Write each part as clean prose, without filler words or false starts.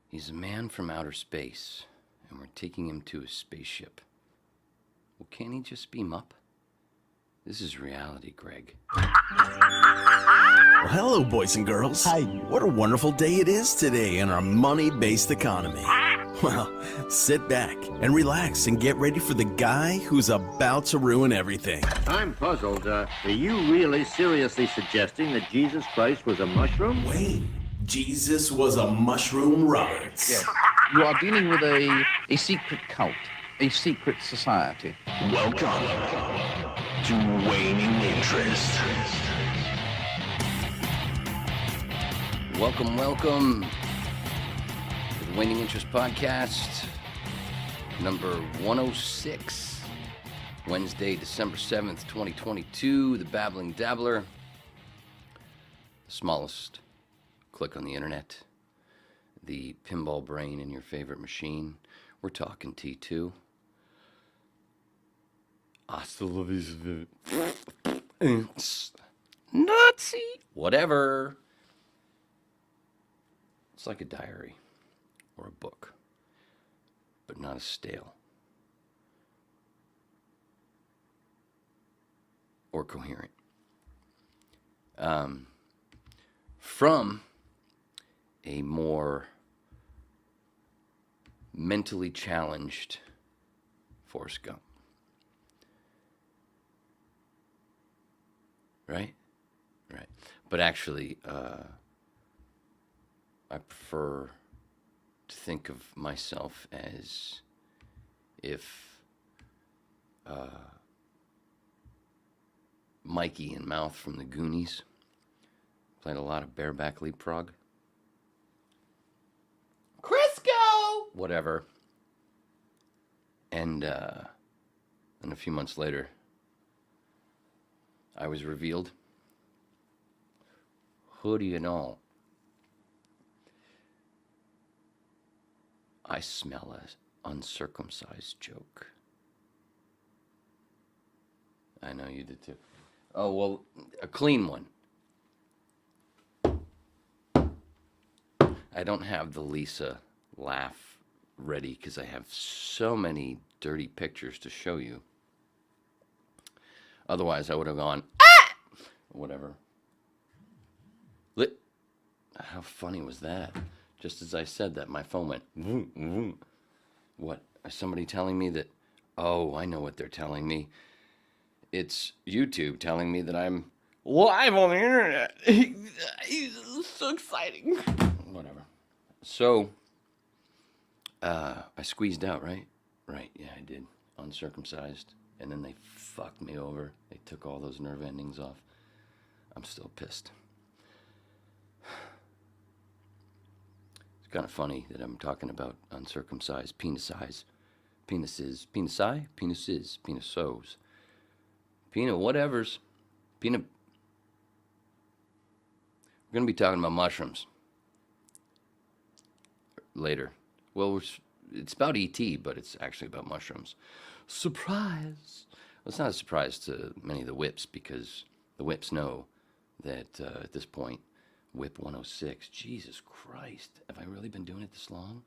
He's a man from outer space, and we're taking him to a spaceship. Well, can't he just beam up? This is reality, Greg. Well, hello, boys and girls. Hi. What a wonderful day it is today in our money-based economy. Well, sit back and relax and get ready for the guy who's about to ruin everything. I'm puzzled. Are you really seriously suggesting that Jesus Christ was a mushroom? Wait, Jesus was a mushroom, Roberts. Yes. You are dealing with a secret cult, a secret society. Welcome to Waning Interest. Welcome to the Waning Interest Podcast, number 106, Wednesday, December 7th, 2022, the Babbling Dabbler, the smallest click on the internet, the pinball brain in your favorite machine. We're talking T2. Hasta la vista. Nazi. Whatever. It's like a diary or a book, but not as stale or coherent. From a more mentally challenged Forrest Gump. Right? Right. But actually, I prefer to think of myself as if Mikey and Mouth from the Goonies played a lot of bareback leapfrog. Crisco! Whatever. And a few months later, I was revealed. Who do you know? I smell an uncircumcised joke. I know you did too. Oh, well, a clean one. I don't have the Lisa laugh ready because I have so many dirty pictures to show you. Otherwise, I would have gone, ah! Whatever. How funny was that? Just as I said that, my phone went, vroom, vroom. What? Is somebody telling me that, oh, I know what they're telling me. It's YouTube telling me that I'm live on the internet. It's so exciting. Whatever. So, I squeezed out, right? Right, yeah, I did. Uncircumcised. And then they fucked me over. They took all those nerve endings off. I'm still pissed. It's kind of funny that I'm talking about uncircumcised penises, penises, penisos, peanut whatevers, peanut. We're going to be talking about mushrooms later. Well, it's about E.T., but it's actually about mushrooms. Surprise! Well, it's not a surprise to many of the whips because the whips know that at this point, Whip 106, Jesus Christ, have I really been doing it this long?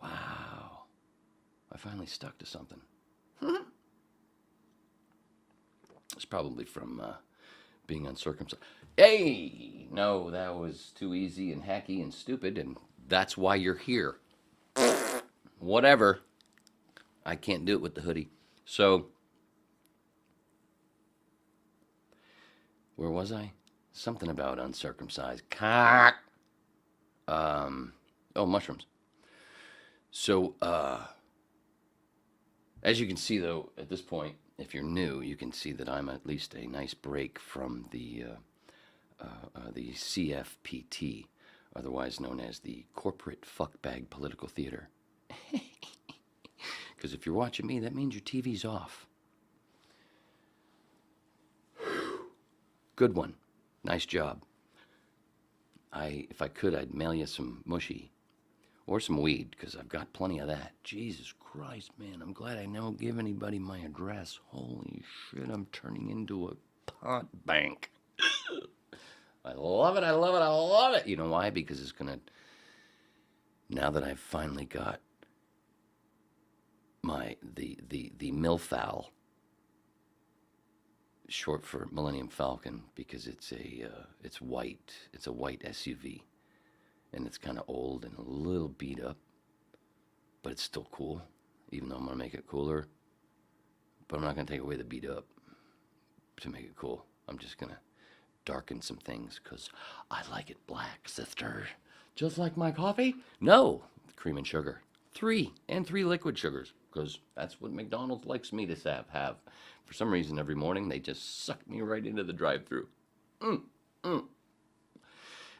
Wow. I finally stuck to something. It's probably from being uncircumcised. Hey! No, that was too easy and hacky and stupid, and that's why you're here. Whatever. I can't do it with the hoodie. So, where was I? Something about uncircumcised cock. Mushrooms. So, as you can see, though, at this point, if you're new, you can see that I'm at least a nice break from the CFPT, otherwise known as the Corporate Fuckbag Political Theater. Because if you're watching me, that means your TV's off. Good one. Nice job. If I could, I'd mail you some mushy or some weed, because I've got plenty of that. Jesus Christ, man, I'm glad I don't give anybody my address. Holy shit, I'm turning into a pot bank. I love it, I love it, I love it. You know why? Because it's going to now that I've finally got the Milfowl, short for Millennium Falcon, because it's white. It's a white SUV, and it's kind of old and a little beat up, but it's still cool, even though I'm gonna make it cooler. But I'm not gonna take away the beat up to make it cool. I'm just gonna darken some things because I like it black, sister. Just like my coffee? No, cream and sugar. 3 liquid sugars, because that's what McDonald's likes me to have. For some reason, every morning they just suck me right into the drive-thru.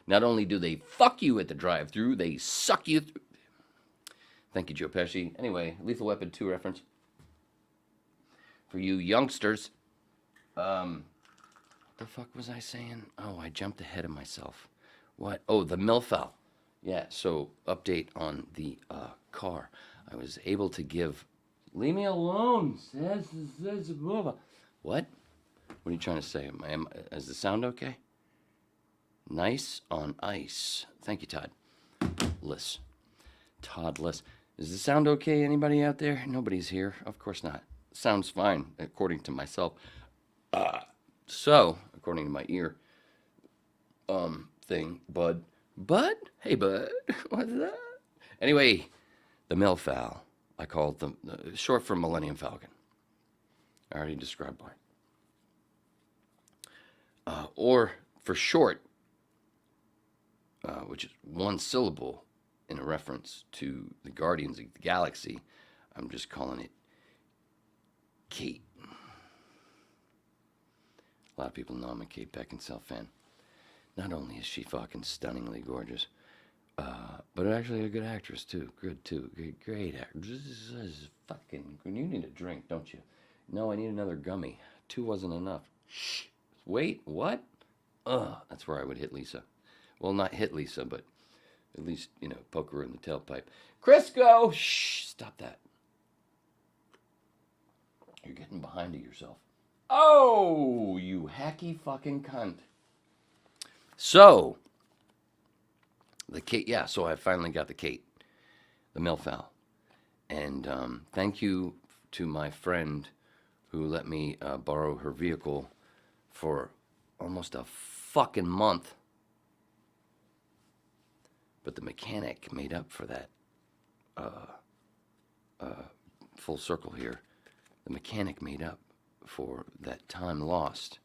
Not only do they fuck you at the drive-thru, they suck you through. Thank you, Joe Pesci. Anyway, Lethal Weapon 2 reference for you youngsters. What the fuck was I saying? Oh, I jumped ahead of myself. What? Oh, the Milfowl. Yeah, so update on the car. I was able to give... Leave me alone. What? What are you trying to say? Is the sound okay? Nice on ice. Thank you, Todd. Todd Liss. Is the sound okay? Anybody out there? Nobody's here. Of course not. Sounds fine, according to myself. So, according to my ear thing, Bud. Bud? Hey, Bud. What's that? Anyway, the Milfowl. I call it the short for Millennium Falcon. I already described mine. Or for short, which is one syllable in a reference to the Guardians of the Galaxy, I'm just calling it Kate. A lot of people know I'm a Kate Beckinsale fan. Not only is she fucking stunningly gorgeous, but actually a good actress too. Good too. Great actress. This is fucking. You need a drink, don't you? No, I need another gummy. 2 wasn't enough. Shh. Wait, what? That's where I would hit Lisa. Well, not hit Lisa, but at least, poke her in the tailpipe. Crisco! Shh, stop that. You're getting behind it yourself. Oh, you hacky fucking cunt. So, the Kate, yeah, so I finally got the Kate, the Milfowl. And thank you to my friend who let me borrow her vehicle for almost a fucking month. But the mechanic made up for that full circle here. The mechanic made up for that time lost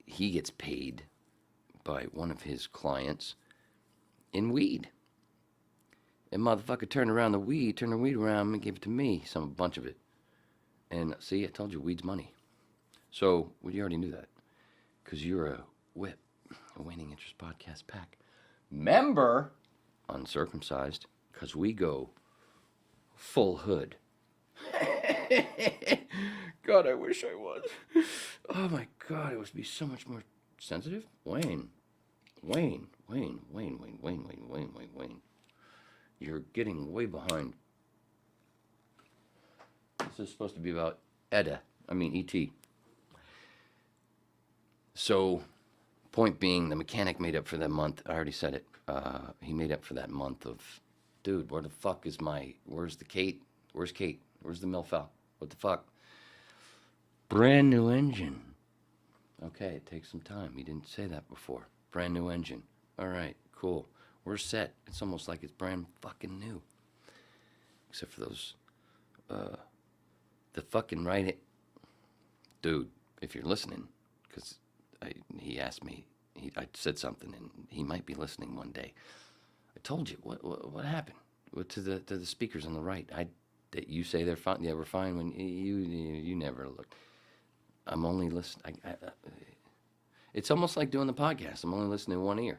he gets paid by one of his clients in weed. And motherfucker turned the weed around and gave it to me, a bunch of it. And see, I told you, weed's money. So, well, you already knew that, because you're a whip, a Waning Interest Podcast Pack member, uncircumcised, because we go full hood. God, I wish I was. Oh my God, it would be so much more sensitive. Wayne. You're getting way behind. This is supposed to be about E.T. So, point being, the mechanic made up for that month. I already said it. He made up for that month of, dude, where the fuck is where's the Kate? Where's Kate? Where's the Milfowl? What the fuck? Brand new engine. Okay, it takes some time. You didn't say that before. Brand new engine. All right, cool. We're set. It's almost like it's brand fucking new. Except for those, the fucking right. Dude, if you're listening, because he asked me, I said something, and he might be listening one day. I told you, what happened? To the speakers on the right. That you say they're fine. Yeah, we're fine when you never look. I'm only listening. It's almost like doing the podcast. I'm only listening in one ear.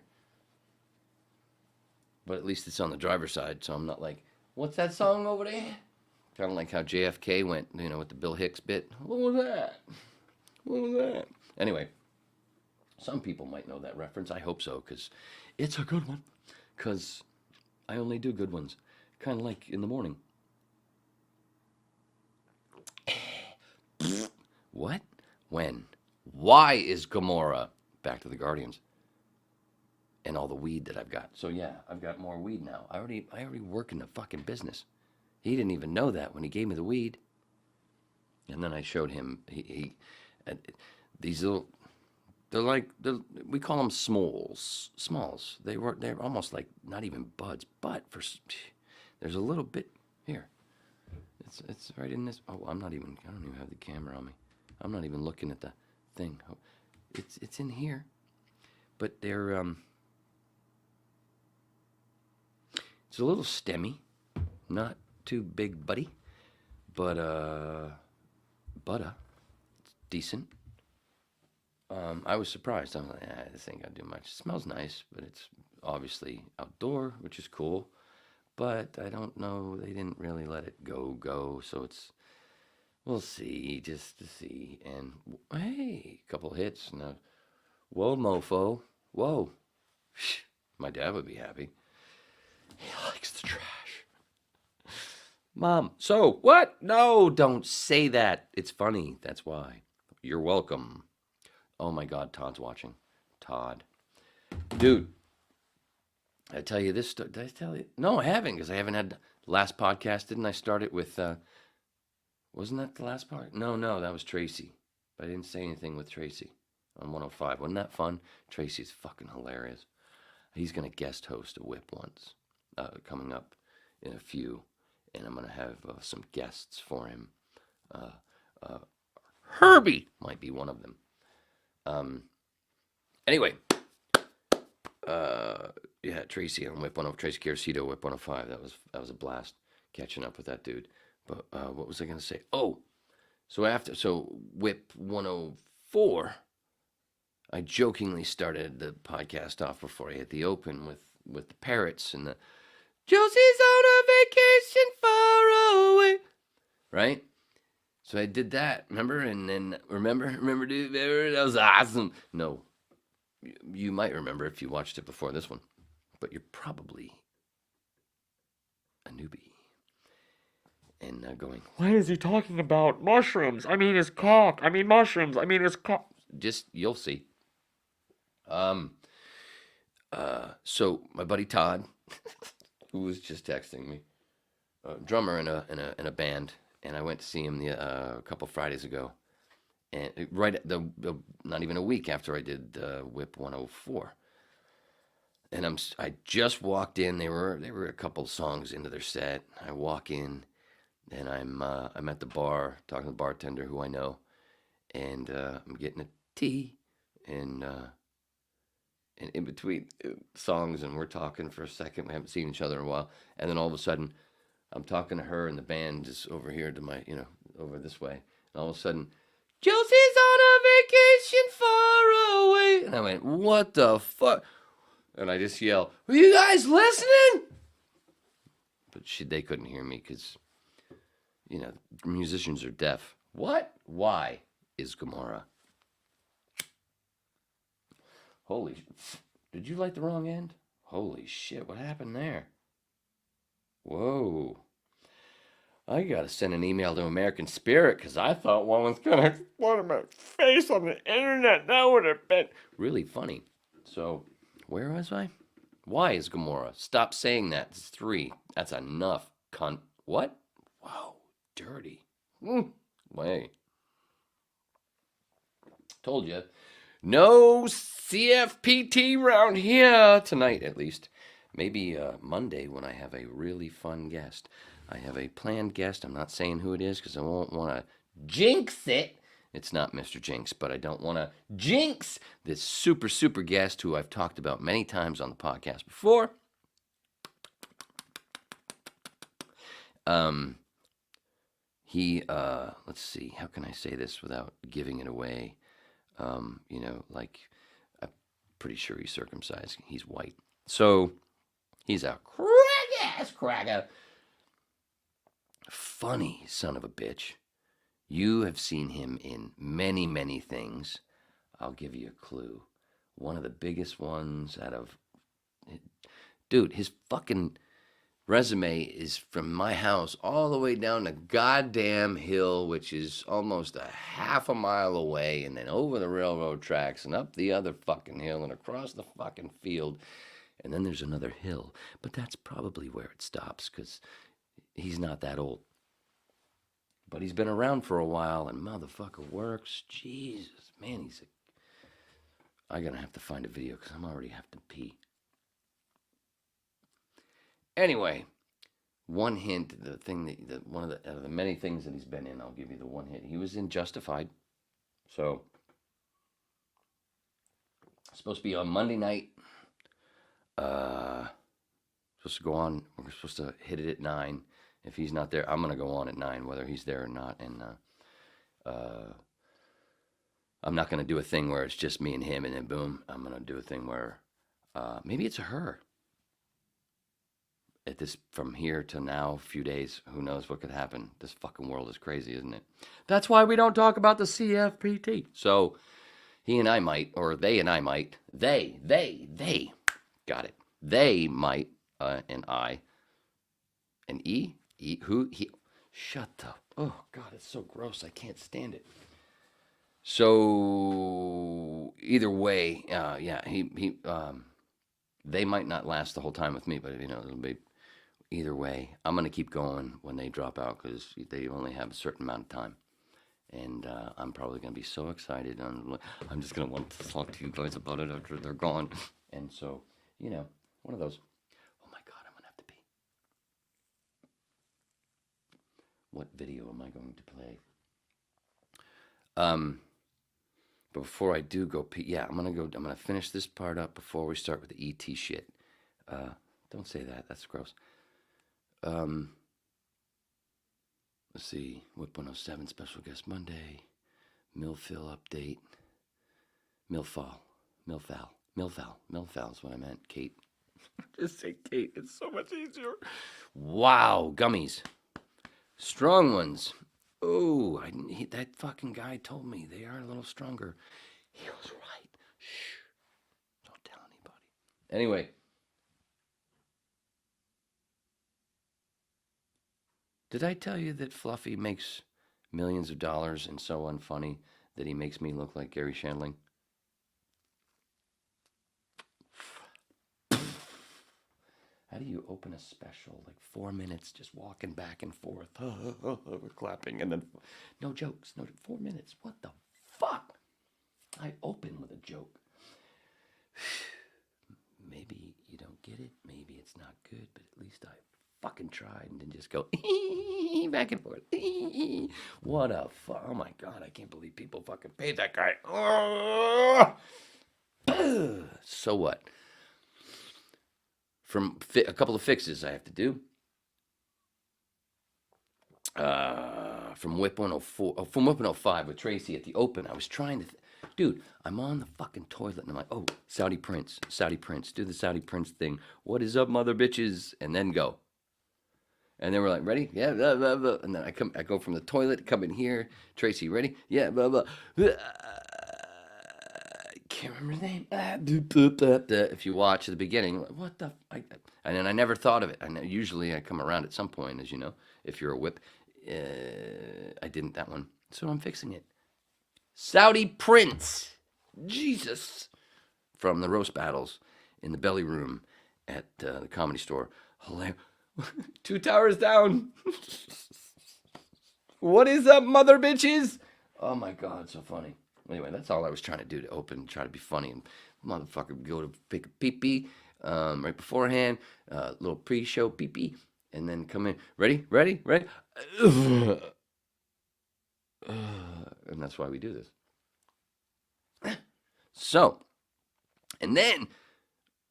But at least it's on the driver's side, so I'm not like, what's that song over there? Kind of like how JFK went, with the Bill Hicks bit. What was that? Anyway, some people might know that reference. I hope so, because it's a good one. Because I only do good ones. Kind of like in the morning. What? When? Why is Gamora back to the Guardians? and all the weed that I've got. So yeah, I've got more weed now. I already work in the fucking business. He didn't even know that when he gave me the weed. And then I showed him these little. We call them smalls. They're almost like not even buds, but there's a little bit here. It's right in this. Oh, I don't even have the camera on me. I'm not even looking at the thing. Oh, it's in here, but they're it's a little stemmy, not too big buddy, but it's decent. I was surprised. I was like, this ain't gonna do much. It smells nice, but it's obviously outdoor, which is cool. But I don't know. They didn't really let it go. So we'll see, just to see. And hey, a couple hits. Now, whoa, mofo. Whoa. My dad would be happy. He likes the trash. Mom, so what? No, don't say that. It's funny. That's why. You're welcome. Oh my God, Todd's watching. Todd. Dude, I tell you this story. Did I tell you? No, I haven't, because I haven't had the last podcast. Didn't I start it with, wasn't that the last part? No, that was Tracy. But I didn't say anything with Tracy on 105. Wasn't that fun? Tracy's fucking hilarious. He's going to guest host a whip once, coming up in a few. And I'm going to have some guests for him. Herbie might be one of them. Anyway, yeah, Tracy on Whip 105, Tracy Caracito, Whip 105. That was a blast catching up with that dude. But what was I gonna say? Oh, so Whip 104, I jokingly started the podcast off before I hit the open with the parrots and the Josie's on a vacation far away, right? So I did that, remember? And then, remember, dude, that was awesome. No, you might remember if you watched it before this one, but you're probably a newbie. And going, why is he talking about mushrooms? I mean, his cock. I mean, mushrooms. I mean, his cock. Just, you'll see. So my buddy Todd, who was just texting me, drummer in a band, and I went to see him a couple Fridays ago, and right at not even a week after I did Whip 104. And I just walked in. They were a couple songs into their set. I walk in, and I'm at the bar talking to the bartender who I know, and I'm getting a tea, and in between songs, and we're talking for a second. We haven't seen each other in a while, and then all of a sudden, I'm talking to her, and the band is over here to my, over this way. And all of a sudden, Josie's on a vacation far away. And I went, what the fuck? And I just yell, are you guys listening? But they couldn't hear me because, musicians are deaf. What? Why is Gomorrah? Holy, did you light the wrong end? Holy shit, what happened there? Whoa. I gotta send an email to American Spirit because I thought one was gonna explode in my face on the internet. That would have been really funny. So, where was I? Why is Gomorrah? Stop saying that. It's 3. That's enough, cunt. What? Wow, dirty. Way. Told you. No CFPT round here tonight, at least. Maybe Monday when I have a really fun guest. I have a planned guest. I'm not saying who it is because I won't want to jinx it. It's not Mr. Jinx, but I don't want to jinx this super, super guest who I've talked about many times on the podcast before. Let's see, how can I say this without giving it away? I'm pretty sure he's circumcised. He's white. So, he's a crack-ass cracker. Funny son of a bitch. You have seen him in many, many things. I'll give you a clue. One of the biggest ones out of... Dude, his fucking resume is from my house all the way down the goddamn hill, which is almost a half a mile away, and then over the railroad tracks and up the other fucking hill and across the fucking field. And then there's another hill, but that's probably where it stops because he's not that old. But he's been around for a while, and motherfucker works. Jesus, man, I'm gonna have to find a video because I'm already have to pee. Anyway, one hint, the thing that one of the many things that he's been in, I'll give you the one hint. He was in Justified, so supposed to be on Monday night. Supposed to go on. We're supposed to hit it at 9. If he's not there, I'm gonna go on at 9, whether he's there or not. And I'm not gonna do a thing where it's just me and him, and then boom. I'm gonna do a thing where maybe it's a her. At this, from here to now, a few days, who knows what could happen. This fucking world is crazy, isn't it? That's why we don't talk about the CFPT. So he and I might, or they and I might, they, got it. They might, and I, and who, he, shut up. Oh, God, it's so gross. I can't stand it. So either way, yeah, they might not last the whole time with me, but, it'll be, either way, I'm going to keep going when they drop out because they only have a certain amount of time. And I'm probably going to be so excited. I'm just going to want to talk to you guys about it after they're gone. And so, one of those. Oh, my God, I'm going to have to pee. What video am I going to play? But before I do go pee, yeah, I'm going to finish this part up before we start with the ET shit. Don't say that. That's gross. Let's see. Whip 107 special guest Monday. Milfil update. Milfal is what I meant. Kate. Just say Kate. It's so much easier. Wow. Gummies. Strong ones. Oh, that fucking guy told me they are a little stronger. He was right. Shh. Don't tell anybody. Anyway. Did I tell you that Fluffy makes millions of dollars and so unfunny that he makes me look like Gary Shandling? How do you open a special? Like 4 minutes just walking back and forth. We're clapping and then no jokes. No 4 minutes. What the fuck? I open with a joke. Maybe you don't get it. Maybe it's not good, but at least I fucking tried and then just go back and forth. What a oh my God, I can't believe people fucking paid that guy. So what? From a couple of fixes I have to do. From Whip 104, from Whip 105 with Tracy at the open, I was trying to, dude, I'm on the fucking toilet and I'm like, oh, Saudi Prince, do the Saudi Prince thing. What is up, mother bitches? And then go. And then we're like, ready? Yeah, blah, blah, blah. And then I go from the toilet, come in here. Tracy, ready? Yeah, blah, blah. Can't remember the name. If you watch at the beginning, what the? And then I never thought of it. Usually I come around at some point, as you know, if you're a whip. I didn't that one. So I'm fixing it. Saudi Prince. Jesus. From the roast battles in the belly room at the Comedy Store. Hilarious. 2 towers down. What is up, mother bitches? Oh my God, so funny. Anyway, that's all I was trying to do to open, try to be funny, and motherfucker go to pick a pee-pee right beforehand, little pre-show pee-pee, and then come in. Ready? And that's why we do this. So, and then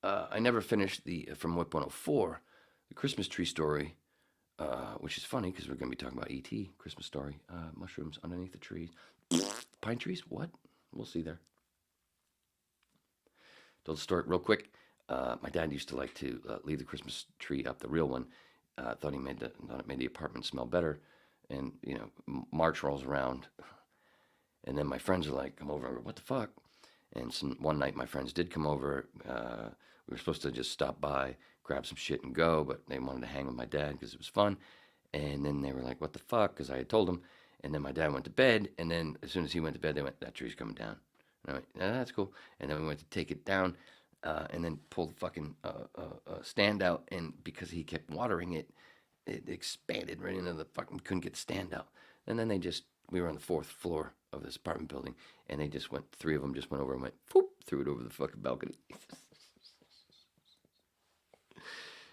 I never finished the from Whip 104. The Christmas tree story, which is funny because we're going to be talking about E.T., Christmas story, mushrooms underneath the trees. Pine trees? What? We'll see there. Told the story real quick. My dad used to like to leave the Christmas tree up, the real one. Thought it made the apartment smell better. And, March rolls around. And then my friends are like, come over. What the fuck? And one night my friends did come over. We were supposed to just stop by, grab some shit and go, but they wanted to hang with my dad because it was fun. And then they were like, what the fuck? Because I had told them. And then my dad went to bed. And then as soon as he went to bed, they went, that tree's coming down. And I went, yeah, that's cool. And then we went to take it down and then pull the fucking stand out. And because he kept watering it, it expanded right into the fucking, couldn't get the stand out. And then we were on the 4th floor of this apartment building. And they just went, 3 of them just went over and went, whoop, threw it over the fucking balcony.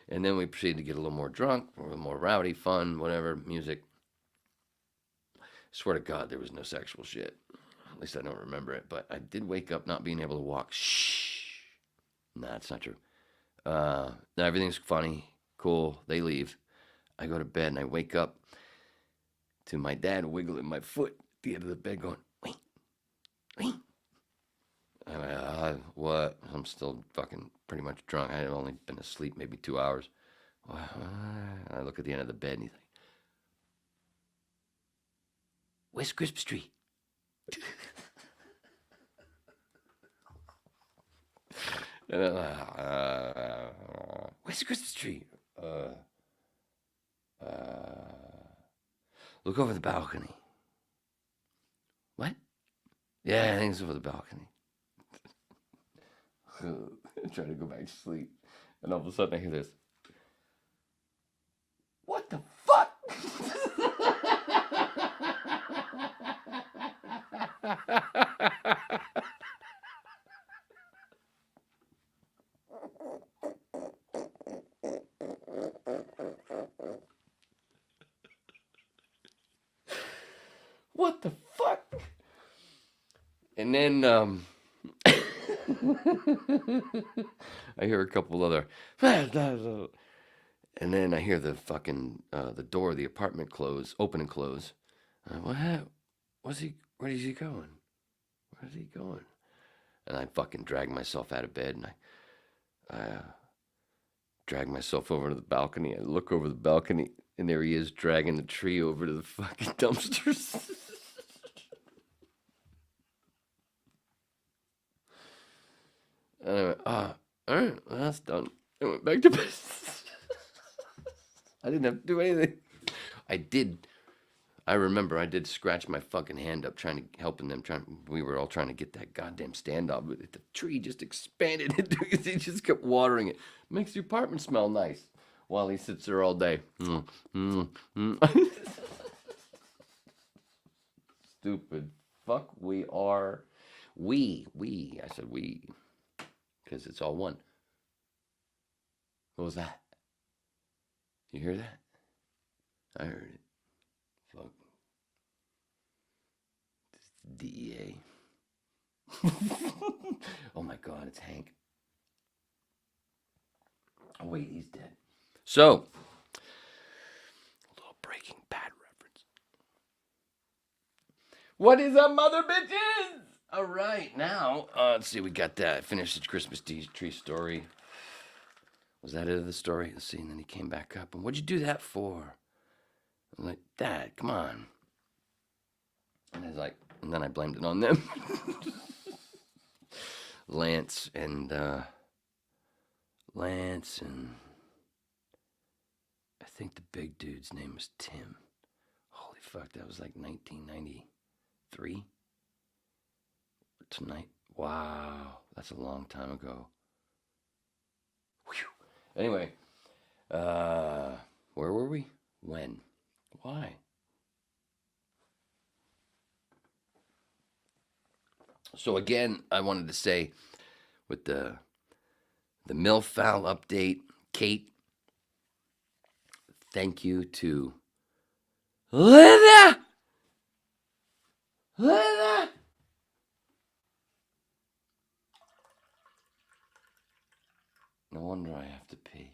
And then we proceeded to get a little more drunk, a little more rowdy, fun, whatever, music. Swear to God, there was no sexual shit. At least I don't remember it. But I did wake up not being able to walk. Shh. Nah, it's not true. Everything's funny, cool. They leave. I go to bed and I wake up to my dad wiggling my foot at the end of the bed going, wait, wait. I'm like, what? I'm still fucking pretty much drunk. I had only been asleep maybe 2 hours. I look at the end of the bed and he's like, where's the Christmas tree? And I'm like, where's the Christmas tree? Look over the balcony. What? Yeah, I think it's over the balcony. Trying to go back to sleep. And all of a sudden I hear this. What the fuck? What the fuck? And then I hear a couple other, and then I hear the fucking the door of the apartment open and close. What happened? Where is he going? Where is he going? And I fucking drag myself out of bed and I drag myself over to the balcony. I look over the balcony and there he is dragging the tree over to the fucking dumpsters. And I went, all right, well, that's done. I went back to bed. I didn't have to do anything. I remember I did scratch my fucking hand up helping them. We were all trying to get that goddamn stand up. But the tree just expanded because he just kept watering it. Makes the apartment smell nice while he sits there all day. Stupid fuck we are. I said we. Because it's all one. What was that? You hear that? I heard it. Fuck. It's DEA. Oh my God, it's Hank. Oh wait, he's dead. So, a little Breaking Bad reference. What is up, mother bitches? All right, now, let's see, we got that. I finished the Christmas tree story. Was that it of the story? Let's see, and then he came back up. And what'd you do that for? I'm like, Dad, come on. And I was like, and then I blamed it on them. Lance and I think the big dude's name was Tim. Holy fuck, that was like 1993. Tonight. Wow, that's a long time ago. Whew. Anyway, where were we? When? Why? So again, I wanted to say with the MILFowl update, Kate, thank you to Linda. No wonder I have to pee.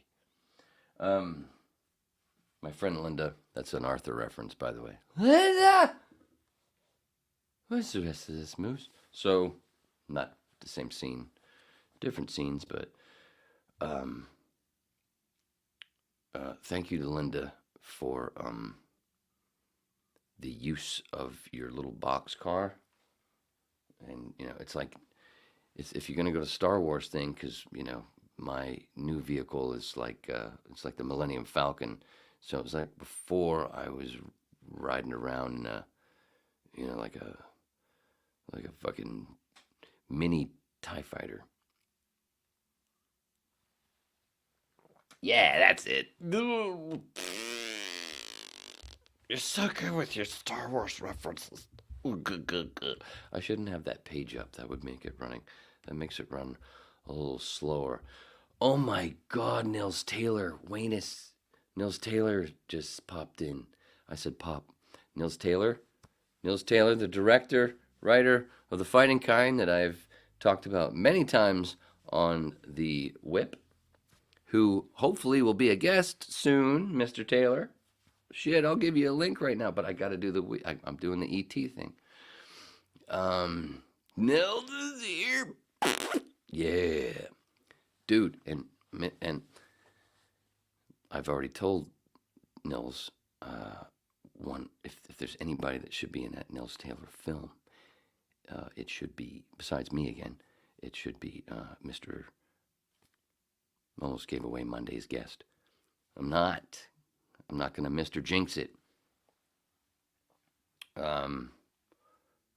My friend Linda, that's an Arthur reference, by the way. Linda! What's the rest of this, Moose? So, not the same scene, different scenes, but thank you to Linda for the use of your little box car. And, you know, it's like, if you're going to go to Star Wars thing, because, you know, my new vehicle is like it's like the Millennium Falcon. So it was like before I was riding around, like a fucking mini TIE fighter. Yeah, that's it. You suck with your Star Wars references. I shouldn't have that page up. That would make it running. That makes it run a little slower. Oh my God, Nils Taylor. Nils Taylor just popped in. I said pop. Nils Taylor, the director, writer of The Fighting Kind that I've talked about many times on the Whip, who hopefully will be a guest soon, Mr. Taylor. Shit, I'll give you a link right now, but I got to do I'm doing the ET thing. Nils is here. Yeah. Dude, and I've already told Nils, if there's anybody that should be in that Nils Taylor film, it should be, besides me again, it should be Mr. Almost gave away Monday's guest. I'm not going to Mr. Jinx it. I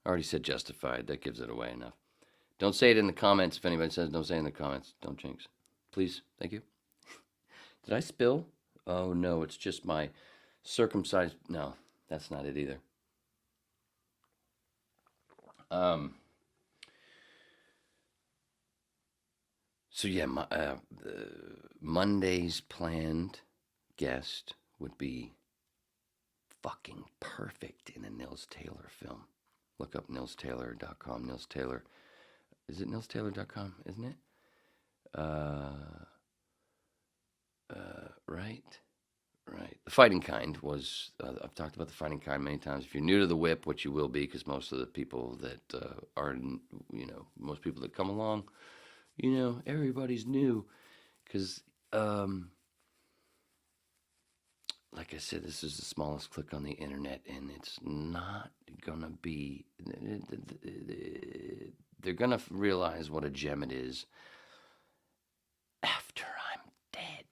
already said justified. That gives it away enough. Don't say it in the comments. If anybody says don't say it in the comments, don't jinx. Please. Thank you. Did I spill? Oh, no. It's just my circumcised. No, that's not it either. So, yeah, Monday's planned guest would be fucking perfect in a Nils Taylor film. Look up nilstaylor.com. Nils Taylor. Is it nilstaylor.com? Isn't it? Right. The Fighting Kind was, I've talked about The Fighting Kind many times. If you're new to the Whip, which you will be, because most of the people that most people that come along, everybody's new. Because, like I said, this is the smallest click on the internet, and it's not gonna be, they're gonna realize what a gem it is after I'm dead.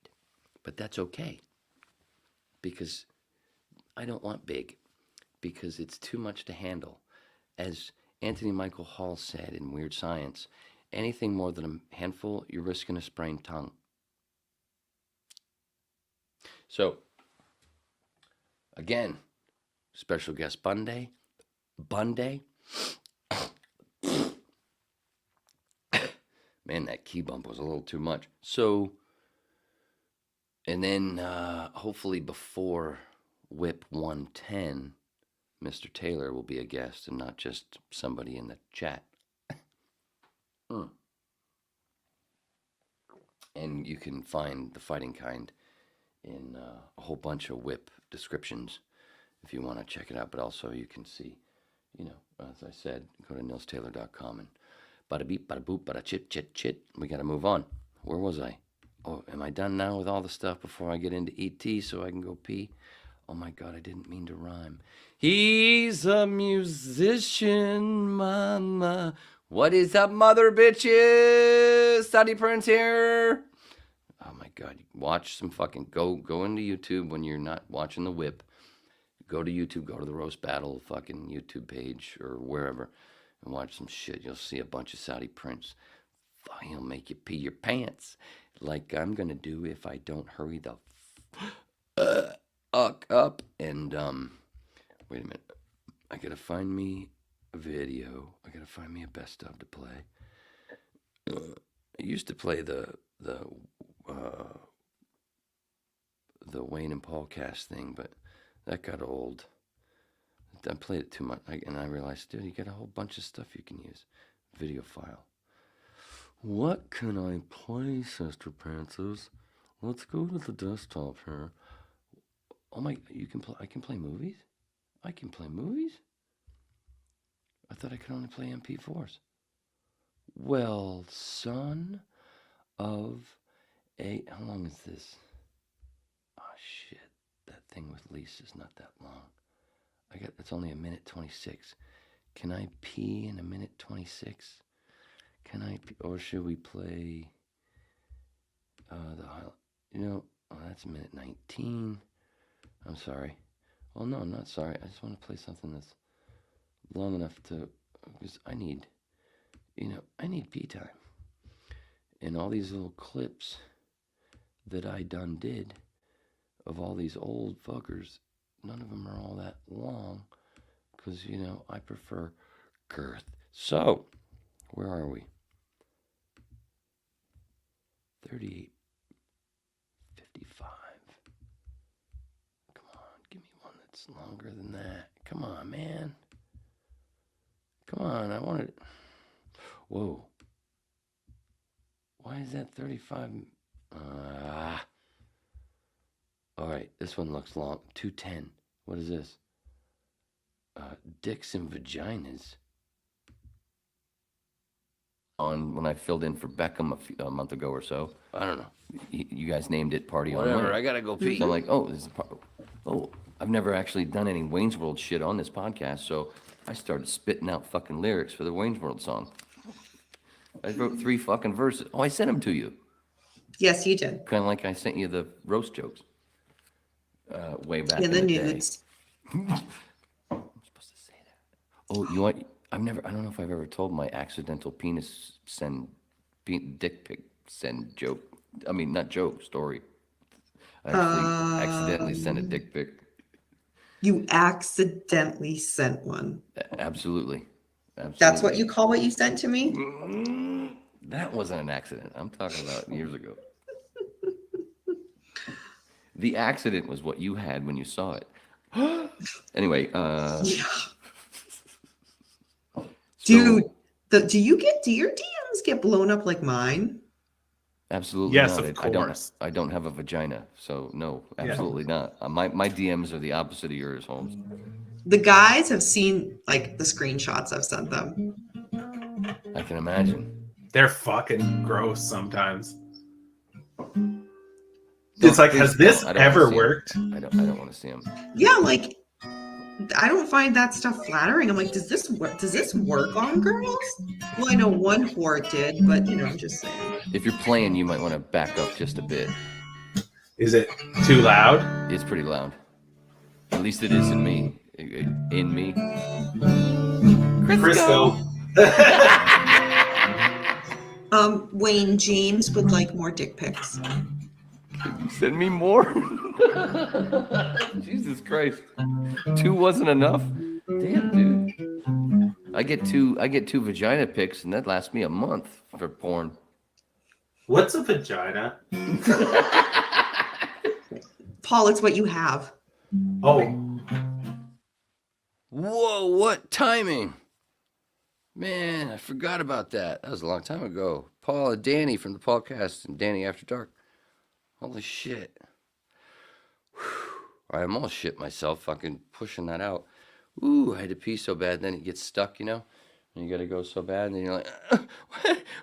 But that's okay, because I don't want big, because it's too much to handle. As Anthony Michael Hall said in Weird Science, anything more than a handful, you're risking a sprained tongue. So, again, special guest Bunday. Man, that key bump was a little too much. So, and then hopefully before Whip 110, Mr. Taylor will be a guest and not just somebody in the chat. And you can find The Fighting Kind in a whole bunch of Whip descriptions if you want to check it out. But also you can see, as I said, go to nilstaylor.com and bada beep, bada boop, bada chit, chit, chit. We got to move on. Where was I? Oh, am I done now with all the stuff before I get into ET so I can go pee? Oh my God, I didn't mean to rhyme. He's a musician, mama. What is up, mother bitches? Study Prince here. Oh my God, watch some fucking, go into YouTube when you're not watching the Whip. Go to YouTube, go to the Roast Battle fucking YouTube page or wherever and watch some shit. You'll see a bunch of Saudi Prince. He'll make you pee your pants like I'm gonna do if I don't hurry the fuck up. And wait a minute, I gotta find me a video. I gotta find me a best of to play. I used to play the Wayne and Paul cast thing, but that got old. I played it too much, and I realized, dude, you got a whole bunch of stuff you can use. Video file. What can I play, Sister Panthers? Let's go to the desktop here. Oh my, I can play movies? I can play movies? I thought I could only play MP4s. Well, son of a... How long is this? Oh, shit. That thing with Lisa is not that long. It's only 1:26. Can I pee in 1:26? Can I pee, or should we play... Oh, that's minute 19. I'm sorry. Well, no, I'm not sorry. I just want to play something that's long enough to, because I need pee time. And all these little clips that I done did of all these old fuckers, none of them are all that long, because, I prefer girth. So, where are we? 38:55. Come on, give me one that's longer than that. Come on, man. Come on, I want it. Whoa. Why is that 35? All right, this one looks long. 2:10. What is this? Dicks and vaginas. On when I filled in for Beckham a month ago or so. I don't know. You guys named it Party on Whatever, I gotta go pee. So I'm like, I've never actually done any Wayne's World shit on this podcast, so I started spitting out fucking lyrics for the Wayne's World song. I wrote 3 fucking verses. Oh, I sent them to you. Yes, you did. Kind of like I sent you the roast jokes way back In the nudes. I'm supposed to say that. Oh, you want? I don't know if I've ever told my accidental dick pic send joke. I mean, not joke, story. I actually accidentally sent a dick pic. You accidentally sent one. Absolutely. That's what you call what you sent to me? That wasn't an accident. I'm talking about years ago. The accident was what you had when you saw it. Anyway, Yeah. so, Do your DMs get blown up like mine? Absolutely yes, not. of course. I don't have a vagina, so no, absolutely not. My DMs are the opposite of yours, Holmes. The guys have seen like the screenshots I've sent them. I can imagine. They're fucking gross sometimes. It's like, has this ever worked? I don't want to see them. Yeah, like I don't find that stuff flattering. I'm like, does this work? Does this work on girls? Well, I know one whore did, but I'm just saying. If you're playing, you might want to back up just a bit. Is it too loud? It's pretty loud. At least it is in me. In me. Crisco. Wayne James would like more dick pics. Send me more. Jesus Christ. 2 wasn't enough? Damn, dude. I get two vagina pics, and that lasts me a month for porn. What's a vagina? Paul, it's what you have. Oh. Whoa, what timing. Man, I forgot about that. That was a long time ago. Paul and Danny from the podcast and Danny After Dark. Holy shit. Whew. I almost shit myself fucking pushing that out. Ooh, I had to pee so bad. Then it gets stuck, And you got to go so bad. And then you're like,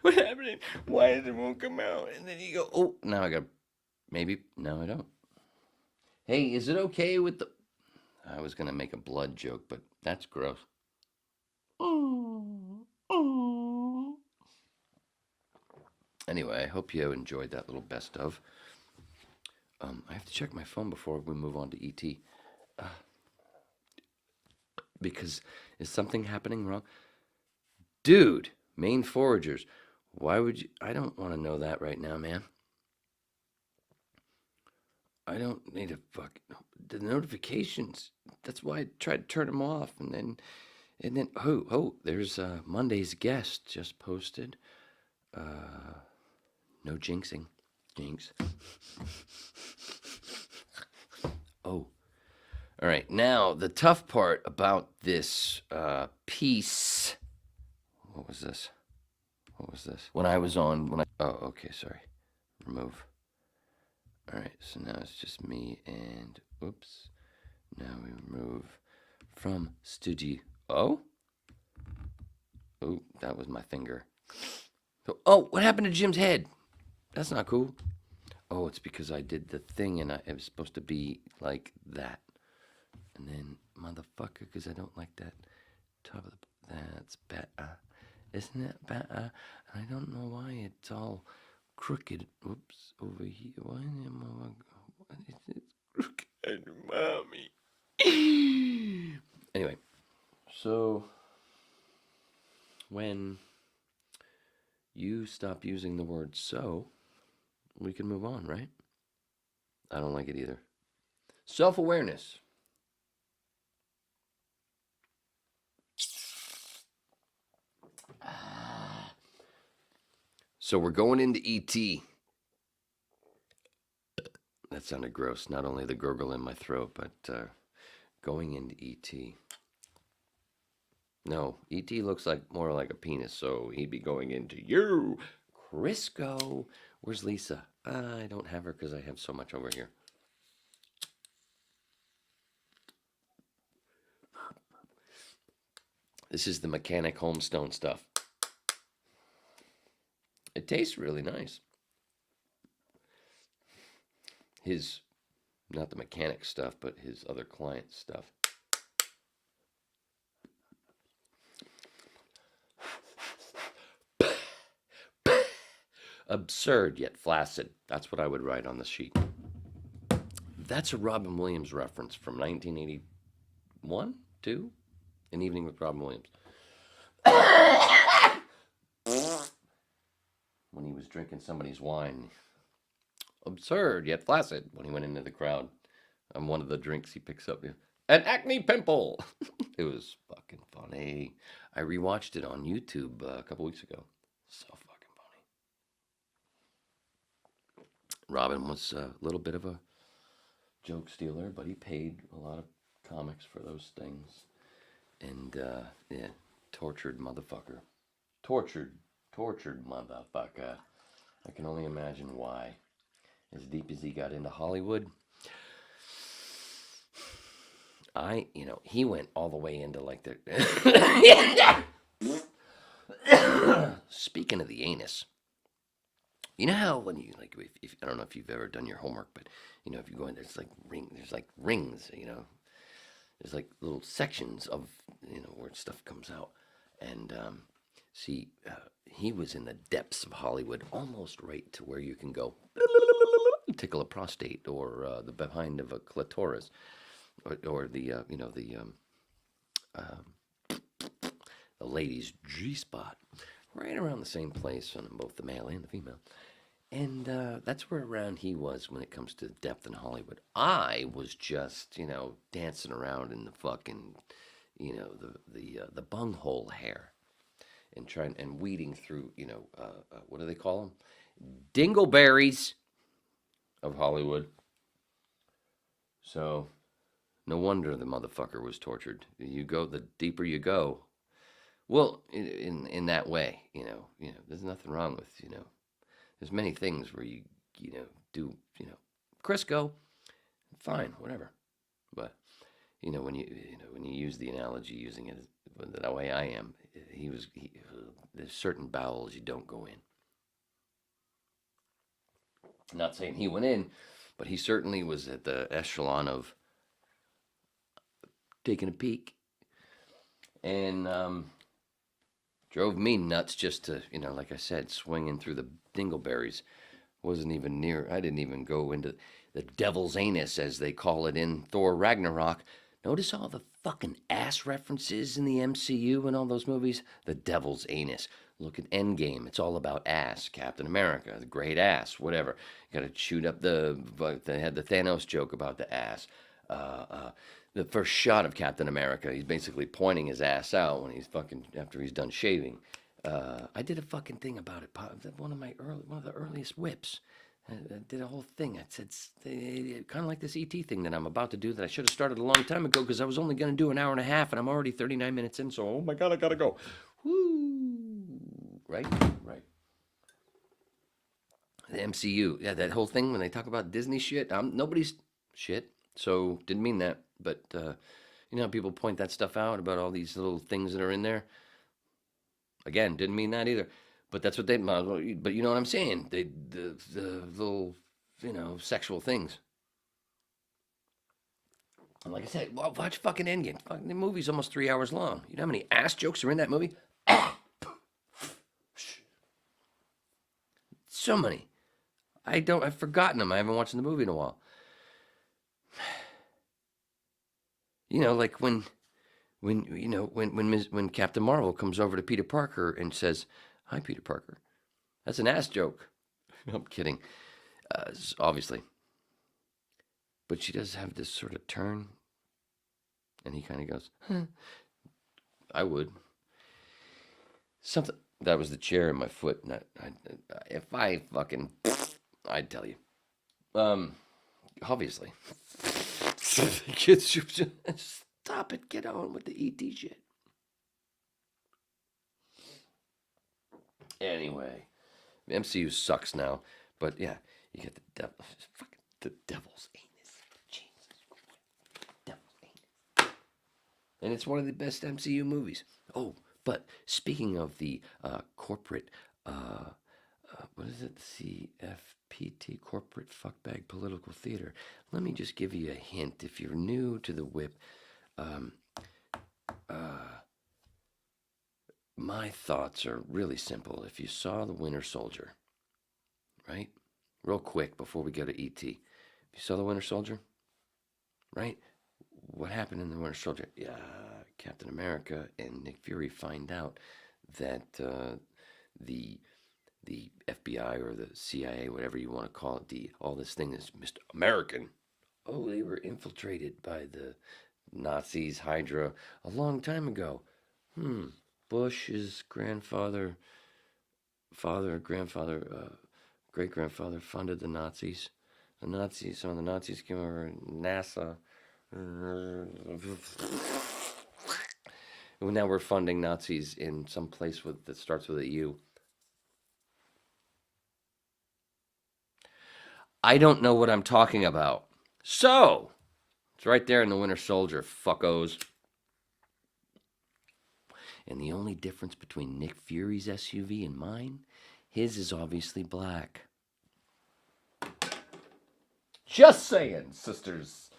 what happened? Why it won't come out? And then you go, oh, now I got maybe. No, I don't. Hey, is it okay with the... I was going to make a blood joke, but that's gross. Anyway, I hope you enjoyed that little best of. I have to check my phone before we move on to ET. Because is something happening wrong? Dude, Maine Foragers. Why would you... I don't want to know that right now, man. I don't need a fuck... The notifications. That's why I tried to turn them off. And then there's Monday's guest just posted. No jinxing. Jinx. Oh. All right. Now, the tough part about this piece. What was this? Oh, okay, sorry. Remove. All right. So now it's just me and, oops. Now we remove from studio. Oh, that was my finger. So, what happened to Jim's head? That's not cool. Oh, it's because I did the thing and it was supposed to be like that. And then, motherfucker, because I don't like that top of the... That's better. Isn't it better? I don't know why it's all crooked. Whoops, over here. Why am I? What is it? Crooked, mommy. Anyway, so when you stop using the word so, we can move on, right? I don't like it either. Self-awareness. So we're going into ET. That sounded gross. Not only the gurgle in my throat, but going into ET. No, ET looks like more like a penis, so he'd be going into you. Crisco. Where's Lisa? I don't have her because I have so much over here. This is the Mechanic Homestone stuff. It tastes really nice. His, not the mechanic stuff, but his other client stuff. Absurd yet flaccid. That's what I would write on the sheet. That's a Robin Williams reference from 1981, 2? An Evening with Robin Williams. When he was drinking somebody's wine. Absurd yet flaccid when he went into the crowd. On one of the drinks he picks up. An acne pimple. It was fucking funny. I rewatched it on YouTube a couple weeks ago. So fucking funny. Robin was a little bit of a joke stealer, but he paid a lot of comics for those things. And, yeah, tortured motherfucker. Tortured motherfucker. I can only imagine why. As deep as he got into Hollywood. He went all the way into like the... Speaking of the anus. You know how when you, like, if I don't know if you've ever done your homework, but, if you go in, there's like rings, There's like little sections of, where stuff comes out. And, he was in the depths of Hollywood, almost right to where you can go tickle a prostate or the behind of a clitoris or the lady's G-spot, right around the same place on both the male and the female. And that's where around he was when it comes to depth in Hollywood. I was just, dancing around in the fucking, the bunghole hair, and weeding through, what do they call them? Dingleberries of Hollywood. So, no wonder the motherfucker was tortured. You go, the deeper you go. Well, in that way, there's nothing wrong with, there's many things where you do, Crisco, fine, whatever. But, when you use the analogy, using it the way I am, there's certain bowels you don't go in. I'm not saying he went in, but he certainly was at the echelon of taking a peek. And drove me nuts just to, like I said, swinging through the dingleberries. Wasn't even near, I didn't even go into the devil's anus, as they call it in Thor Ragnarok. Notice all the fucking ass references in the MCU and all those movies? The devil's anus. Look at Endgame. It's all about ass. Captain America, the great ass, whatever. You gotta shoot up they had the Thanos joke about the ass. The first shot of Captain America, he's basically pointing his ass out when he's after he's done shaving. I did a fucking thing about it. One of the earliest whips. I did a whole thing. I said, kind of like this ET thing that I'm about to do that I should have started a long time ago because I was only going to do an hour and a half and I'm already 39 minutes in. So, oh my God, I got to go. Woo. Right? The MCU. Yeah, that whole thing when they talk about Disney shit. Nobody's shit. So, didn't mean that. But, how people point that stuff out about all these little things that are in there. Again, didn't mean that either. But that's what they, but you know what I'm saying? The little, sexual things. And like I said, watch fucking Endgame. The movie's almost 3 hours long. You know how many ass jokes are in that movie? So many. I've forgotten them. I haven't watched the movie in a while. You know, like when Captain Marvel comes over to Peter Parker and says, "Hi, Peter Parker." That's an ass joke. I'm kidding, obviously. But she does have this sort of turn, and he kind of goes, "Huh." I would. Something that was the chair in my foot. And if I fucking, I'd tell you. Obviously. Kids, stop it. Get on with the ET shit. Anyway, the MCU sucks now, but yeah, you get the devil's anus. Jesus Christ, devil's anus, and it's one of the best MCU movies. Oh, but speaking of the corporate, what is it? CFPT, corporate fuckbag political theater. Let me just give you a hint. If you're new to the whip, my thoughts are really simple. If you saw The Winter Soldier, right? Real quick before we go to ET. If you saw The Winter Soldier, right? What happened in The Winter Soldier? Yeah, Captain America and Nick Fury find out that the FBI or the CIA, whatever you want to call it, all this thing is Mr. American. Oh, they were infiltrated by the Nazis, Hydra, a long time ago. Bush's grandfather, great-grandfather funded the Nazis. Some of the Nazis came over, NASA. Now we're funding Nazis in some place that starts with a U. I don't know what I'm talking about. So, it's right there in The Winter Soldier, fuckos. And the only difference between Nick Fury's SUV and mine, his is obviously black. Just saying, sisters.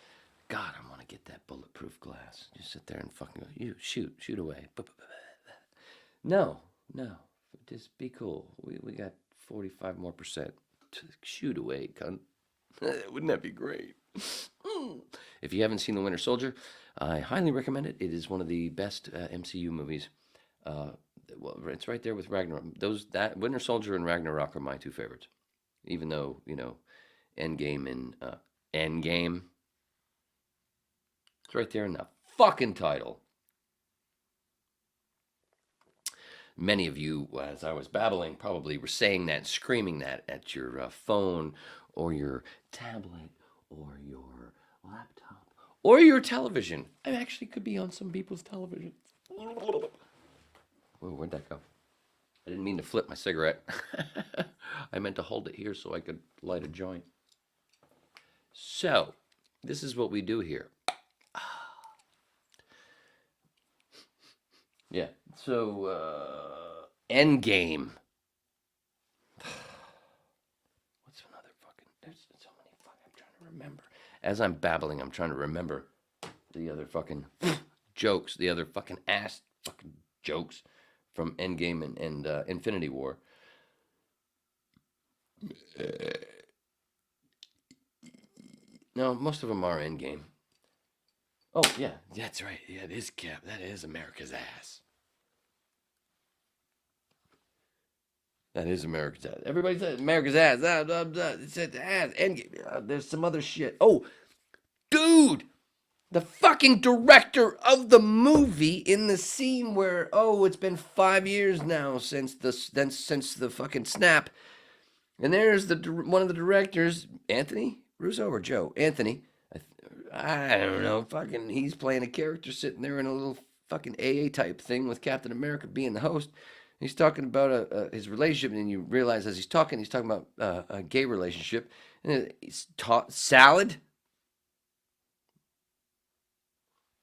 God, I want to get that bulletproof glass. Just sit there and fucking go, you shoot away. No. Just be cool. We got 45% more to shoot away, cunt. Wouldn't that be great? If you haven't seen The Winter Soldier, I highly recommend it. It is one of the best MCU movies. Well, it's right there with Ragnarok. That Winter Soldier and Ragnarok are my two favorites. Even though, Endgame and Endgame. It's right there in the fucking title. Many of you, as I was babbling, probably were saying that, screaming that at your phone or your tablet or your laptop or your television. I actually could be on some people's televisions. Whoa, where'd that go? I didn't mean to flip my cigarette. I meant to hold it here so I could light a joint. So, this is what we do here. Yeah, so, Endgame. What's another fucking, there's so many fucking, I'm trying to remember. As I'm babbling, I'm trying to remember the other fucking jokes, the other fucking ass fucking jokes from Endgame and Infinity War. No, most of them are Endgame. Oh, yeah, that's right. Yeah, it is Cap. That is America's ass. That is America's ass. Everybody says America's ass. It said ass. Endgame. There's some other shit. Oh, dude! The fucking director of the movie in the scene where, it's been 5 years now since the fucking snap. And there's one of the directors, Anthony Russo or Joe? Anthony. I don't know, fucking, he's playing a character sitting there in a little fucking AA type thing with Captain America being the host. He's talking about his relationship, and you realize as he's talking about a gay relationship. And he's salad.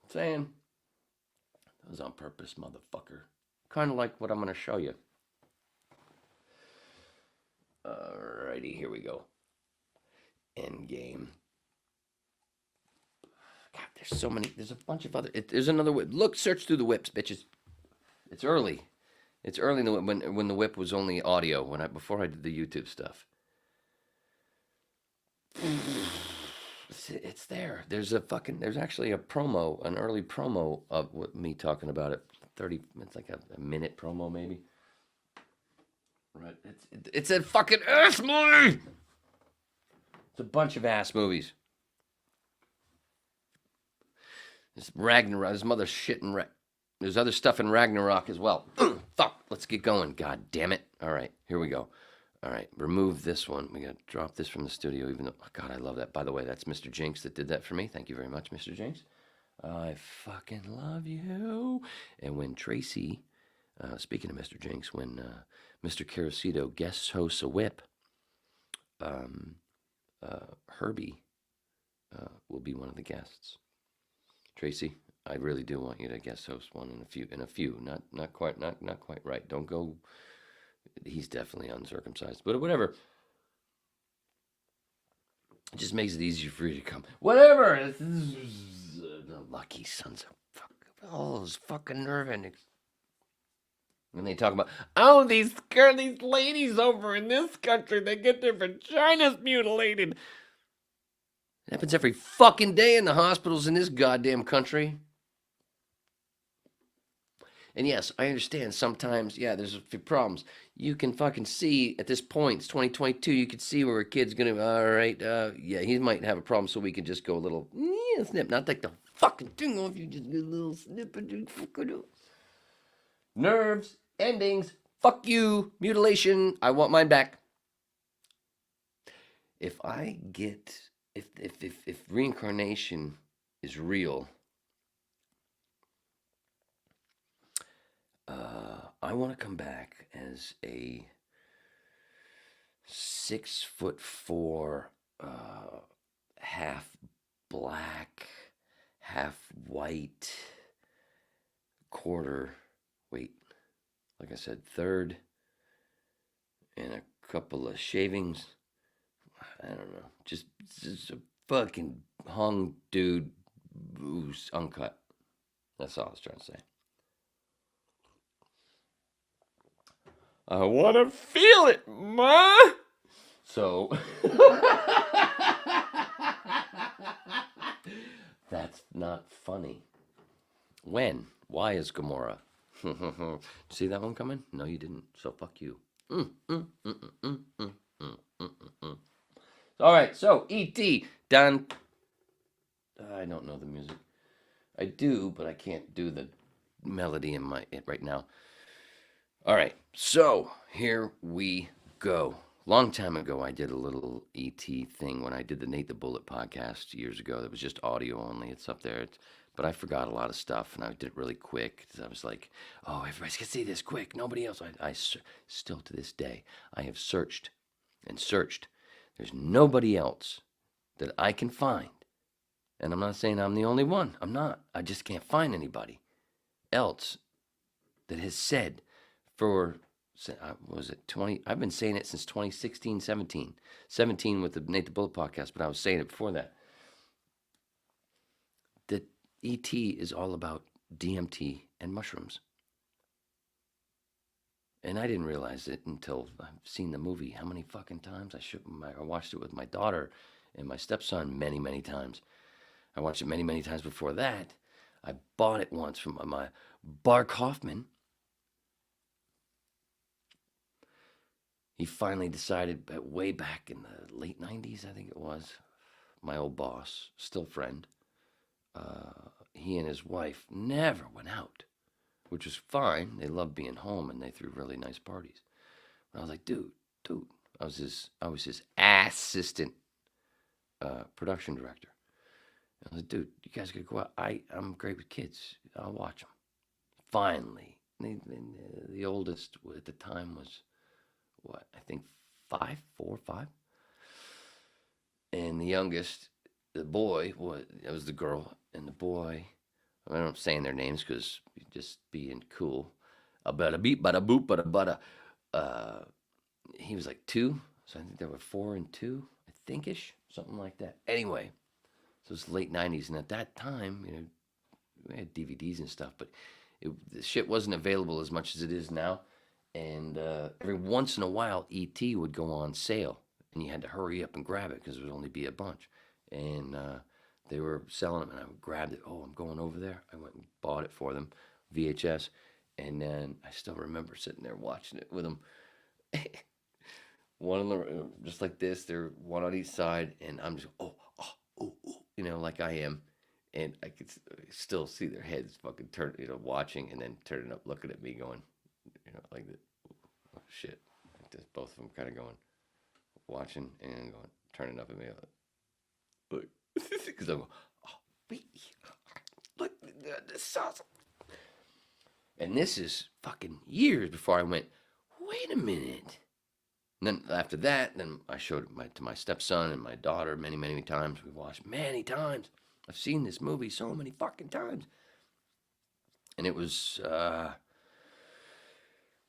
Saying, that was on purpose, motherfucker. Kind of like what I'm going to show you. Alrighty, here we go. Endgame. God, there's so many. There's a bunch of other. There's another whip. Look, search through the whips, bitches. It's early. It's early in the whip when the whip was only audio before I did the YouTube stuff. it's there. There's actually a promo, an early promo of me talking about it. It's like a minute promo maybe. Right. It's a fucking ass movie. It's a bunch of ass movies. There's Ragnarok. There's mother shit in There's other stuff in Ragnarok as well. Fuck. Let's get going. God damn it. All right. Here we go. All right. Remove this one. We got to drop this from the studio, even though, oh God, I love that. By the way, that's Mr. Jinx that did that for me. Thank you very much, Mr. Jinx. I fucking love you. And when Tracy, speaking of Mr. Jinx, when Mr. Carosito guest hosts a whip, Herbie will be one of the guests. Tracy, I really do want you to guest host one in a few. Not quite right. Don't go. He's definitely uncircumcised, but whatever. It just makes it easier for you to come. Whatever. The lucky sons of fuck. All those fucking nerve endings. And they talk about, oh, these ladies over in this country, they get their vaginas mutilated. It happens every fucking day in the hospitals in this goddamn country. And yes, I understand sometimes, yeah, there's a few problems. You can fucking see at this point, it's 2022, you can see where a kid's going to, all right, yeah, he might have a problem, so we can just go a little, snip. Not like the fucking thing off, you just do a little snip and do fucking nerves, endings, fuck you, mutilation, I want mine back. If reincarnation is real, I want to come back as a 6'4", half black, half white, like I said, third, and a couple of shavings. I don't know, just a fucking hung dude who's uncut. That's all I was trying to say. I want to feel it, Ma! So, that's not funny. When? Why is Gamora? See that one coming? No, you didn't. So fuck you. All right, so E.T. done. I don't know the music. I do, but I can't do the melody in it right now. All right, so here we go. Long time ago, I did a little ET thing when I did the Nate the Bullet podcast years ago. That was just audio only. It's up there. But I forgot a lot of stuff, and I did it really quick. I was like, oh, everybody's going to see this quick. Nobody else. I still to this day, I have searched and searched. There's nobody else that I can find. And I'm not saying I'm the only one. I'm not. I just can't find anybody else that has said for, was it 20? I've been saying it since 2016, 17. 17 with the Nate the Bullet podcast, but I was saying it before that. That ET is all about DMT and mushrooms. And I didn't realize it until I've seen the movie. How many fucking times? I watched it with my daughter and my stepson many, many times. I watched it many, many times before that. I bought it once from my Bar Kaufman. He finally decided, way back in the late 90s, I think it was, my old boss, still friend, he and his wife never went out, which was fine. They loved being home, and they threw really nice parties. But I was like, dude, I was his assistant production director. I was like, dude, you guys gotta go out. I'm great with kids. I'll watch them. Finally, the oldest at the time was, I think 4 or 5. And the youngest, the boy, it was the girl, and the boy, I don't saying their names because just being cool. Bada beep, bada boop, bada bada. He was like 2, so I think there were 4 and 2, I think-ish, something like that. Anyway, so it's late 90s, and at that time, we had DVDs and stuff, but the shit wasn't available as much as it is now. And every once in a while, E.T. would go on sale, and you had to hurry up and grab it because there would only be a bunch. and they were selling them, and I grabbed it. Oh, I'm going over there. I went and bought it for them, VHS, and then I still remember sitting there watching it with them. One on the just like this. They're one on each side, and I'm just like I am, and I could still see their heads fucking turn, watching, and then turning up, looking at me, going, like that. Oh shit! Like this, both of them kind of going, watching, and going, turning up at me, look, because I'm going, look, this is awesome. And this is fucking years before I went, wait a minute. And then after that, then I showed it to my stepson and my daughter many, many times. We watched many times. I've seen this movie so many fucking times. And it was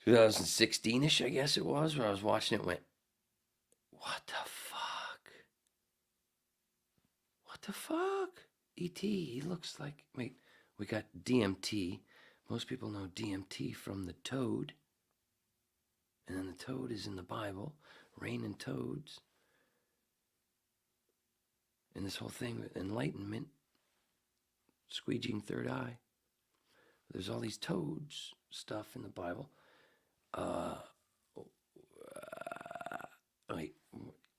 2016-ish, I guess it was, where I was watching it and went, what the fuck? What the fuck? E.T., he looks like, wait, we got DMT. Most people know DMT from the toad. And then the toad is in the Bible, raining toads. And this whole thing with enlightenment, squeegeeing third eye. There's all these toads stuff in the Bible.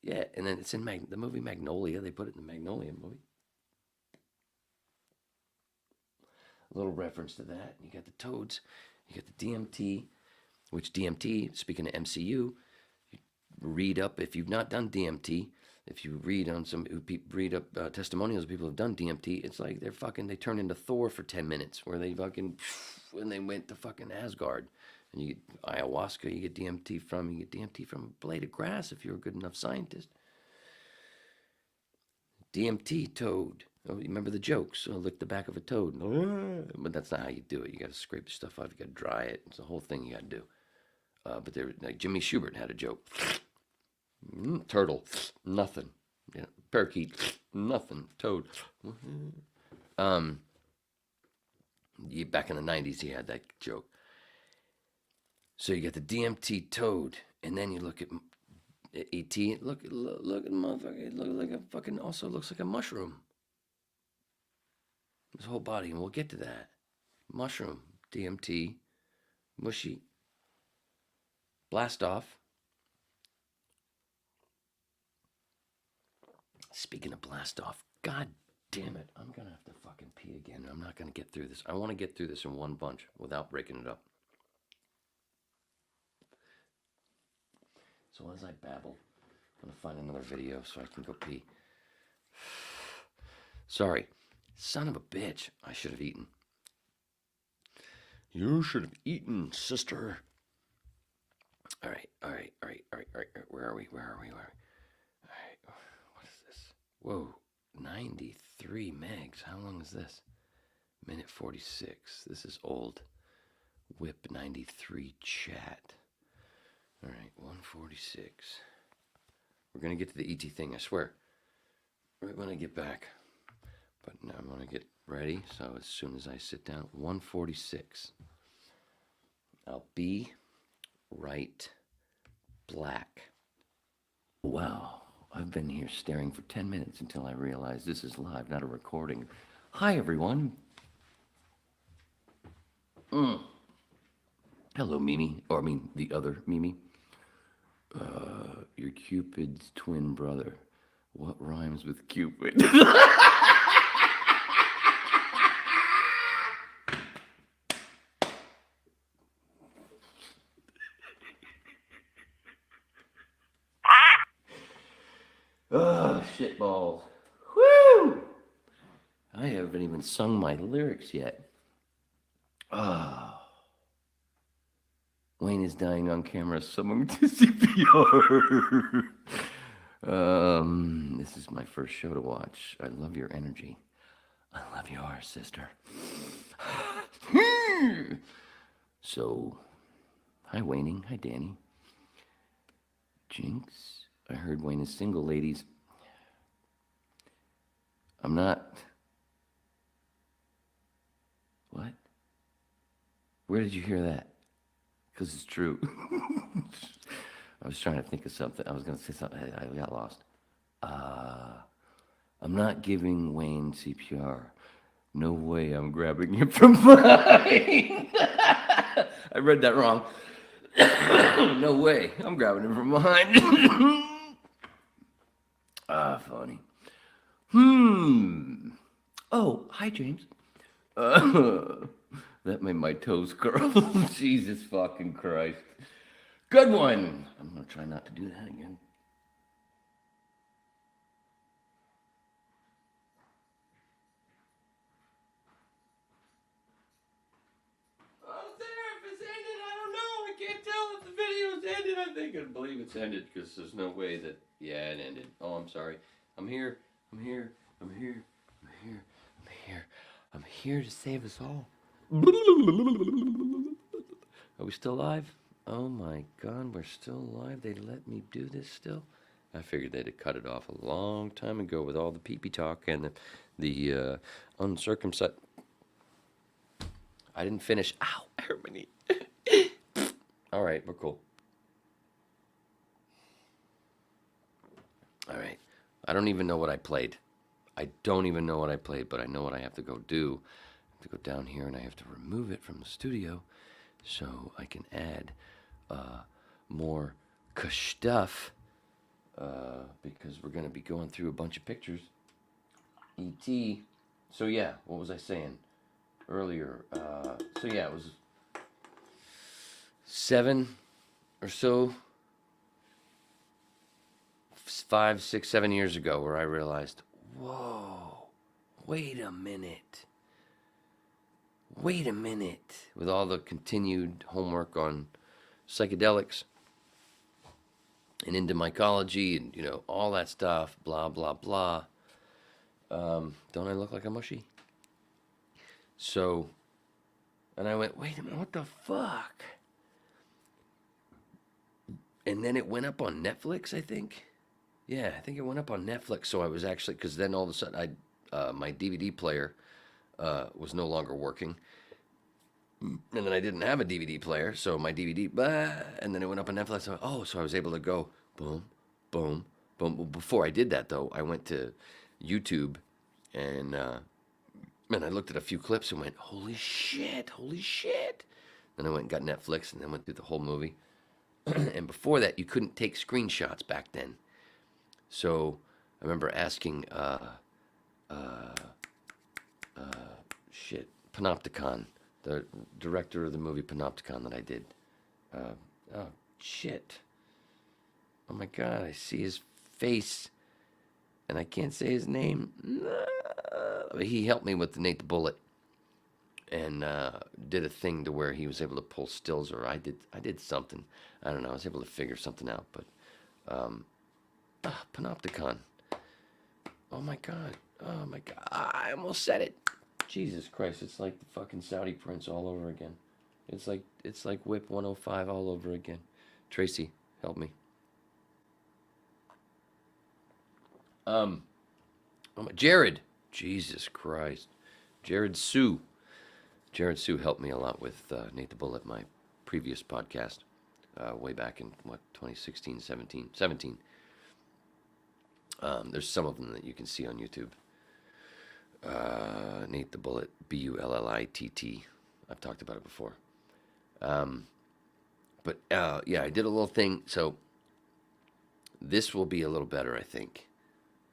Yeah, and then it's in the movie Magnolia. They put it in the Magnolia movie. A little reference to that. You got the toads. You got the DMT. Which DMT, speaking of MCU, you read up, if you've not done DMT, if you read on read up testimonials of people who've done DMT, it's like they turn into Thor for 10 minutes, where they when they went to fucking Asgard. And you get ayahuasca, you get DMT from a blade of grass if you're a good enough scientist. DMT, toad. Oh, you remember the jokes? Oh, lick the back of a toad. But that's not how you do it. You got to scrape the stuff off. You got to dry it. It's a whole thing you got to do. But like Jimmy Schubert had a joke. Turtle, nothing. Parakeet, nothing. Toad. Back in the 90s, he had that joke. So you got the DMT toad, and then you look at E.T. Look at the motherfucker. It looks like a mushroom. His whole body, and we'll get to that. Mushroom, DMT, mushy. Blast off. Speaking of blast off, god damn it, I'm gonna have to fucking pee again. I'm not gonna get through this. I want to get through this in one bunch without breaking it up. So as I babble, I'm gonna find another video so I can go pee. Sorry, son of a bitch. I should have eaten. You should have eaten, sister. All right. Where are we? All right, what is this? Whoa, 93 megs. How long is this? Minute 46. This is old. Whip 93 chat. All right, 146. We're going to get to the ET thing, I swear. Right when I get back. But now I'm going to get ready, so as soon as I sit down, 146. I'll be right back. Wow, I've been here staring for 10 minutes until I realized this is live, not a recording. Hi, everyone. Hello, Mimi. Or, the other Mimi. You're Cupid's twin brother. What rhymes with Cupid? Oh, shitballs. Woo! I haven't even sung my lyrics yet. Oh. Wayne is dying on camera. Someone to CPR. This is my first show to watch. I love your energy. I love yours, sister. So, hi, Wayning. Hi, Danny. Jinx. I heard Wayne is single, ladies. I'm not. What? Where did you hear that? Because it's true. I was trying to think of something. I was going to say something. I got lost. I'm not giving Wayne CPR. No way I'm grabbing him from behind. I read that wrong. No way I'm grabbing him from behind. Funny. Oh, hi, James. That made my toes curl. Jesus fucking Christ. Good one. I'm going to try not to do that again. Oh, there, if it's ended, I don't know. I can't tell if the video's ended. I think I believe it's ended because there's no way that, yeah, it ended. Oh, I'm sorry. I'm here. I'm here. I'm here. I'm here. I'm here. I'm here to save us all. Are we still live? Oh my God, we're still live. They let me do this still? I figured they'd have cut it off a long time ago with all the pee-pee talk and the uncircumcised. I didn't finish. Ow, Harmony. All right, we're cool. All right. I don't even know what I played. I don't even know what I played, but I know what I have to go do. I have to go down here and I have to remove it from the studio so I can add more stuff because we're going to be going through a bunch of pictures. E.T. So yeah, what was I saying earlier? So yeah, it was 7 or so, 5, 6, 7 years ago where I realized, whoa, wait a minute. With all the continued homework on psychedelics and into mycology and, you know, all that stuff, blah, blah, blah. Don't I look like a mushy? So, and I went, wait a minute, what the fuck? And then it went up on Netflix, I think. Yeah, I think it went up on Netflix. So I was actually, because then all of a sudden, my DVD player was no longer working. And then I didn't have a DVD player, so my DVD, and then it went up on Netflix. So I was able to go boom, boom, boom. Well, before I did that, though, I went to YouTube and I looked at a few clips and went, holy shit. Then I went and got Netflix and then went through the whole movie. And before that, you couldn't take screenshots back then. So I remember asking, Panopticon, the director of the movie Panopticon that I did. Oh, shit. Oh my God, I see his face, and I can't say his name. He helped me with the Nate the Bullet, and did a thing to where he was able to pull stills, or I did something. I don't know, I was able to figure something out, but, Panopticon. Oh my God, I almost said it. Jesus Christ, it's like the fucking Saudi prince all over again. It's like Whip 105 all over again. Tracy, help me. Jared. Jesus Christ. Jared Sue helped me a lot with Nate the Bullet, my previous podcast, way back in, 2016, 17. There's some of them that you can see on YouTube. Nate the Bullet, Bullitt. I've talked about it before. But yeah, I did a little thing. So this will be a little better, I think.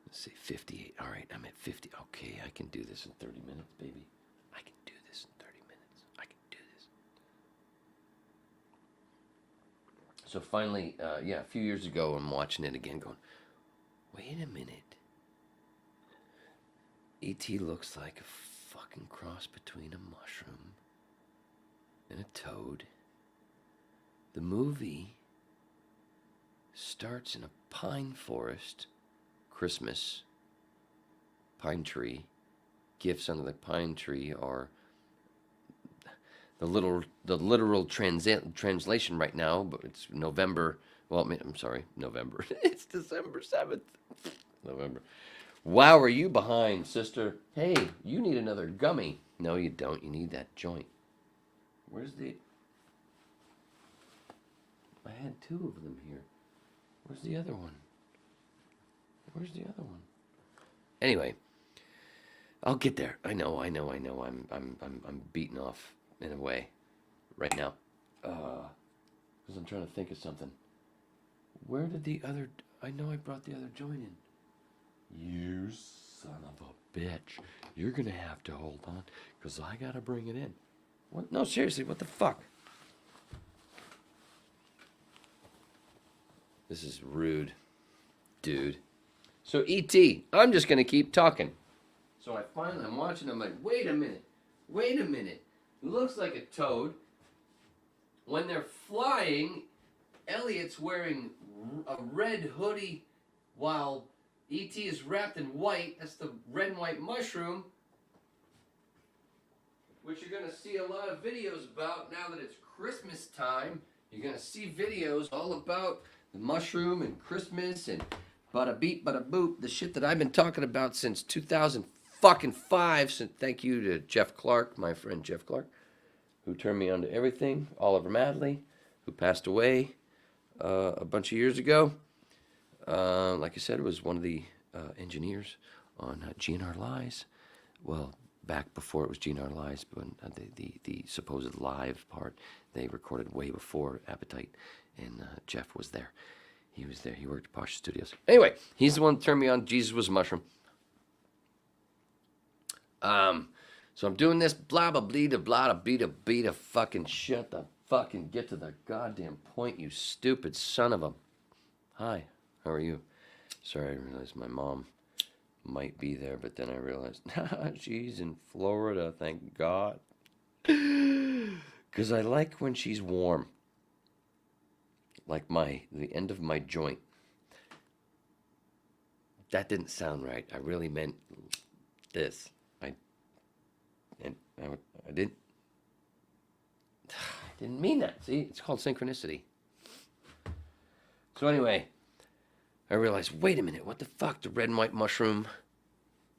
Let's see, 58. All right, I'm at 50. Okay, I can do this in 30 minutes, baby. I can do this in 30 minutes. I can do this. So finally, a few years ago, I'm watching it again going, wait a minute. E.T. looks like a fucking cross between a mushroom and a toad. The movie starts in a pine forest, Christmas, pine tree. Gifts under the pine tree are the literal translation right now, but it's November. Well, I'm sorry, November. It's December 7th. November. Wow, are you behind, sister? Hey, you need another gummy. No, you don't. You need that joint. Where's the... I had 2 of them here. Where's the other one? Anyway, I'll get there. I know. I'm beaten off in a way right now. Because I'm trying to think of something. Where did the other... I know I brought the other joint in. You son of a bitch. You're going to have to hold on, because I got to bring it in. What? No, seriously, what the fuck? This is rude, dude. So, E.T., I'm just going to keep talking. So I'm watching, I'm like, wait a minute. It looks like a toad. When they're flying, Elliot's wearing a red hoodie while E.T. is wrapped in white. That's the red and white mushroom, which you're going to see a lot of videos about now that it's Christmas time. You're going to see videos all about the mushroom and Christmas and bada beep, bada boop, the shit that I've been talking about since 2005. So thank you to Jeff Clark, my friend Jeff Clark, who turned me on to everything. Oliver Madley, who passed away a bunch of years ago. Like I said, was one of the engineers on GNR Lies. Well, back before it was GNR Lies, but the supposed live part, they recorded way before Appetite, and Jeff was there. He was there. He worked at Posh Studios. Anyway, he's the one that turned me on. Jesus was a mushroom. So I'm doing this blah blah bleeda blah blah beat fucking shut the fucking get to the goddamn point, you stupid son of a... Hi, how are you? Sorry, I realized my mom might be there, but then I realized she's in Florida, thank God. Because I like when she's warm. Like the end of my joint. That didn't sound right. I really meant this. I didn't mean that. See, it's called synchronicity. So anyway, I realized, wait a minute, what the fuck? The red and white mushroom.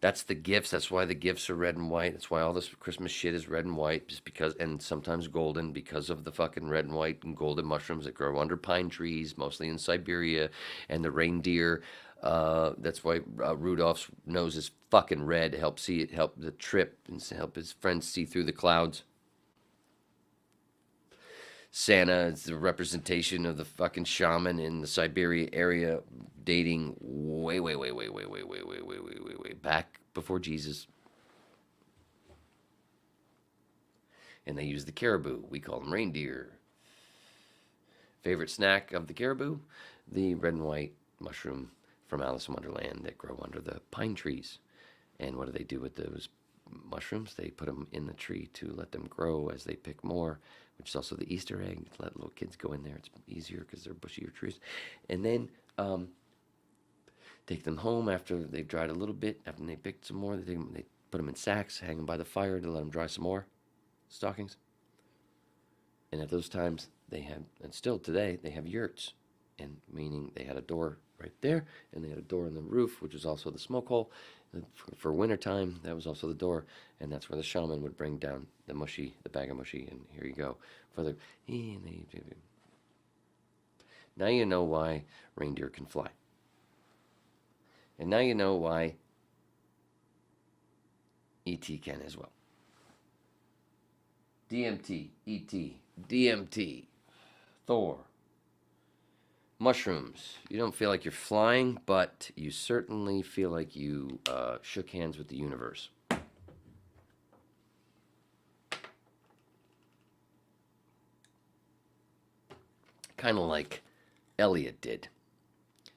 That's the gifts. That's why the gifts are red and white. That's why all this Christmas shit is red and white, just because, and sometimes golden, because of the fucking red and white and golden mushrooms that grow under pine trees, mostly in Siberia, and the reindeer. That's why Rudolph's nose is fucking red. Help the trip, and help his friends see through the clouds. Santa is the representation of the fucking shaman in the Siberia area, dating way back before Jesus. And they use the caribou. We call them reindeer. Favorite snack of the caribou? The red and white mushroom from Alice in Wonderland that grow under the pine trees. And what do they do with those mushrooms? They put them in the tree to let them grow as they pick more, which is also the Easter egg. Let little kids go in there. It's easier because they're bushier trees. And then take them home after they've dried a little bit. After they picked some more, they put them in sacks, hang them by the fire to let them dry some more stockings. And at those times, they have, and still today, they have yurts. And meaning they had a door right there, and they had a door in the roof, which was also the smoke hole. For wintertime, that was also the door, and that's where the shaman would bring down the bag of mushy, and here you go. Now you know why reindeer can fly. And now you know why E.T. can as well. DMT, E.T., DMT, Thor. Mushrooms. You don't feel like you're flying, but you certainly feel like you shook hands with the universe. Kind of like Elliot did.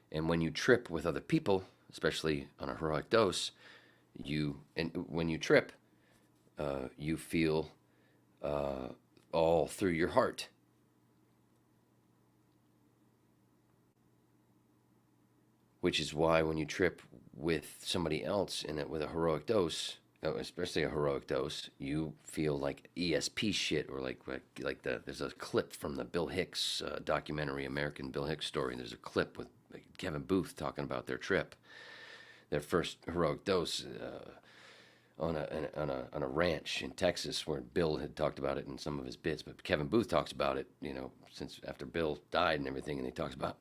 And when you trip with other people, especially on a heroic dose, when you trip, you feel all through your heart. Which is why when you trip with somebody else with a heroic dose, especially a heroic dose, you feel like ESP shit, or there's a clip from the Bill Hicks documentary, American Bill Hicks story. There's a clip with Kevin Booth talking about their trip, their first heroic dose on a ranch in Texas, where Bill had talked about it in some of his bits, but Kevin Booth talks about it, since after Bill died and everything, and he talks about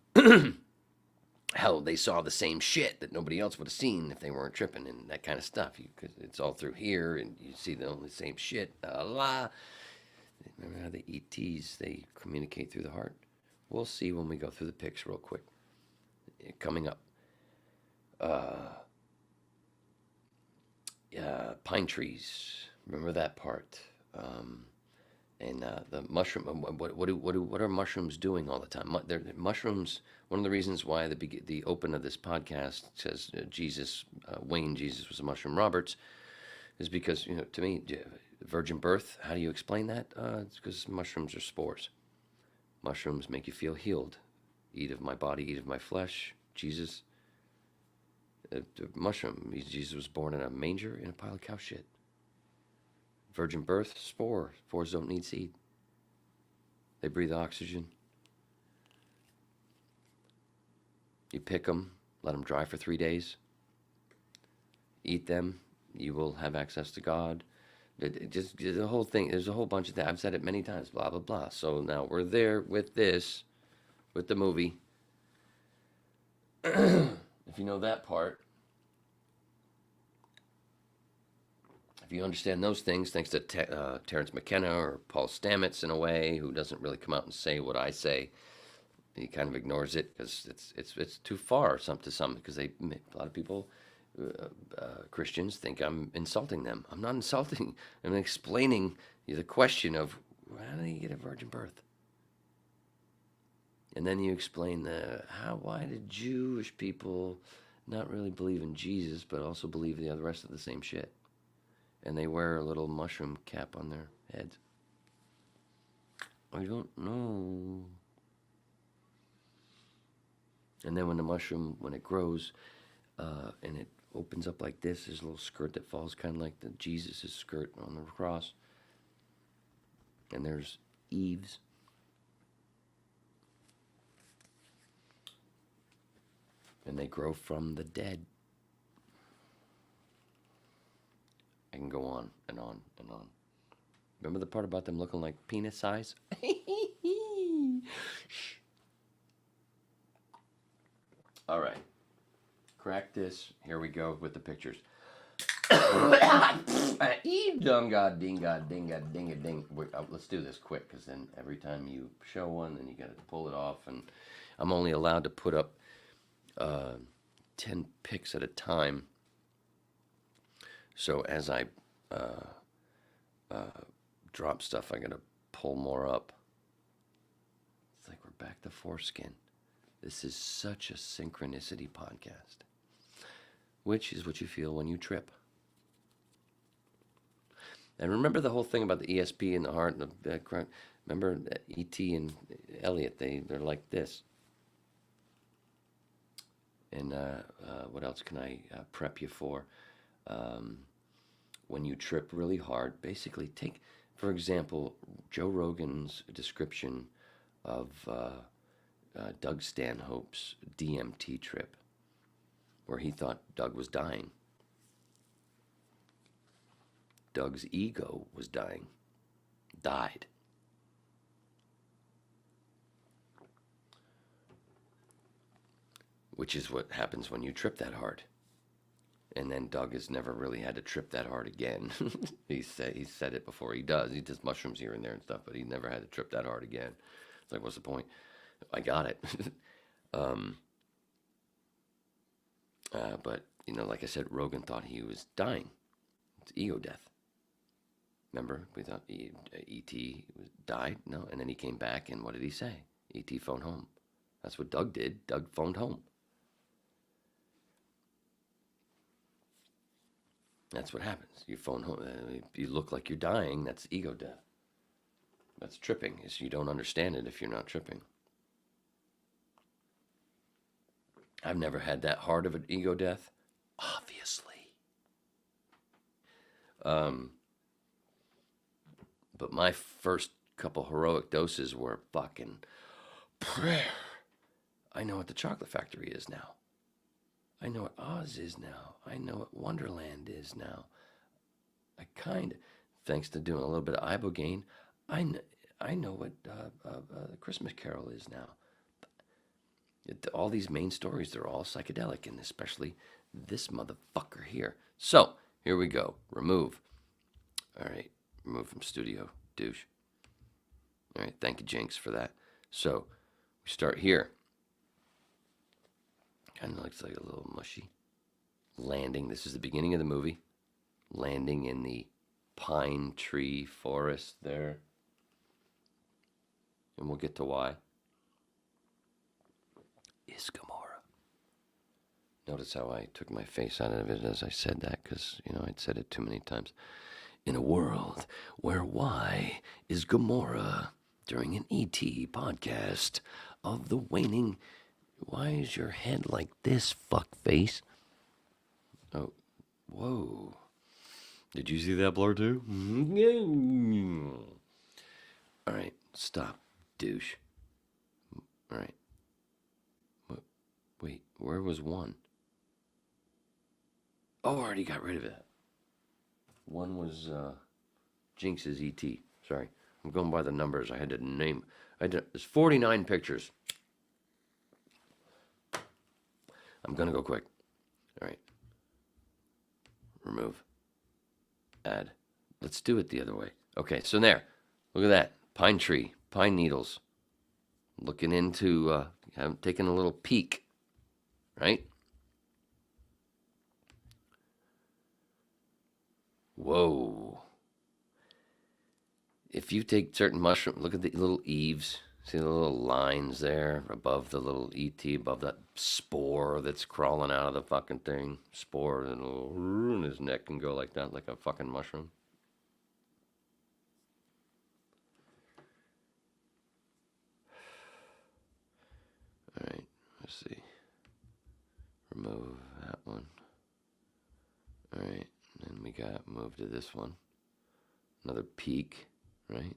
hell, they saw the same shit that nobody else would have seen if they weren't tripping and that kind of stuff. Because it's all through here, and you see the only same shit. Remember how the ETs, they communicate through the heart? We'll see when we go through the pics real quick. Coming up. Pine trees. Remember that part. And the mushroom. What are mushrooms doing all the time? Mushrooms. One of the reasons why the open of this podcast says Wayne Jesus was a mushroom Roberts, is because to me, virgin birth. How do you explain that? It's because mushrooms are spores. Mushrooms make you feel healed. Eat of my body, eat of my flesh. Jesus. The mushroom. Jesus was born in a manger in a pile of cow shit. Virgin birth, spore. Spores don't need seed. They breathe oxygen. You pick them, let them dry for 3 days. Eat them. You will have access to God. Just the whole thing. There's a whole bunch of things. I've said it many times. Blah blah blah. So now we're there with this, with the movie. If you know that part. If you understand those things, thanks to Terrence McKenna or Paul Stamets in a way, who doesn't really come out and say what I say, he kind of ignores it because it's too far to some because a lot of people, Christians, think I'm insulting them. I'm not insulting. I'm explaining the question of how do you get a virgin birth, and then you explain why did Jewish people not really believe in Jesus but also believe the rest of the same shit. And they wear a little mushroom cap on their heads. I don't know. And then when the mushroom, when it grows, and it opens up like this, there's a little skirt that falls kind of like the Jesus' skirt on the cross. And there's Eve's. And they grow from the dead. I can go on and on and on. Remember the part about them looking like penis size? All right. Crack this. Here we go with the pictures. Eve dunga dinga dinga dinga ding. Let's do this quick, because then every time you show one, then you got to pull it off. And I'm only allowed to put up 10 pics at a time. So as I drop stuff, I gotta pull more up. It's like we're back to foreskin. This is such a synchronicity podcast, which is what you feel when you trip. And remember the whole thing about the ESP and the heart and the background. Remember E.T. and Elliot, they're like this. And what else can I prep you for? When you trip really hard, basically take, for example, Joe Rogan's description of Doug Stanhope's DMT trip, where he thought Doug was dying. Doug's ego was died. Which is what happens when you trip that hard. And then Doug has never really had to trip that hard again. He said it before. He does mushrooms here and there and stuff, but he never had to trip that hard again. It's like, what's the point? I got it. But like I said, Rogan thought he was dying. It's ego death. Remember, we thought E.T. died. No, and then he came back, and what did he say? E.T. phoned home. That's what Doug did. Doug phoned home. That's what happens. You phone home. You look like you're dying. That's ego death. That's tripping. Is you don't understand it if you're not tripping. I've never had that hard of an ego death, obviously. But my first couple heroic doses were fucking prayer. I know what the Chocolate Factory is now. I know what Oz is now. I know what Wonderland is now. Thanks to doing a little bit of Ibogaine, I know what Christmas Carol is now. All these main stories, they're all psychedelic, and especially this motherfucker here. So, here we go. Remove. All right. Remove from studio. Douche. All right. Thank you, Jinx, for that. So, we start here. Kind of looks like a little mushy. Landing. This is the beginning of the movie. Landing in the pine tree forest there. And we'll get to why. Is Gomorrah. Notice how I took my face out of it as I said that, because, I'd said it too many times. In a world where why is Gomorrah during an E.T. podcast of the waning... Why is your head like this, fuckface? Oh, whoa. Did you see that blur too? All right, stop, douche. All right. Wait, where was one? Oh, I already got rid of it. One was Jinx's E.T. Sorry, I'm going by the numbers. I had to name. There's 49 pictures. I'm going to go quick. All right. Remove. Add. Let's do it the other way. Okay, so there. Look at that. Pine tree. Pine needles. Looking into, I'm taking a little peek. Right? Whoa. If you take certain mushrooms, look at the little eaves. See the little lines there above the little ET, above that spore that's crawling out of the fucking thing. Spore, and in his neck can go like that, like a fucking mushroom. All right, let's see. Remove that one. All right, and then we got move to this one. Another peak, right?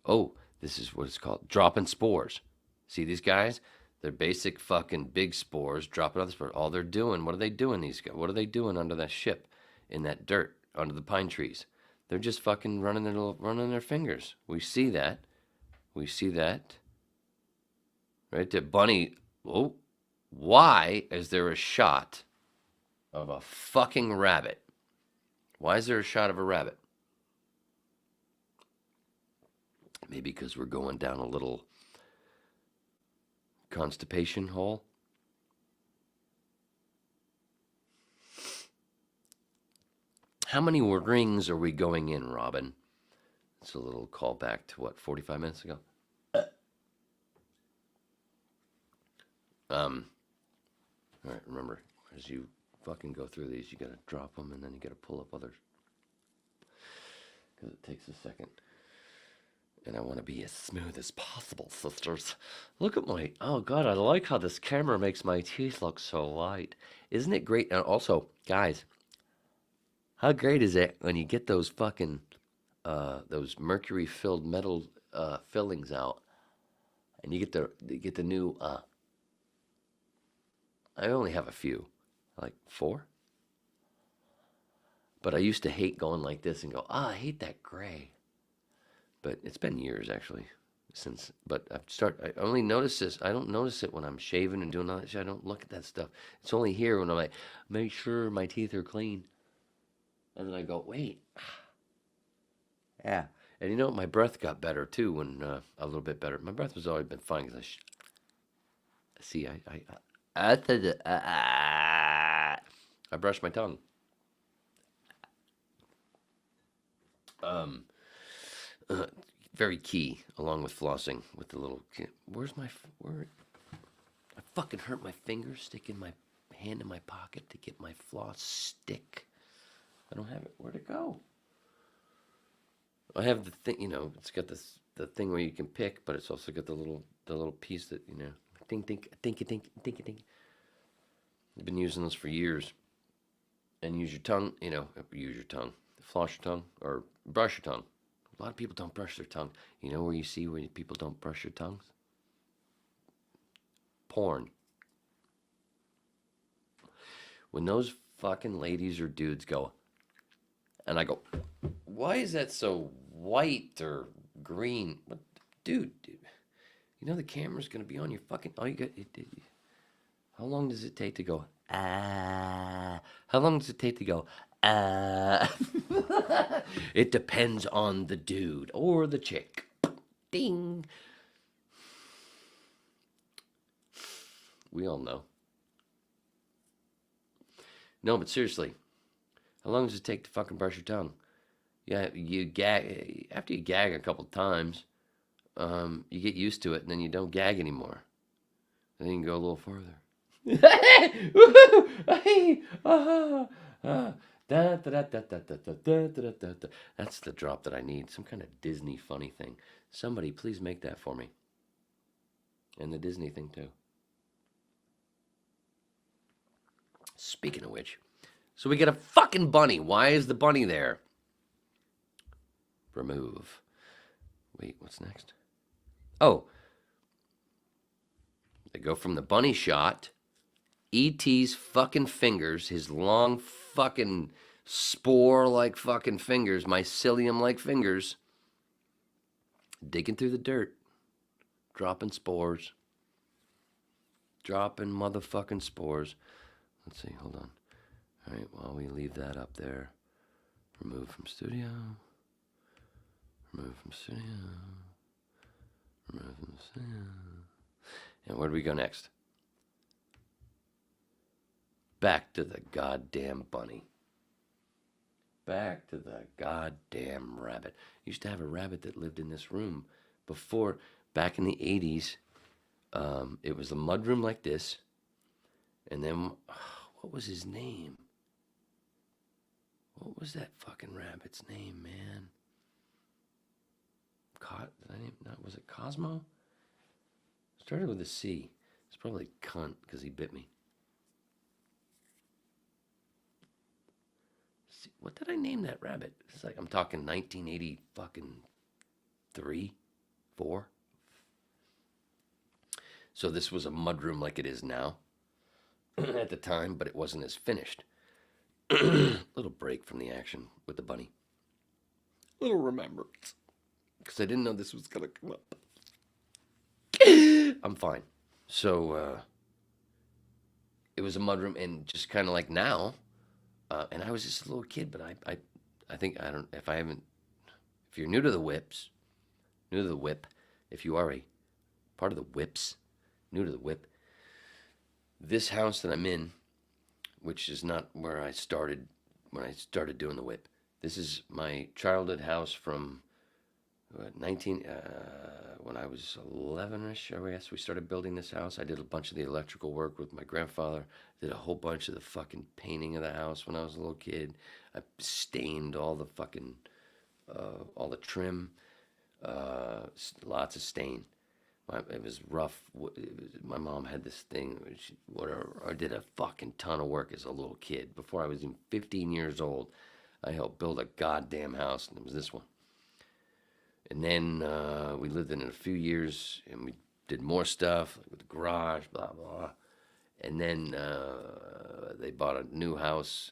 Oh. This is what it's called, dropping spores. See these guys? They're basic fucking big spores, dropping other spores. All they're doing, what are they doing, these guys? What are they doing under that ship, in that dirt, under the pine trees? They're just fucking running their fingers. We see that. Right there, Bunny. Oh, why is there a shot of a fucking rabbit? Why is there a shot of a rabbit? Maybe because we're going down a little constipation hole. How many rings are we going in, Robin? It's a little callback to what, 45 minutes ago? All right, remember, as you fucking go through these, you gotta drop them and then you gotta pull up others. Because it takes a second. And I want to be as smooth as possible, sisters. Look at my... Oh, God, I like how this camera makes my teeth look so white. Isn't it great? And also, guys, how great is it when you get those fucking... those mercury-filled metal fillings out, and you get the new... I only have a few. Like 4? But I used to hate going like this and go, I hate that gray. But it's been years, actually, since... But I only notice this. I don't notice it when I'm shaving and doing all that shit. I don't look at that stuff. It's only here when I'm like, make sure my teeth are clean. And then I go, wait. Yeah. And my breath got better, too, when... a little bit better. My breath has always been fine, because I brush my tongue. Very key, along with flossing, with the little... I fucking hurt my finger sticking my hand in my pocket to get my floss stick. I don't have it. Where'd it go? I have the thing, it's got the thing where you can pick, but it's also got the little piece that, think. I've been using this for years. And use your tongue, use your tongue. Floss your tongue, or brush your tongue. A lot of people don't brush their tongue. You know where you see where people don't brush their tongues? Porn. When those fucking ladies or dudes go, and I go, why is that so white or green? What, dude, You know the camera's gonna be on your fucking. All you got. How long does it take to go? Ah. How long does it take to go? Ah. It depends on the dude or the chick. Ding. We all know. No, but seriously, how long does it take to fucking brush your tongue? Yeah, you gag after you gag a couple times. You get used to it, and then you don't gag anymore. And then you can go a little further. That's the drop that I need. Some kind of Disney funny thing. Somebody, please make that for me. And the Disney thing, too. Speaking of which, so we get a fucking bunny. Why is the bunny there? Remove. Wait, what's next? Oh. They go from the bunny shot, E.T.'s fucking fingers, his long fucking spore-like fucking fingers, mycelium-like fingers, digging through the dirt, dropping spores. Dropping motherfucking spores. Let's see, hold on. All right, while we leave that up there, remove from studio. Remove from studio. Remove from studio. And where do we go next? Back to the goddamn bunny. Back to the goddamn rabbit. Used to have a rabbit that lived in this room before, back in the 80s. It was a mudroom like this. And then, what was his name? What was that fucking rabbit's name, man? Was it Cosmo? Started with a C. It's probably cunt because he bit me. See, what did I name that rabbit? It's like I'm talking 1980 fucking 3, 4. So this was a mudroom like it is now at the time, but it wasn't as finished. Little break from the action with the bunny. Little remembrance. Because I didn't know this was going to come up. I'm fine. So, it was a mudroom, and just kind of like now, and I was just a little kid, but I think, if you're new to the whip, if you are a part of the whips, new to the whip, this house that I'm in, which is not where I started when I started doing the whip. This is my childhood house from when I was 11ish, I guess we started building this house. I did a bunch of the electrical work with my grandfather. Did a whole bunch of the fucking painting of the house when I was a little kid. I stained all the fucking, all the trim, lots of stain. It was rough. My mom had this thing, I did a fucking ton of work as a little kid. Before I was even 15 years old, I helped build a goddamn house, and it was this one. And then we lived in it a few years, and we did more stuff like with the garage, blah, blah. And then they bought a new house,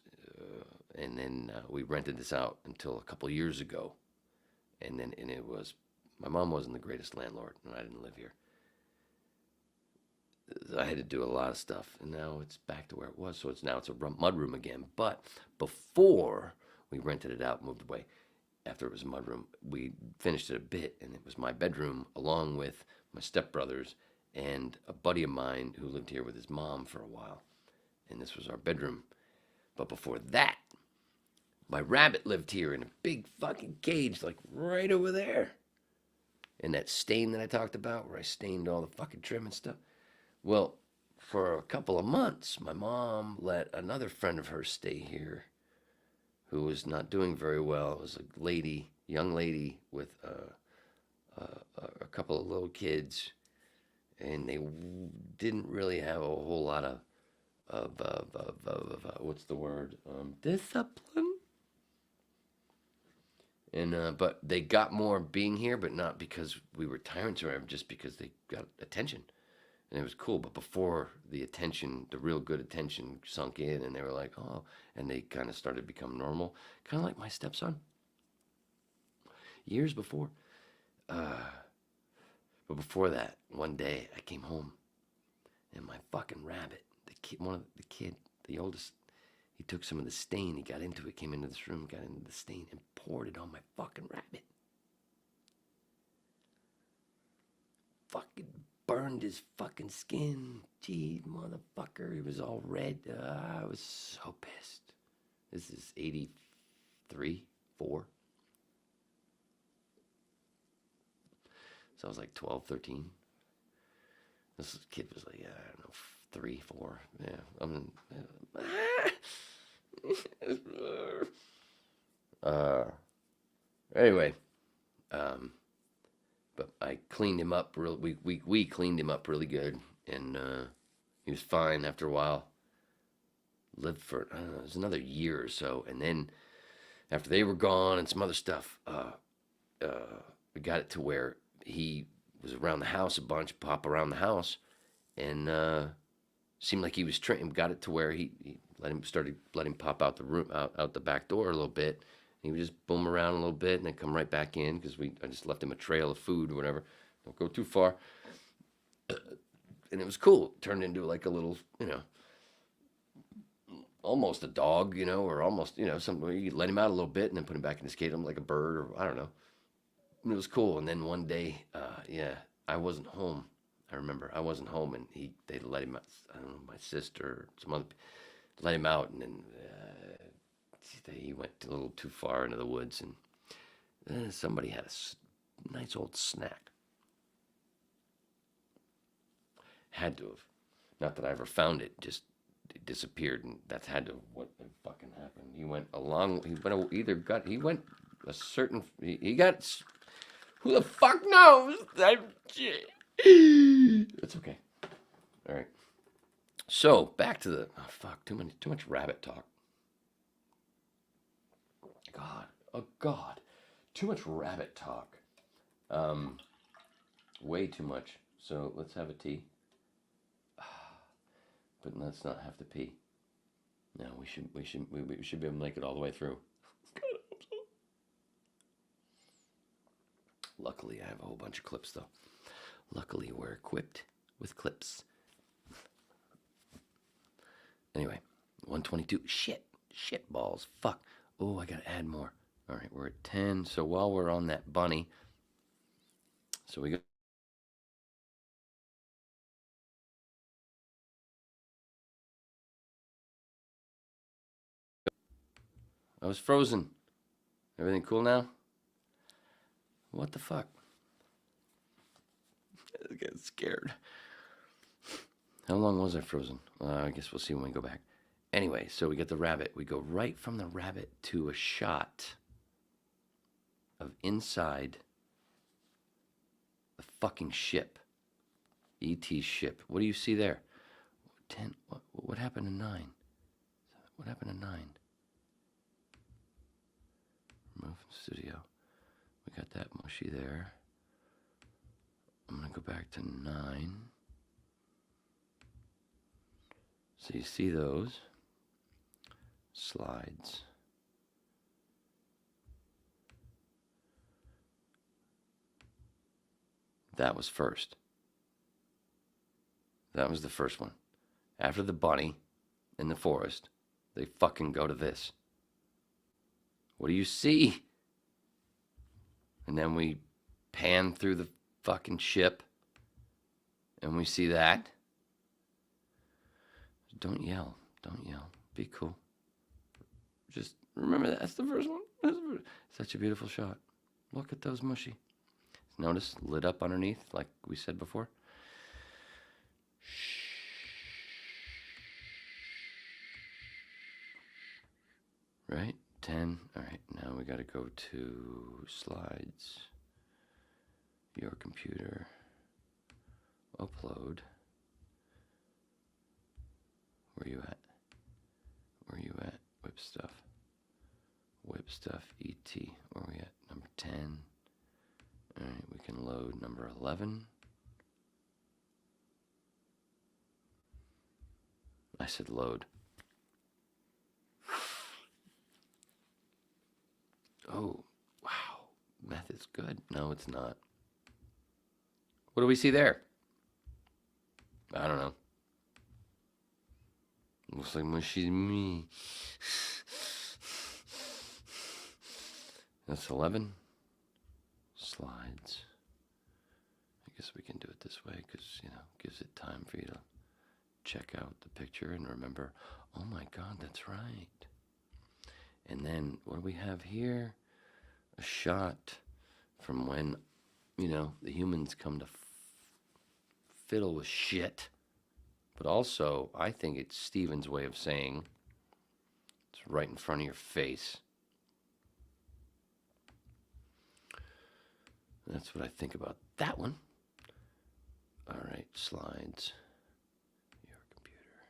and then we rented this out until a couple years ago. And it was, my mom wasn't the greatest landlord, and I didn't live here. I had to do a lot of stuff, and now it's back to where it was. So it's a mudroom again. But before we rented it out, moved away, after it was a mudroom, we finished it a bit, and it was my bedroom along with my stepbrothers and a buddy of mine who lived here with his mom for a while. And this was our bedroom. But before that, my rabbit lived here in a big fucking cage, like right over there. And that stain that I talked about, where I stained all the fucking trim and stuff. Well, for a couple of months, my mom let another friend of hers stay here who was not doing very well. It was a young lady with a couple of little kids, and they didn't really have a whole lot of what's the word? Discipline. And but they got more being here, but not because we were tyrants or whatever, just because they got attention. And it was cool, but before the attention, the real good attention sunk in, and they were like, oh, and they kind of started to become normal, kind of like my stepson. Years before, But before that, one day I came home and my fucking rabbit, the oldest, he took some of the stain, he got into it, came into this room, got into the stain and poured it on my fucking rabbit. Fucking burned his fucking skin. Gee, motherfucker, he was all red. I was so pissed. This is 83, 4. So I was like 12, 13. This kid was like, I don't know, 3, 4. Yeah, anyway, but I cleaned him up we cleaned him up really good, and he was fine after a while. Lived for, I don't know, it was another year or so, and then after they were gone and some other stuff, we got it to where he was around the house a bunch, pop around the house, and seemed like he was trained. Got it to where he let him pop out the room, out the back door a little bit. He would just boom around a little bit and then come right back in because I just left him a trail of food or whatever. Don't go too far. And it was cool. It turned into like a little, almost a dog, or almost, something. You let him out a little bit and then put him back in his cage, like a bird, or I don't know. And it was cool. And then one day, I wasn't home. I remember I wasn't home, and they let him out. I don't know, my sister or some other let him out, and then he went a little too far into the woods, and somebody had a nice old snack. Had to have. Not that I ever found it, just it disappeared, and that's had to have what fucking happened. He went a certain, he got, who the fuck knows? It's okay. All right. So back to too much rabbit talk. God, too much rabbit talk. Way too much. So let's have a tea. But let's not have to pee. No, we should be able to make it all the way through. God, I hope so. Luckily, I have a whole bunch of clips though. Luckily, we're equipped with clips. Anyway, 122. Shit balls. Fuck. Oh, I gotta add more. All right, we're at 10. So while we're on that bunny, so we go. I was frozen. Everything cool now? What the fuck? I get scared. How long was I frozen? I guess we'll see when we go back. Anyway, so we get the rabbit. We go right from the rabbit to a shot of inside the fucking ship. E.T. ship. What do you see there? 10. What happened to 9? What happened to 9? Remove from studio. We got that mushy there. I'm going to go back to 9. So you see those slides. That was first. That was the first one. After the bunny in the forest, they fucking go to this. What do you see? And then we pan through the fucking ship and we see that. Don't yell. Don't yell. Be cool. Just remember that's the first one. Such a beautiful shot. Look at those mushy. Notice lit up underneath like we said before. Shh. Right? 10. All right, now we got to go to slides. Your computer. Upload. Where you at? Where you at? Whip stuff. Whip stuff. ET. Where we at? Number 10. All right, we can load number 11. I said load. Oh, wow. Meth is good. No, it's not. What do we see there? I don't know. Looks like mushy me. That's 11. Slides. I guess we can do it this way because, gives it time for you to check out the picture and remember, oh my God, that's right. And then what do we have here? A shot from when, the humans come to fiddle with shit. But also, I think it's Steven's way of saying it's right in front of your face. That's what I think about that one. All right, slides. Your computer.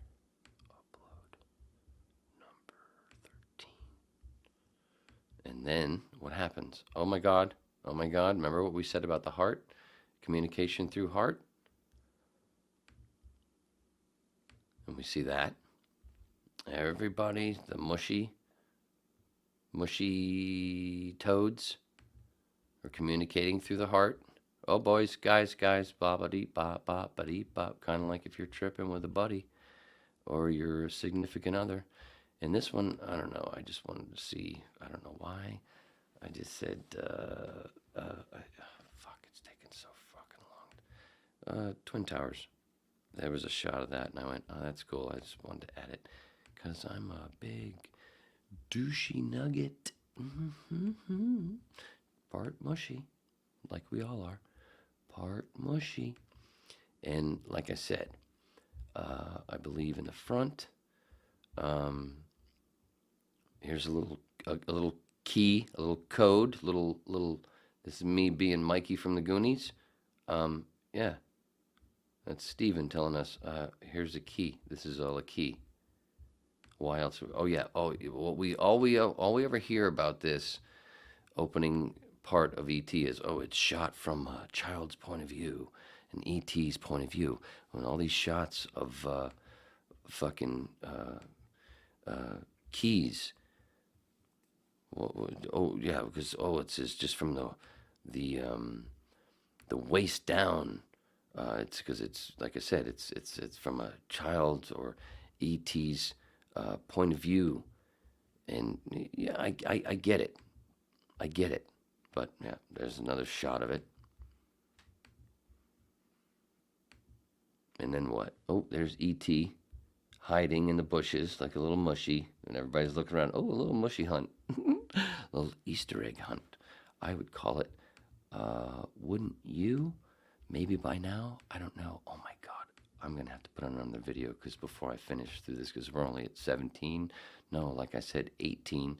Upload. Number 13. And then what happens? Oh my God. Oh my God. Remember what we said about the heart? Communication through heart? And we see that. Everybody, the mushy toads are communicating through the heart. Oh, boys, guys, ba-ba-dee-bop, kind of like if you're tripping with a buddy or your significant other. And this one, I don't know. I just wanted to see. I don't know why. I just said, fuck, it's taking so fucking long. Twin Towers. There was a shot of that, and I went, oh, that's cool. I just wanted to add it because I'm a big douchey nugget. Part mushy, like we all are. Part mushy. And like I said, I believe in the front. Here's a little key, a little code, little. This is me being Mikey from the Goonies. Yeah, that's Steven telling us. Here's a key. This is all a key. Why else? Oh yeah. Oh, all we ever hear about this opening part of ET is, oh, it's shot from a child's point of view and ET's point of view. And all these shots of fucking keys. Oh yeah, because it's just from the waist down. It's because it's like I said, it's from a child's or ET's point of view, and yeah, I get it. I get it. But yeah, there's another shot of it. And then what? Oh, there's E.T. hiding in the bushes like a little mushy. And everybody's looking around. Oh, a little mushy hunt. A little Easter egg hunt. I would call it. Wouldn't you? Maybe by now? I don't know. Oh my God. I'm going to have to put on another video because before I finish through this, because we're only at 17. No, like I said, 18.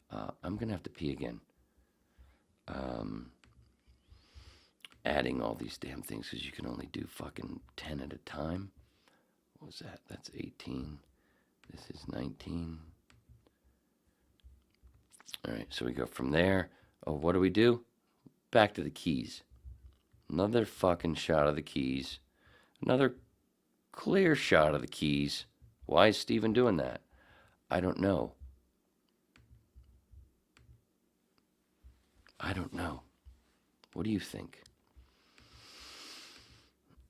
I'm going to have to pee again. Adding all these damn things because you can only do fucking 10 at a time. What was that? That's 18. This is 19. All right, so we go from there. Oh, what do? Back to the keys. Another fucking shot of the keys. Another clear shot of the keys. Why is Steven doing that? I don't know. What do you think?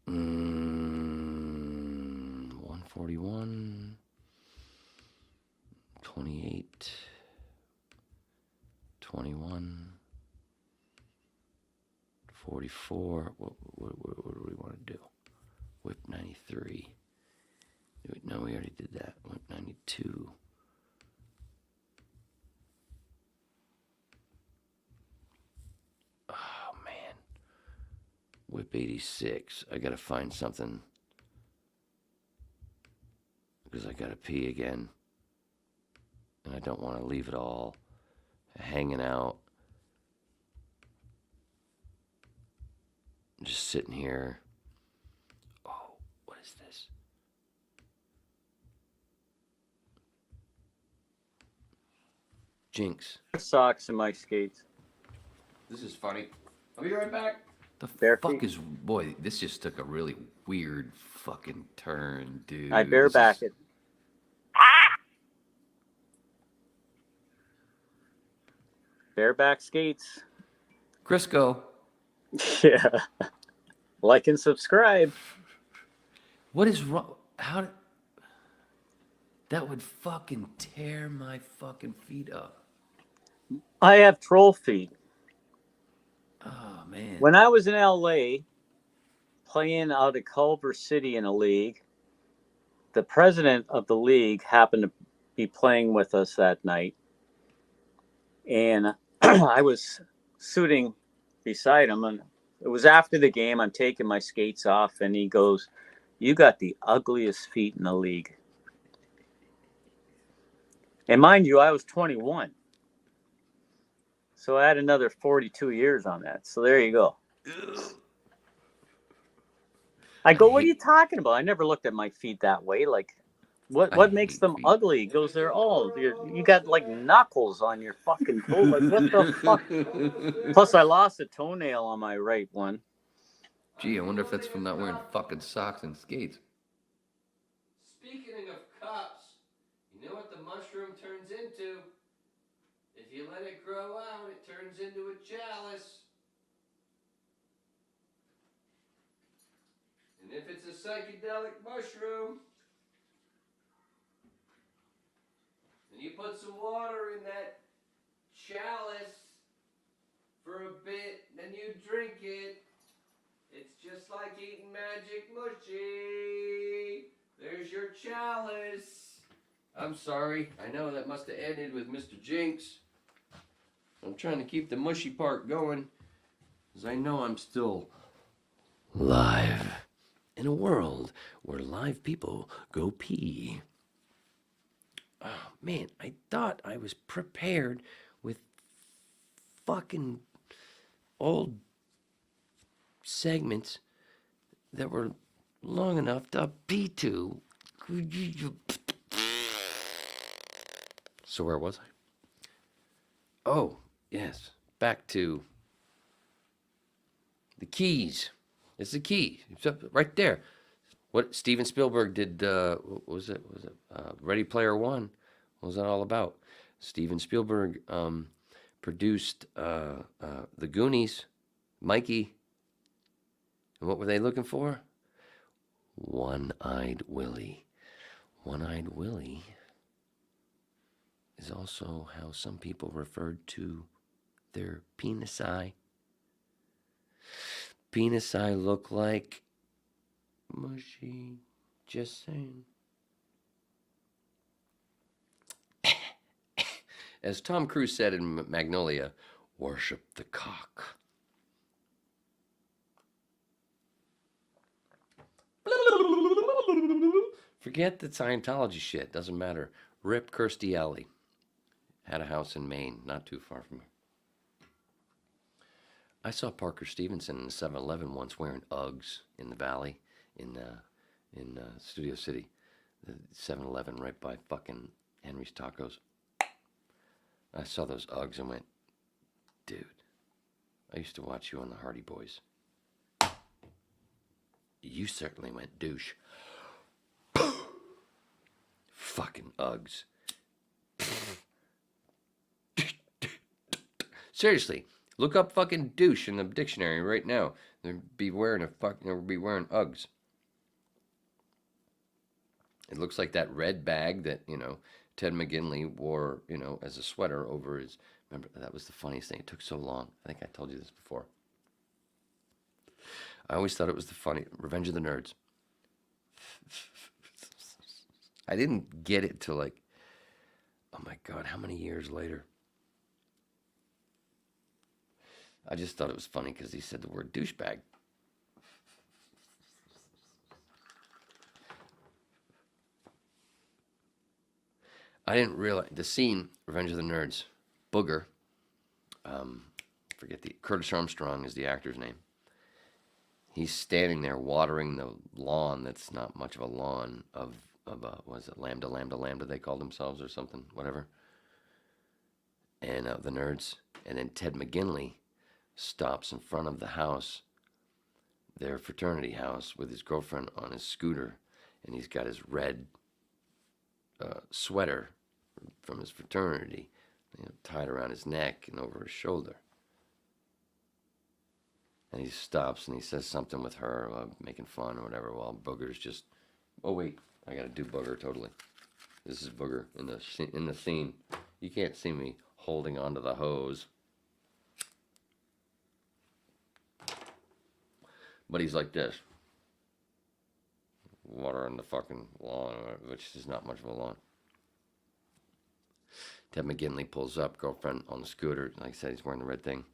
141, 28, 21, 44. What do we want to do? Whip 93. No, we already did that. Whip 92. Whip 86. I gotta find something because I gotta pee again, and I don't want to leave it all hanging out. I'm just sitting here. Oh, what is this? Jinx. Socks and my skates. This is funny. I'll be right back. The Bare fuck feet. is... Boy, this just took a really weird fucking turn, dude. I bareback it. Bareback skates. Crisco. Yeah. Like and subscribe. What is wrong? That would fucking tear my fucking feet up. I have troll feet. Oh, man. When I was in LA playing out of Culver City in a league, the president of the league happened to be playing with us that night. And I was sitting beside him, and it was after the game. I'm taking my skates off, and he goes, "You got the ugliest feet in the league." And mind you, I was 21. So I had another 42 years on that. So there you go. I go, "What are you talking about? I never looked at my feet that way. Like, what makes them ugly?" He goes, "They're all, you got like knuckles on your fucking toe. Like, what the fuck?" Plus, I lost a toenail on my right one. Gee, I wonder if that's from not wearing fucking socks and skates. Speaking of cups, you know what the mushroom turns into? If you let it grow out, it turns into a chalice. And if it's a psychedelic mushroom, and you put some water in that chalice for a bit, then you drink it, it's just like eating magic mushy. There's your chalice. I'm sorry. I know that must have ended with Mr. Jinx. I'm trying to keep the mushy part going, because I know I'm still live in a world where live people go pee. Oh, man, I thought I was prepared with fucking old segments that were long enough to pee to. So where was I? Oh, yes. Back to the keys. It's the key. It's up right there. What Steven Spielberg did, what was it? Ready Player One? What was that all about? Steven Spielberg produced The Goonies, Mikey. And what were they looking for? One-Eyed Willie. One-Eyed Willie is also how some people referred to their penisi. Penisi look like mushy. Just saying. As Tom Cruise said in Magnolia, worship the cock. Forget the Scientology shit. Doesn't matter. Rip Kirstie Alley. Had a house in Maine, not too far from here. I saw Parker Stevenson in the 7-Eleven once wearing Uggs in the Valley in Studio City. The 7-Eleven right by fucking Henry's Tacos. I saw those Uggs and went, dude, I used to watch you on the Hardy Boys. You certainly went douche. Fucking Uggs. Seriously, look up fucking douche in the dictionary right now. They'll be wearing Uggs. It looks like that red bag that, Ted McGinley wore, as a sweater over his... Remember, that was the funniest thing. It took so long. I think I told you this before. I always thought it was the funny... Revenge of the Nerds. I didn't get it till like... Oh my God, how many years later? I just thought it was funny because he said the word douchebag. I didn't realize the scene, Revenge of the Nerds, Booger, Curtis Armstrong is the actor's name. He's standing there watering the lawn that's not much of a lawn of was it Lambda they called themselves or something, whatever. And the Nerds. And then Ted McGinley stops in front of the house, their fraternity house, with his girlfriend on his scooter. And he's got his red sweater from his fraternity, tied around his neck and over his shoulder. And he stops and he says something with her, making fun or whatever, while Booger's just, oh wait, I gotta do Booger totally. This is Booger in the scene. You can't see me holding onto the hose. But he's like this. Water on the fucking lawn, which is not much of a lawn. Ted McGinley pulls up, girlfriend on the scooter. Like I said, he's wearing the red thing,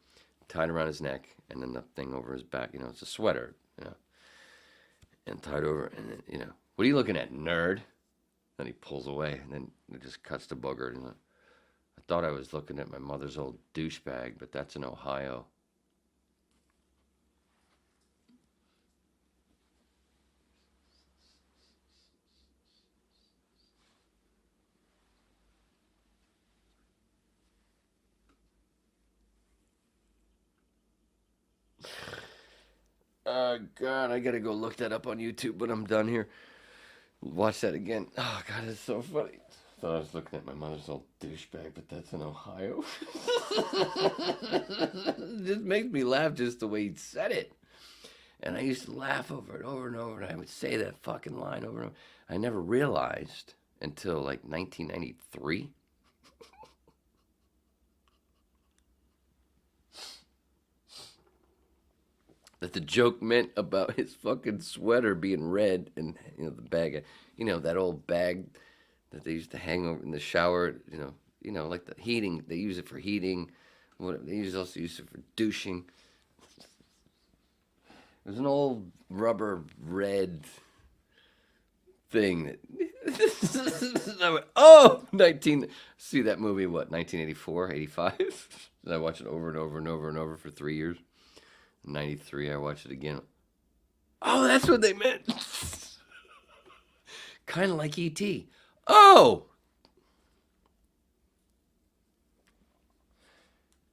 tied around his neck, and then the thing over his back. You know, it's a sweater, you know, and tied over. And then, you know, what are you looking at, nerd? Then he pulls away, and then it just cuts to Booger. And I thought I was looking at my mother's old douchebag, but that's in Ohio. Oh, God, I gotta go look that up on YouTube when I'm done here. Watch that again. Oh, God, it's so funny. Thought I was looking at my mother's old douchebag, but that's in Ohio. It just makes me laugh just the way he said it. And I used to laugh over it over and over, and I would say that fucking line over and over. I never realized until like 1993 that the joke meant about his fucking sweater being red and, you know, the bag, you know, that old bag that they used to hang over in the shower, you know, like the heating, they use it for heating. They also use it for douching. There's an old rubber red thing that I went, oh, see that movie, what, 1984, 85? And I watched it over and over and over and over for 3 years. 93, I watched it again. Oh, that's what they meant. Kind of like E.T. Oh!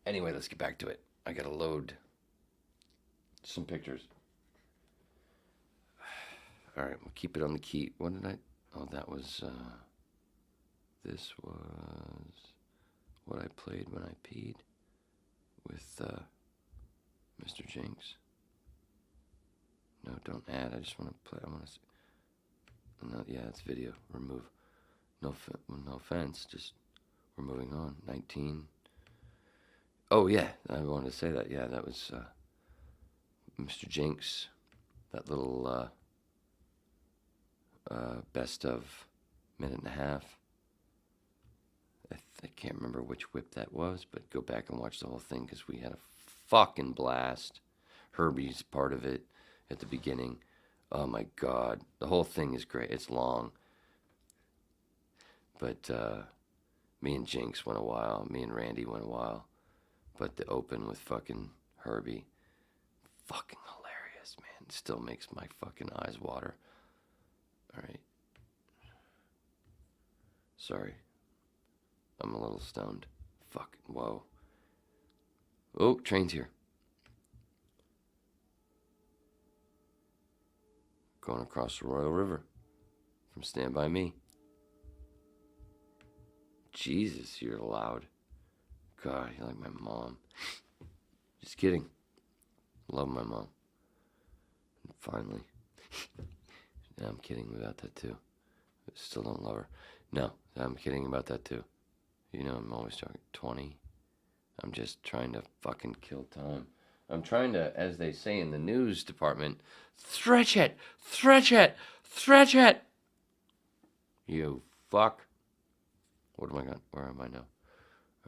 Anyway, let's get back to it. I gotta load some pictures. All right, we'll keep it on the key. What did I... Oh, that was... This was what I played when I peed with Mr. Jinx. No, don't add. I just want to play. I want to see. No, yeah, it's video. Remove. No offense. Just we're moving on. 19. Oh, yeah. I wanted to say that. Yeah, that was Mr. Jinx. That little best of minute and a half. I can't remember which whip that was, but go back and watch the whole thing because we had a fucking blast. Herbie's part of it at the beginning. Oh my God. The whole thing is great. It's long. But me and Jinx went a while. Me and Randy went a while. But the open with fucking Herbie, fucking hilarious, man. It still makes my fucking eyes water. All right. Sorry. I'm a little stoned. Fucking whoa. Oh, train's here. Going across the Royal River from Stand By Me. Jesus, you're loud. God, you're like my mom. Just kidding. Love my mom. And finally. No, I'm kidding about that too. Still don't love her. No, I'm kidding about that too. You know, I'm always talking 20. I'm just trying to fucking kill time. I'm trying to, as they say in the news department, stretch it. You fuck. What am I got? Where am I now?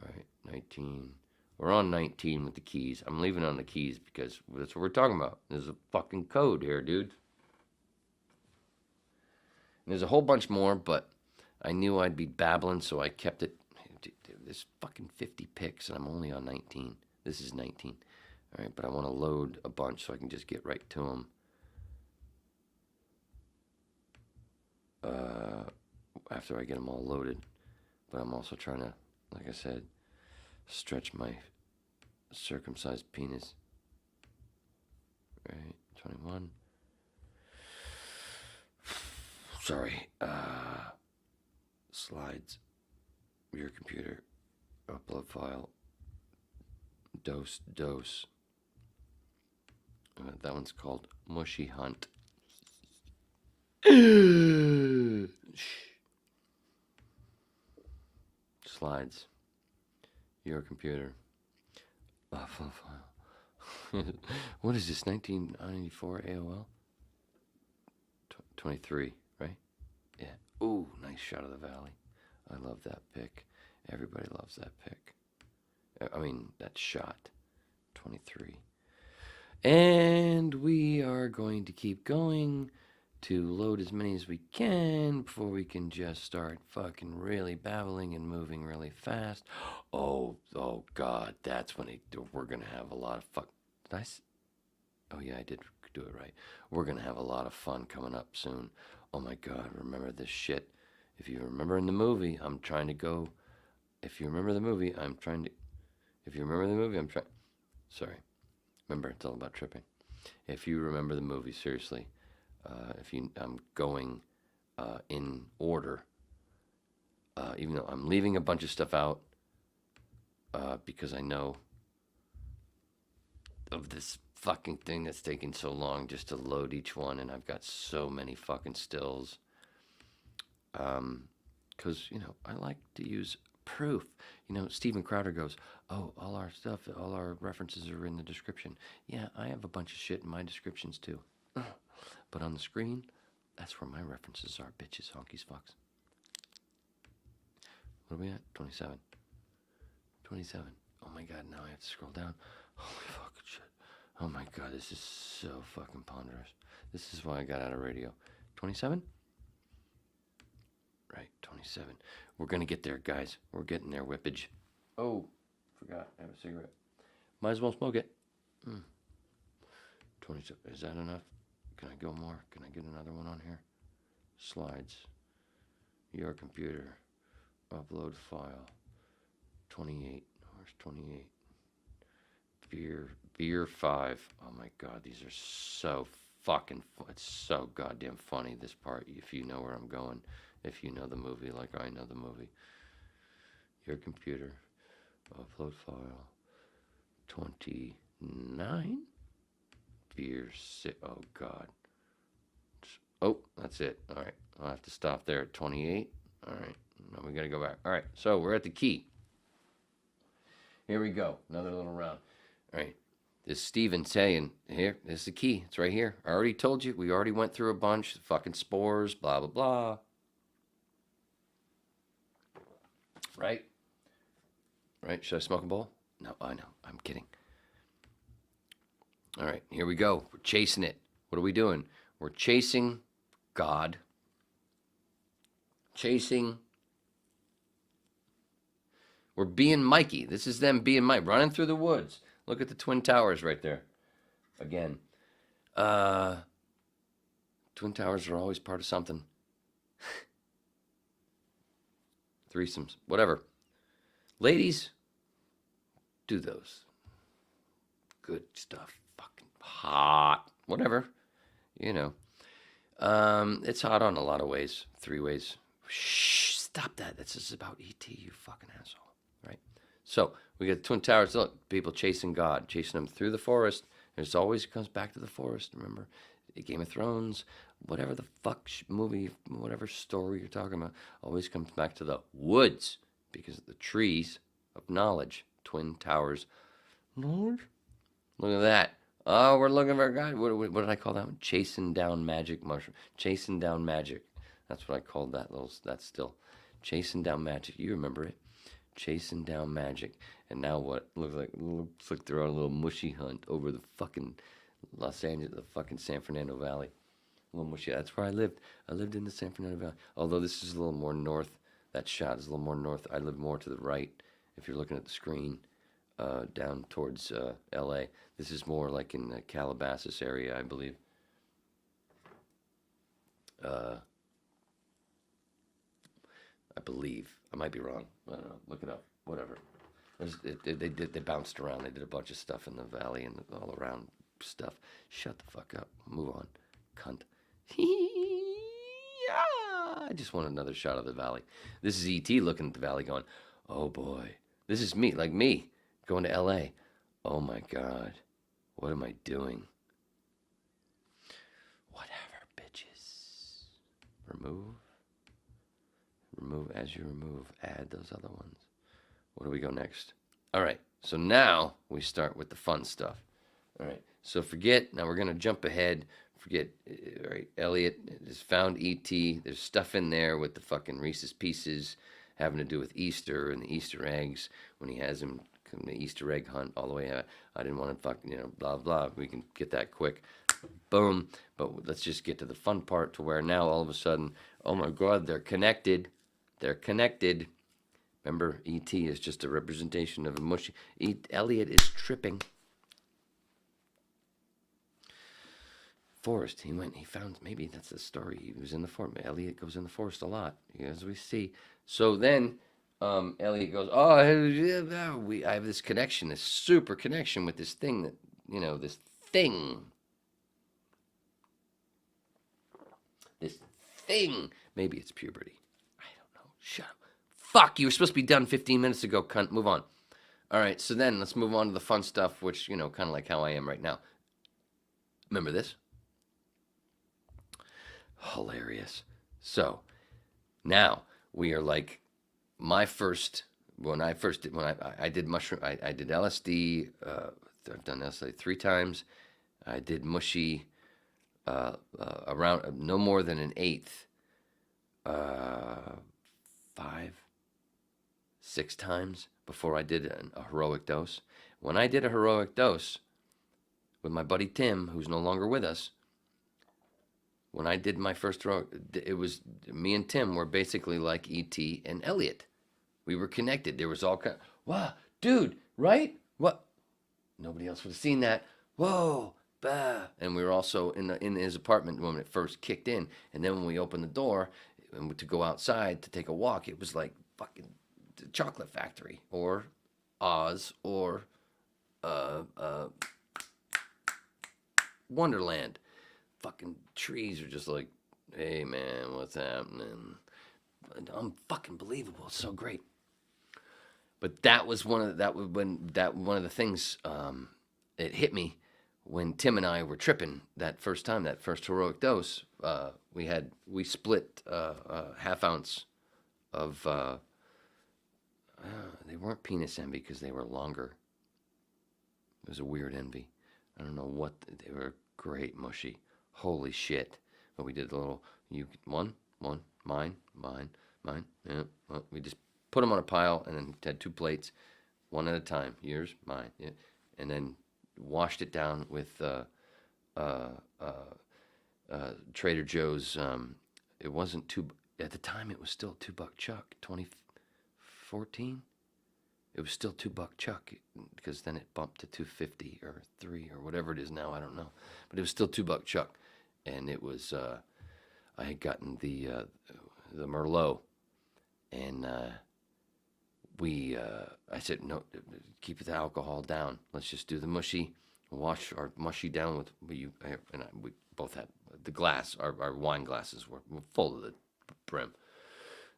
All right, 19. We're on 19 with the keys. I'm leaving on the keys because that's what we're talking about. There's a fucking code here, dude. And there's a whole bunch more, but I knew I'd be babbling, so I kept it. There's fucking 50 picks, and I'm only on 19. This is 19. All right, but I want to load a bunch so I can just get right to them. After I get them all loaded. But I'm also trying to, like I said, stretch my circumcised penis. Right, 21. Sorry. Slides. Your computer. Upload file. Dose. That one's called Mushy Hunt. Slides. Your computer. File. What is this? 1994 AOL? 23, right? Yeah. Ooh, nice shot of the valley. I love that pic. Everybody loves that pic. I mean, that shot. 23. And we are going to keep going to load as many as we can before we can just start fucking really babbling and moving really fast. Oh God, that's when we're going to have a lot of oh yeah, I did do it right. We're going to have a lot of fun coming up soon. Oh my God, remember this shit. If you remember in the movie, I'm trying to go. If you remember the movie, I'm trying to. If you remember the movie, I'm trying. Sorry. Remember, it's all about tripping. If you remember the movie, seriously, I'm going in order. Even though I'm leaving a bunch of stuff out because I know of this fucking thing that's taking so long just to load each one, and I've got so many fucking stills. Because, I like to use proof. Steven Crowder goes, oh, all our stuff, all our references are in the description. Yeah, I have a bunch of shit in my descriptions too. But on the screen, that's where my references are, bitches, honkies, fucks. What are we at? 27. 27. Oh my God, now I have to scroll down. Holy fucking shit. Oh my God, this is so fucking ponderous. This is why I got out of radio. 27? Right, 27. We're going to get there, guys. We're getting there, whippage. Oh, forgot. I have a cigarette. Might as well smoke it. 27. Is that enough? Can I go more? Can I get another one on here? Slides. Your computer. Upload file. 28. Where's 28? Beer 5. Oh my God, these are so fucking it's so goddamn funny, this part, if you know where I'm going. If you know the movie like I know the movie. Your computer. Upload file. 29. Beer 6. Oh God. Oh, that's it. All right. I'll have to stop there at 28. All right. Now we got to go back. All right. So we're at the key. Here we go. Another little round. All right. This Steven saying, here, this is the key. It's right here. I already told you. We already went through a bunch. Fucking spores, blah, blah, blah. Right? Right? Should I smoke a bowl? No, I know. I'm kidding. All right, here we go. We're chasing it. What are we doing? We're chasing God. We're being Mikey. This is them being Mike, running through the woods. Look at the Twin Towers right there. Again. Twin Towers are always part of something. Threesomes, whatever. Ladies, do those. Good stuff. Fucking hot. Whatever. It's hot on a lot of ways. 3 ways. Shh, stop that. This is about E.T., you fucking asshole. Right? So, we got the Twin Towers. Look, people chasing God, chasing them through the forest. It always comes back to the forest, remember? Game of Thrones, whatever the fuck movie, whatever story you're talking about, always comes back to the woods because of the trees of knowledge. Twin Towers. Knowledge? Look at that. Oh, we're looking for a guy. What did I call that one? Chasing down magic mushroom. Chasing down magic. That's what I called that that still. Chasing down magic. You remember it. Chasing down magic. And now what? Looks like they're on a little mushy hunt over the fucking Los Angeles, the fucking San Fernando Valley. A little mushy. That's where I lived. I lived in the San Fernando Valley. Although this is a little more north. That shot is a little more north. I live more to the right. If you're looking at the screen, down towards L.A. This is more like in the Calabasas area, I believe. I believe. I might be wrong. I don't know. Look it up. Whatever. They bounced around. They did a bunch of stuff in the valley and all around stuff. Shut the fuck up. Move on. Cunt. I just want another shot of the valley. This is E.T. looking at the valley going, oh boy. This is me, like me, going to L.A. Oh my God. What am I doing? Remove as you remove. Add those other ones. Where do we go next? All right. So now we start with the fun stuff. All right. So now we're going to jump ahead. All right. Elliot has found E.T. There's stuff in there with the fucking Reese's Pieces having to do with Easter and the Easter eggs when he has him come the Easter egg hunt all the way out. I didn't want to fucking, blah, blah. We can get that quick. Boom. But let's just get to the fun part to where now all of a sudden, oh my God, they're connected. They're connected. Remember, E.T. is just a representation of a mushy. Elliot is tripping. Forest. He found, maybe that's the story. He was in the forest. Elliot goes in the forest a lot, as we see. So then, Elliot goes, oh, I have this connection, this super connection with this thing that, this thing. This thing. Maybe it's puberty. I don't know. Shut up. Fuck, you were supposed to be done 15 minutes ago, cunt. Move on. All right, so then let's move on to the fun stuff, which, kind of like how I am right now. Remember this? Hilarious. So now we are like I did mushroom, I did LSD. I've done LSD 3 times. I did mushy around no more than an eighth, 5, 6 times before I did a heroic dose. When I did a heroic dose with my buddy Tim, who's no longer with us, when I did my first heroic, it was me and Tim were basically like E.T. and Elliot. We were connected. There was all kind of, wow, dude, right? What? Nobody else would have seen that. Whoa, bah. And we were also in his apartment when it first kicked in. And then when we opened the door and to go outside to take a walk, it was like fucking the Chocolate Factory or Oz or Wonderland. Fucking trees are just like, hey man, what's happening? Fucking believable. It's so great. But that was one of the things. It hit me when Tim and I were tripping that first time, that first heroic dose. We split a half ounce of. They weren't penis envy because they were longer. It was a weird envy. I don't know what they were. Great mushy. Holy shit. But we did a little, one, mine. Yeah. Well, we just put them on a pile and then had 2 plates, one at a time. Yours, mine. Yeah. And then washed it down with Trader Joe's. It wasn't at the time it was still $2 Chuck, 2014. It was still $2 Chuck because then it bumped to $2.50 or $3 or whatever it is now. I don't know, but it was still $2 Chuck, and it was. I had gotten the Merlot, and I said no, keep the alcohol down. Let's just do the mushy. Wash our mushy down with we both had the glass. Our wine glasses were full to the brim.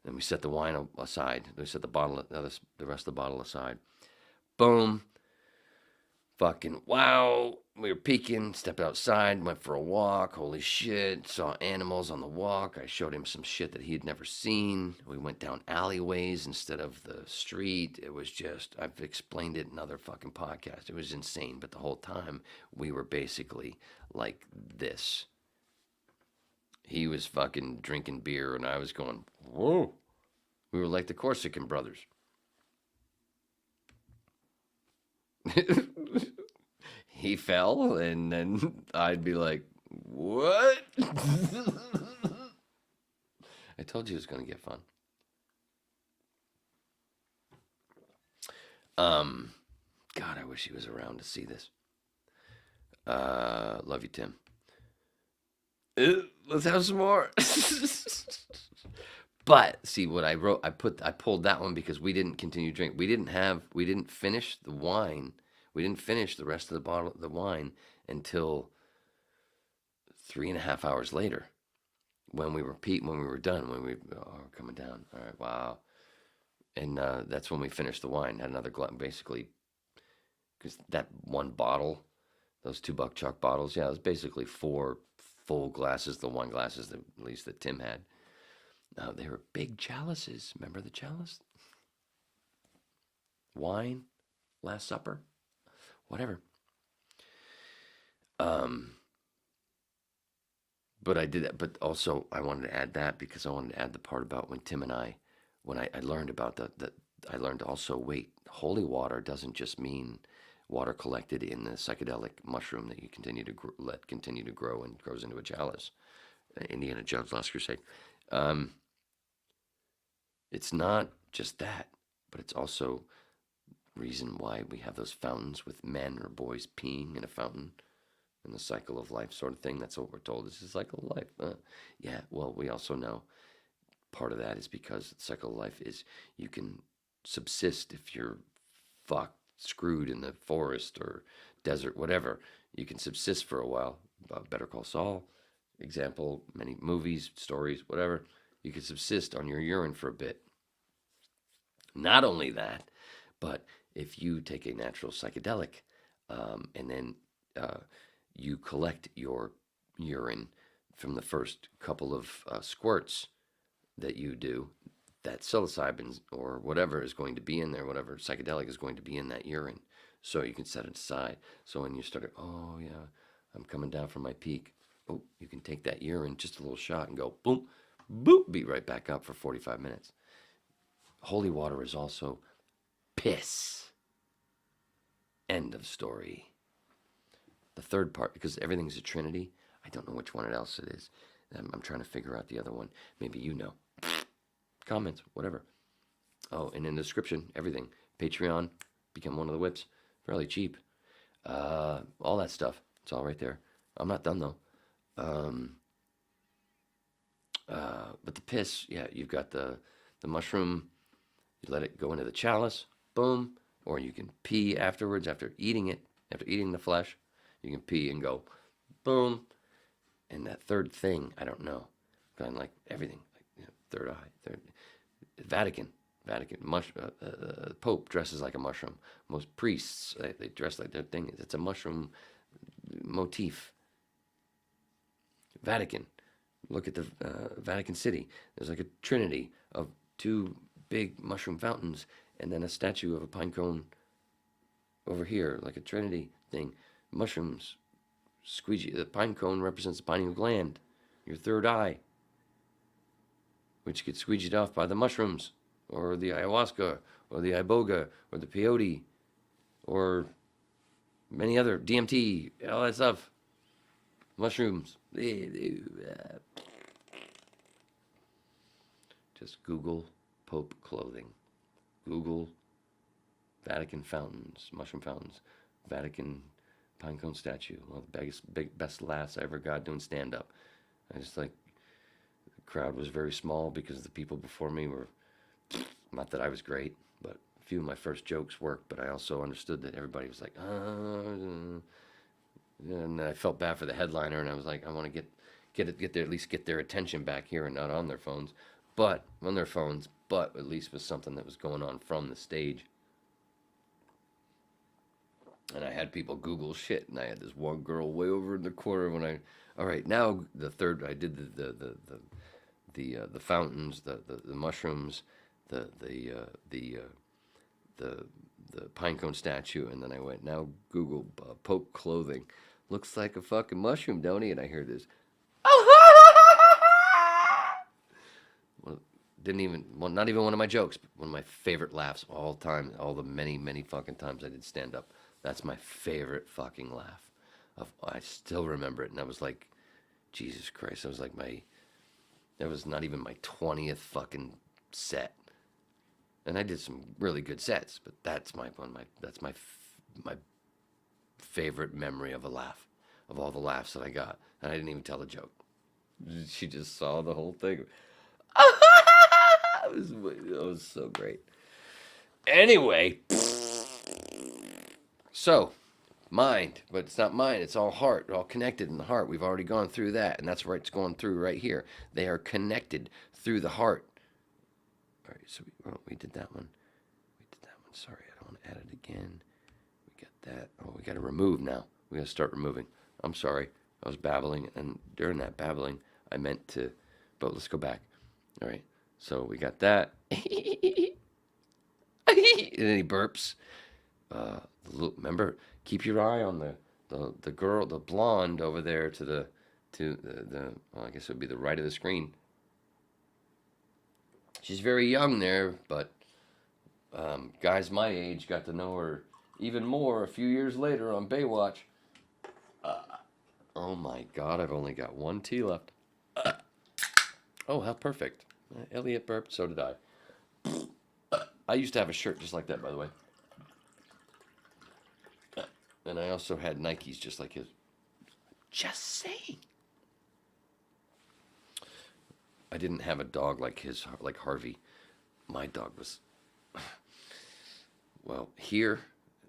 Then we set the wine aside. We set the rest of the bottle aside. Boom. Fucking wow. We were peeking, stepped outside, went for a walk. Holy shit. Saw animals on the walk. I showed him some shit that he had never seen. We went down alleyways instead of the street. It was just, I've explained it in other fucking podcasts. It was insane. But the whole time, we were basically like this. He was fucking drinking beer, and I was going, whoa. We were like the Corsican brothers. He fell, and then I'd be like, what? I told you it was going to get fun. God, I wish he was around to see this. Love you, Tim. Let's have some more. But see what I wrote. I pulled that one because we didn't continue drinking. We didn't finish the wine. We didn't finish the rest of the bottle, the wine, until 3.5 hours later, when we were done. When we were coming down. All right, wow. And that's when we finished the wine. Had another glass, basically, because that one bottle, those $2 Chuck bottles, yeah, it was basically 4 full glasses, the wine glasses that, at least that Tim had. Now, they were big chalices. Remember the chalice? Wine, Last Supper, whatever. But I did that. But also, I wanted to add that because I wanted to add the part about when Tim and I, when I learned about that, I learned also, wait, holy water doesn't just mean water collected in the psychedelic mushroom that you continue to let continue to grow and grows into a chalice. Indiana Jones Last Crusade. It's not just that, but it's also reason why we have those fountains with men or boys peeing in a fountain in the cycle of life sort of thing. That's what we're told. This is the cycle of life. Yeah, well, we also know part of that is because the cycle of life is you can subsist if you're fucked, screwed in the forest or desert, whatever. You can subsist for a while. Better Call Saul, example, many movies, stories, whatever. You can subsist on your urine for a bit. Not only that, but if you take a natural psychedelic and then you collect your urine from the first couple of squirts that you do, that psilocybin or whatever is going to be in there, whatever psychedelic is going to be in that urine. So you can set it aside. So when you start, oh yeah, I'm coming down from my peak. Oh, you can take that urine, just a little shot, and go boom, boop, be right back up for 45 minutes. Holy water is also piss. End of story. The third part, because everything's a trinity, I don't know which one else it is. I'm trying to figure out the other one. Maybe you know. Comments, whatever. Oh, and in the description, everything. Patreon, become one of the whips. Fairly cheap. All that stuff. It's all right there. I'm not done, though. But the piss, yeah, you've got the mushroom. You let it go into the chalice. Boom. Or you can pee afterwards, after eating it, after eating the flesh. You can pee and go, boom. And that third thing, I don't know. Kind of like everything. Like, you know, third eye. Vatican. Pope dresses like a mushroom. Most priests, they dress like their thing. It's a mushroom motif. Vatican. Look at the Vatican City. There's like a trinity of two big mushroom fountains and then a statue of a pine cone over here, like a trinity thing. Mushrooms. Squeegee. The pine cone represents the pineal gland, your third eye, which gets squeegeed off by the mushrooms, or the ayahuasca, or the iboga, or the peyote, or many other DMT, all that stuff. Mushrooms. Just Google Pope clothing. Google Vatican fountains, mushroom fountains, Vatican pinecone statue. One of the best laughs I ever got doing stand-up. I just like, the crowd was very small because the people before me were, not that I was great, but a few of my first jokes worked, but I also understood that everybody was like, and I felt bad for the headliner, and I was like, I want to get their, at least get their attention back here and not on their phones, but at least with something that was going on from the stage. And I had people Google shit, and I had this one girl way over in the corner all right, now the third, I did the fountains, the mushrooms, the pinecone statue, and then I went, now Google Pope clothing. Looks like a fucking mushroom, don't he? And I hear this. Well, not even one of my jokes, but one of my favorite laughs of all time, all the many, many fucking times I did stand up. That's my favorite fucking laugh. I still remember it, and I was like, Jesus Christ, that was not even my 20th fucking set. And I did some really good sets, but that's my favorite memory of a laugh, of all the laughs that I got. And I didn't even tell a joke. She just saw the whole thing. It was so great. Anyway, so mind, but it's not mind, it's all heart, all connected in the heart. We've already gone through that, and that's where it's going through right here. They are connected through the heart. All right, so we did that one. Sorry, I don't want to add it again. We got that. Oh, we got to remove now. We got to start removing. I'm sorry. I was babbling, and during that babbling, I meant to, but let's go back. All right. So we got that. And then he burps. Remember, keep your eye on the girl, the blonde over there to the well, I guess it would be the right of the screen. She's very young there, but guys my age got to know her even more a few years later on Baywatch. Oh my God, I've only got one tea left. Oh, how perfect. Elliot burped, so did I. I used to have a shirt just like that, by the way. And I also had Nikes just like his. Just saying. I didn't have a dog like Harvey. My dog was. Well, here,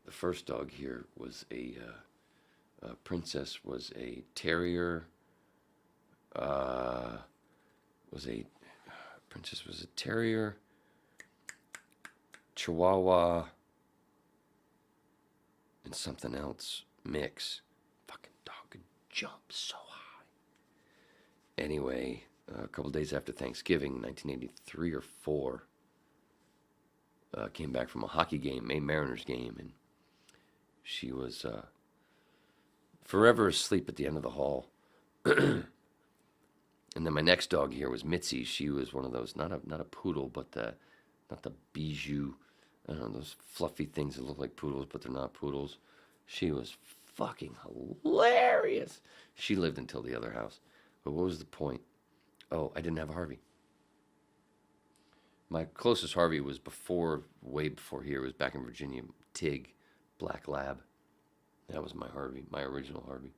the first dog here was a Princess was a terrier. Princess was a terrier. Chihuahua. And something else mix. Fucking dog could jump so high. Anyway, a couple days after Thanksgiving, 1983 or 4, came back from a hockey game, a Mariners game, and she was forever asleep at the end of the hall. And then my next dog here was Mitzi. She was one of those, not a poodle, but not the bijou. I don't know, those fluffy things that look like poodles, but they're not poodles. She was fucking hilarious. She lived until the other house. But what was the point? Oh, I didn't have a Harvey. My closest Harvey was way before here. It was back in Virginia. Tig, Black Lab. That was my Harvey, my original Harvey.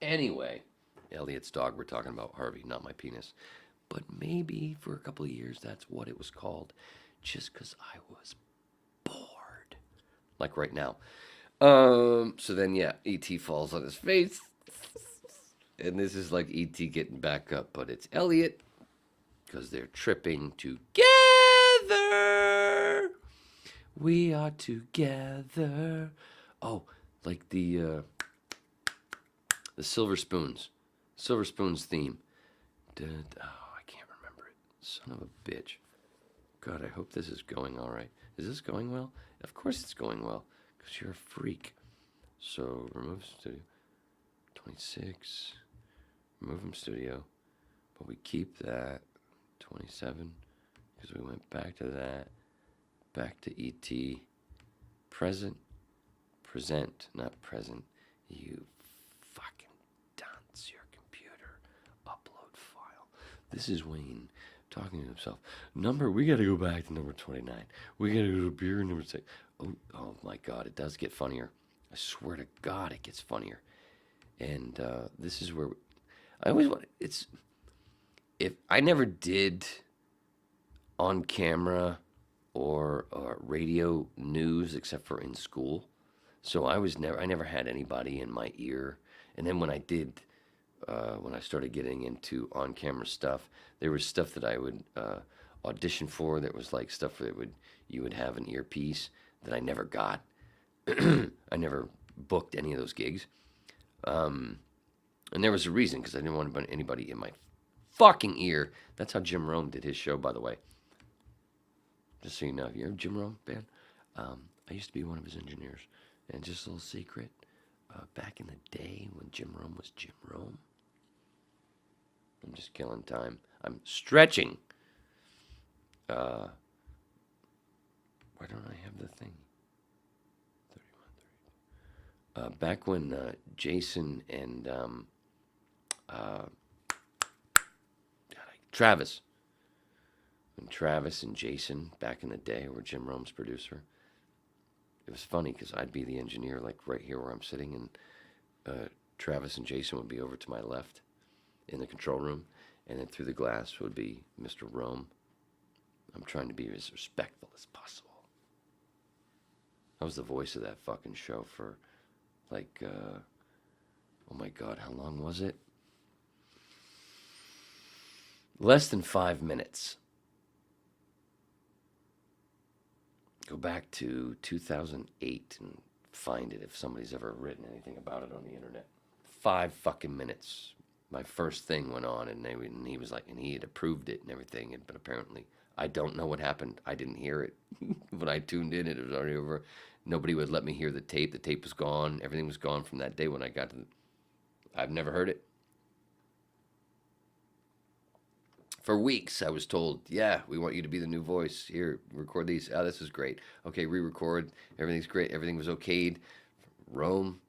Anyway, Elliot's dog, we're talking about Harvey, not my penis. But maybe for a couple of years, that's what it was called. Just because I was bored. Like right now. So then, yeah, E.T. falls on his face. And this is like E.T. getting back up. But it's Elliot. Because they're tripping together. We are together. Oh, like the Silver Spoons. Silver Spoons theme. Son of a bitch. God, I hope this is going all right. Is this going well? Of course it's going well, because you're a freak. So, remove studio. 26. Remove from studio. But we keep that. 27. Because we went back to that. Back to ET. Present. Present, not present. You fucking dunce. Your computer. Upload file. This is Wayne talking to himself. We got to go back to number 29. We got to go to beer number 6. Oh my God, it does get funnier. I swear to God, it gets funnier. And this is where I always want. If I never did on camera or radio news except for in school, so I never had anybody in my ear. And then when I did. When I started getting into on-camera stuff, there was stuff that I would audition for that was like stuff that you would have an earpiece that I never got. I never booked any of those gigs. And there was a reason, because I didn't want anybody in my fucking ear. That's how Jim Rome did his show, by the way. Just so you know, you heard Jim Rome, man? I used to be one of his engineers. And just a little secret, back in the day when Jim Rome was Jim Rome, I'm just killing time. I'm stretching. Why don't I have the thing? 31, 30. Back when Jason and Travis. When Travis and Jason, back in the day, were Jim Rome's producer. It was funny because I'd be the engineer, like right here where I'm sitting, and Travis and Jason would be over to my left in the control room, and then through the glass would be Mr. Rome. I'm trying to be as respectful as possible. I was the voice of that fucking show for, like, oh my God, how long was it? Less than 5 minutes. Go back to 2008 and find it if somebody's ever written anything about it on the internet. 5 fucking minutes. my first thing went on, and he was like, and he had approved it and everything, but apparently I don't know what happened. I didn't hear it when I tuned in. It was already over. Nobody would let me hear the tape. The tape was gone. Everything was gone from that day when I got to. I've never heard it. For weeks, I was told, yeah, we want you to be the new voice. Here, record these. Oh, this is great. Okay, re-record. Everything's great. Everything was okayed. Rome,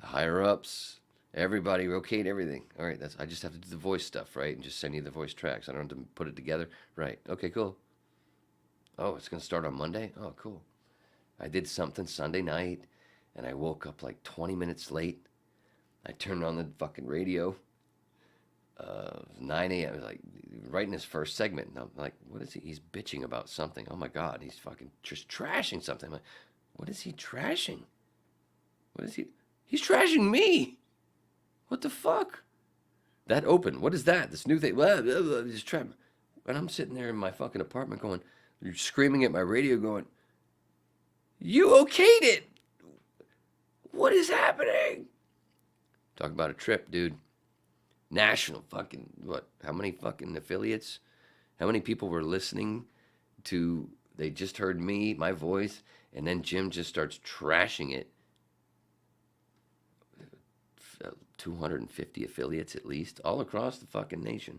the higher-ups, everybody okayed everything. All right, I just have to do the voice stuff, right? And just send you the voice tracks. I don't have to put it together. Right. Okay, cool. Oh, it's going to start on Monday? Oh, cool. I did something Sunday night, and I woke up like 20 minutes late. I turned on the fucking radio. 9 a.m. I was like, right in his first segment. And I'm like, what is he? He's bitching about something. Oh my God, he's fucking just trashing something. I'm like, what is he trashing? What is he? He's trashing me. What the fuck? That open. What is that? This new thing. Blah, blah, blah, just trying. And I'm sitting there in my fucking apartment going, you're screaming at my radio going, you okayed it. What is happening? Talk about a trip, dude. National fucking, what? How many fucking affiliates? How many people were listening to, they just heard me, my voice, and then Jim just starts trashing it. 250 affiliates at least, all across the fucking nation.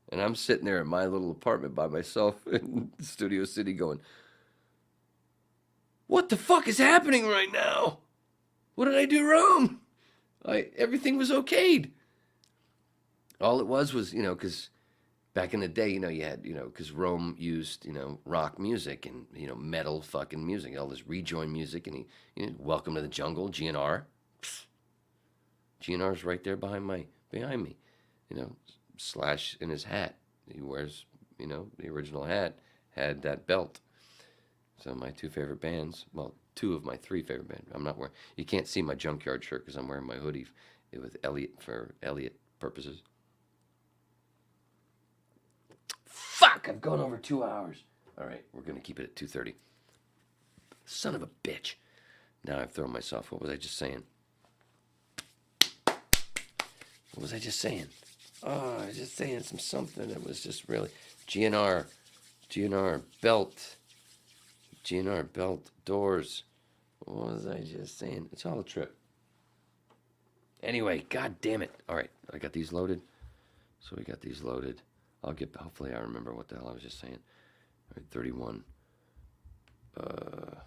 And I'm sitting there in my little apartment by myself in Studio City going, what the fuck is happening right now? What did I do wrong? Everything was okayed. All it was, because back in the day, you had, because Rome used, rock music and, metal fucking music, all this rejoin music, and Welcome to the Jungle, GNR. GNR's right there behind me, Slash in his hat. He wears, the original hat had that belt. So my two favorite bands, well, two of my three favorite bands. I'm not wearing, you can't see my junkyard shirt because I'm wearing my hoodie with Elliot for Elliot purposes. Fuck, I've gone over 2 hours. All right, we're going to keep it at 2:30. Son of a bitch. Now I've thrown myself. What was I just saying? What was I just saying? Oh, I was just saying something that was just really... GNR belt. GNR belt, doors. What was I just saying? It's all a trip. Anyway, god damn it. All right, I got these loaded. So we got these loaded. Hopefully I remember what the hell I was just saying. All right, 31. What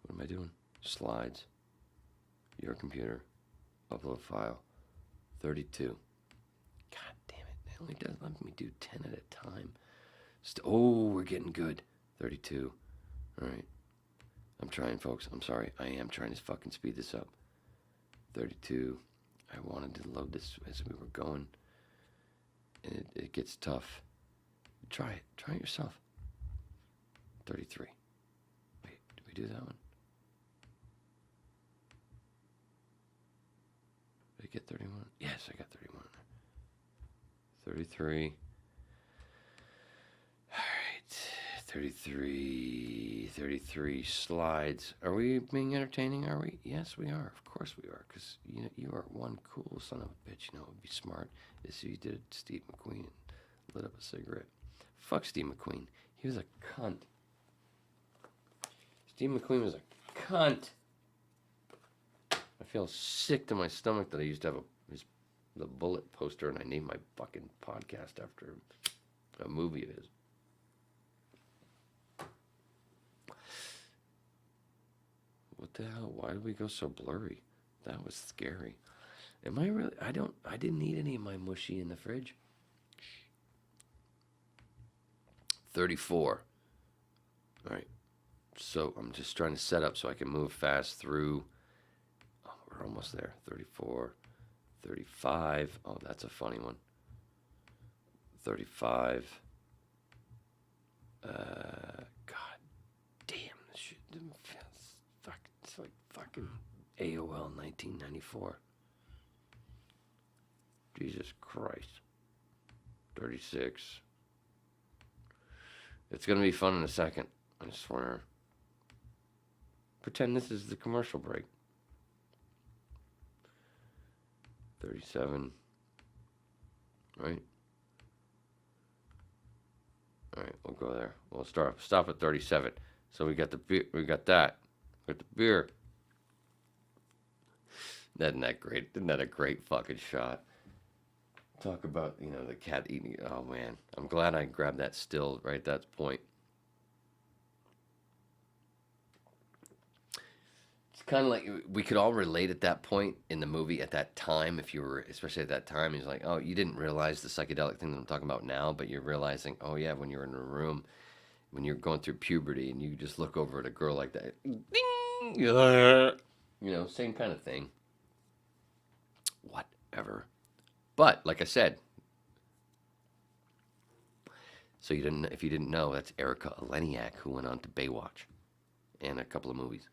am I doing? Slides. Your computer. Upload file. 32. God damn it. It only doesn't let me do 10 at a time. We're getting good. 32. All right. I'm trying, folks. I'm sorry. I am trying to fucking speed this up. 32. I wanted to load this as we were going. And it gets tough. Try it. Try it yourself. 33. Wait, did we do that one? Did I get 31? Yes, I got 31. 33. All right. 33 slides. Are we being entertaining, are we? Yes, we are. Of course we are. Because you are one cool son of a bitch. It would be smart if you did Steve McQueen and lit up a cigarette. Fuck Steve McQueen. He was a cunt. Steve McQueen was a cunt. I feel sick to my stomach that I used to have the Bullet poster and I named my fucking podcast after a movie of his. What the hell? Why did we go so blurry? That was scary. Am I really? I didn't eat any of my mushy in the fridge. 34. All right. So I'm just trying to set up so I can move fast through. Oh, we're almost there. 34. 35. Oh, that's a funny one. 35. God damn, this shit. It's like fucking AOL 1994. Jesus Christ. 36. It's going to be fun in a second, I swear. Pretend this is the commercial break. 37. Right? All right, we'll go there. We'll stop at 37. So we got the beer. We got that. We got the beer. Isn't that great? Isn't that a great fucking shot? Talk about, the cat eating. Oh, man. I'm glad I grabbed that still right at that point. It's kind of like we could all relate at that point in the movie at that time. If you were, especially at that time, he's like, oh, you didn't realize the psychedelic thing that I'm talking about now, but you're realizing, oh, yeah, when you're in a room, when you're going through puberty and you just look over at a girl like that. Ding! Same kind of thing. Whatever. But like I said, so if you didn't know, that's Erica Eleniak, who went on to Baywatch and a couple of movies.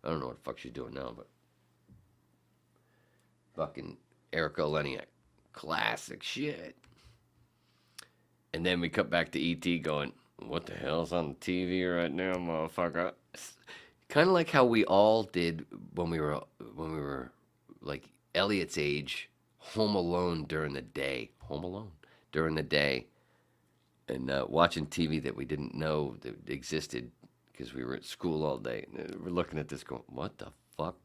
I don't know what the fuck she's doing now, but fucking Erica Eleniak, classic shit. And then we cut back to E.T. going, what the hell's on the TV right now, motherfucker? Kind of like how we all did when we were like Elliot's age, home alone during the day, and watching TV that we didn't know that existed because we were at school all day. And we're looking at this going, what the fuck?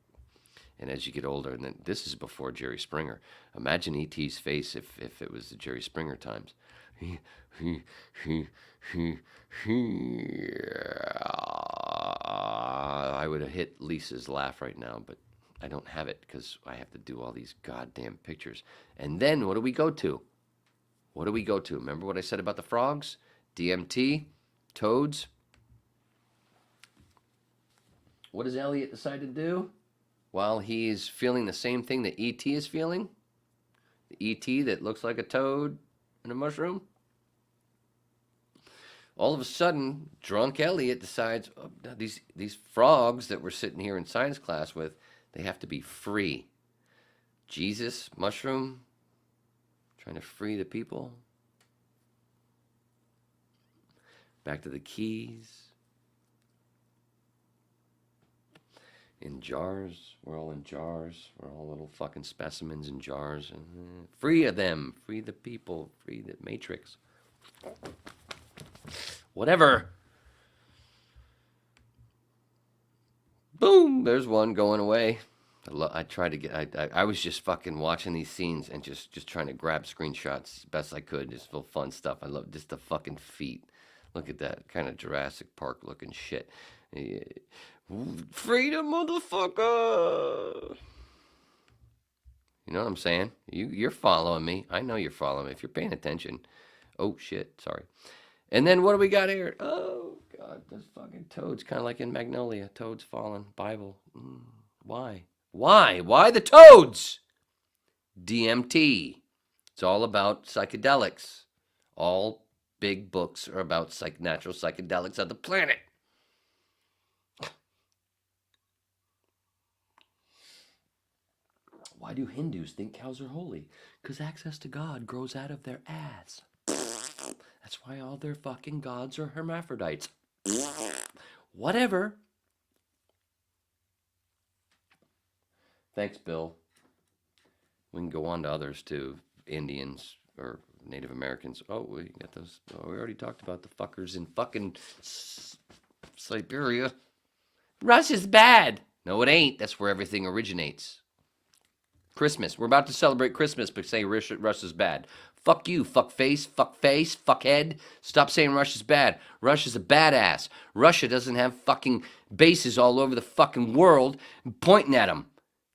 And as you get older, and then this is before Jerry Springer. Imagine E.T.'s face if it was the Jerry Springer times. I would have hit Lisa's laugh right now, but I don't have it because I have to do all these goddamn pictures. And then what do we go to? Remember what I said about the frogs? DMT? Toads? What does Elliot decide to do while he's feeling the same thing that E.T. is feeling? The E.T. that looks like a toad and a mushroom? All of a sudden, drunk Elliot decides, oh, these frogs that we're sitting here in science class with, they have to be free. Jesus, mushroom, trying to free the people. Back to the keys. In jars. We're all in jars. We're all little fucking specimens in jars. Free of them. Free the people. Free the matrix. Whatever. Boom, there's one going away. I tried to get. I was just fucking watching these scenes and just trying to grab screenshots as best I could. Just feel fun stuff. I love just the fucking feet. Look at that kind of Jurassic Park looking shit. Freedom, motherfucker. You know what I'm saying? You're following me. I know you're following me if you're paying attention. Oh shit, sorry. And then what do we got here? Oh God, those fucking toads, kind of like in Magnolia. Toads falling. Bible. Why? Why the toads? DMT. It's all about psychedelics. All big books are about natural psychedelics of the planet. Why do Hindus think cows are holy? Because access to God grows out of their ass. That's why all their fucking gods are hermaphrodites. Whatever. Thanks, Bill. We can go on to others too. Indians or Native Americans. Oh, we got those. Oh, we already talked about the fuckers in fucking Siberia. Russia's bad. No, it ain't. That's where everything originates. Christmas. We're about to celebrate Christmas, but say Russia's bad. Fuck you, fuckface, fuckhead. Stop saying Russia's bad. Russia's a badass. Russia doesn't have fucking bases all over the fucking world pointing at them.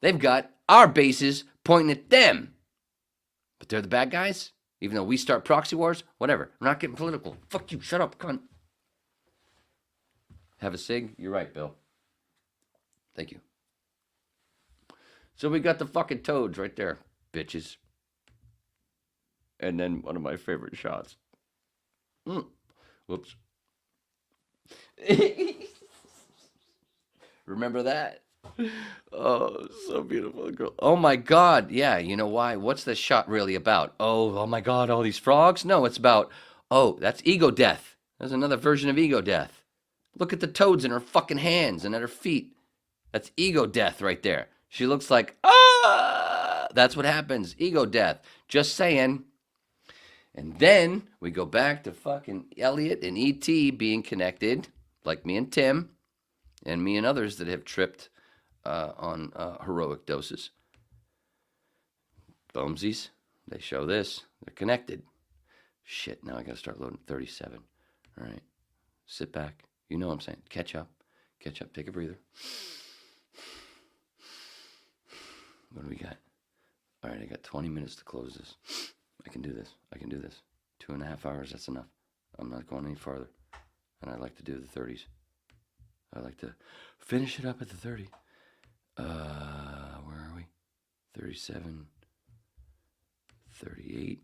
They've got our bases pointing at them. But they're the bad guys? Even though we start proxy wars? Whatever. I'm not getting political. Fuck you. Shut up, cunt. Have a cig? You're right, Bill. Thank you. So we got the fucking toads right there, bitches. And then one of my favorite shots. Whoops. Remember that? Oh, so beautiful, girl. Oh my God. Yeah, you know why? What's this shot really about? Oh my God, all these frogs? No, it's about, that's ego death. There's another version of ego death. Look at the toads in her fucking hands and at her feet. That's ego death right there. She looks like, That's what happens. Ego death. Just saying. And then we go back to fucking Elliot and E.T. being connected, like me and Tim, and me and others that have tripped on heroic doses. Bumsies, they show this. They're connected. Shit, now I gotta start loading 37. All right, sit back. You know what I'm saying. Catch up. Take a breather. What do we got? All right, I got 20 minutes to close this. I can do this. 2.5 hours, that's enough. I'm not going any farther. And I like to do the 30s. I like to finish it up at the 30. Where are we? 37, 38.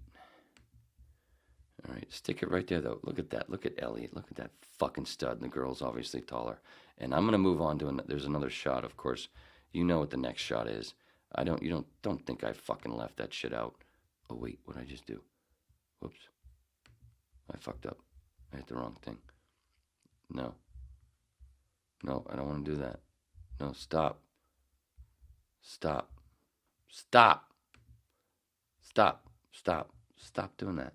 All right, stick it right there, though. Look at that. Look at Elliot. Look at that fucking stud. And the girl's obviously taller. And I'm going to move on to there's another shot, of course. You know what the next shot is. You don't think I fucking left that shit out. Oh, wait, what did I just do? Whoops. I fucked up. I hit the wrong thing. No, I don't want to do that. No, stop doing that.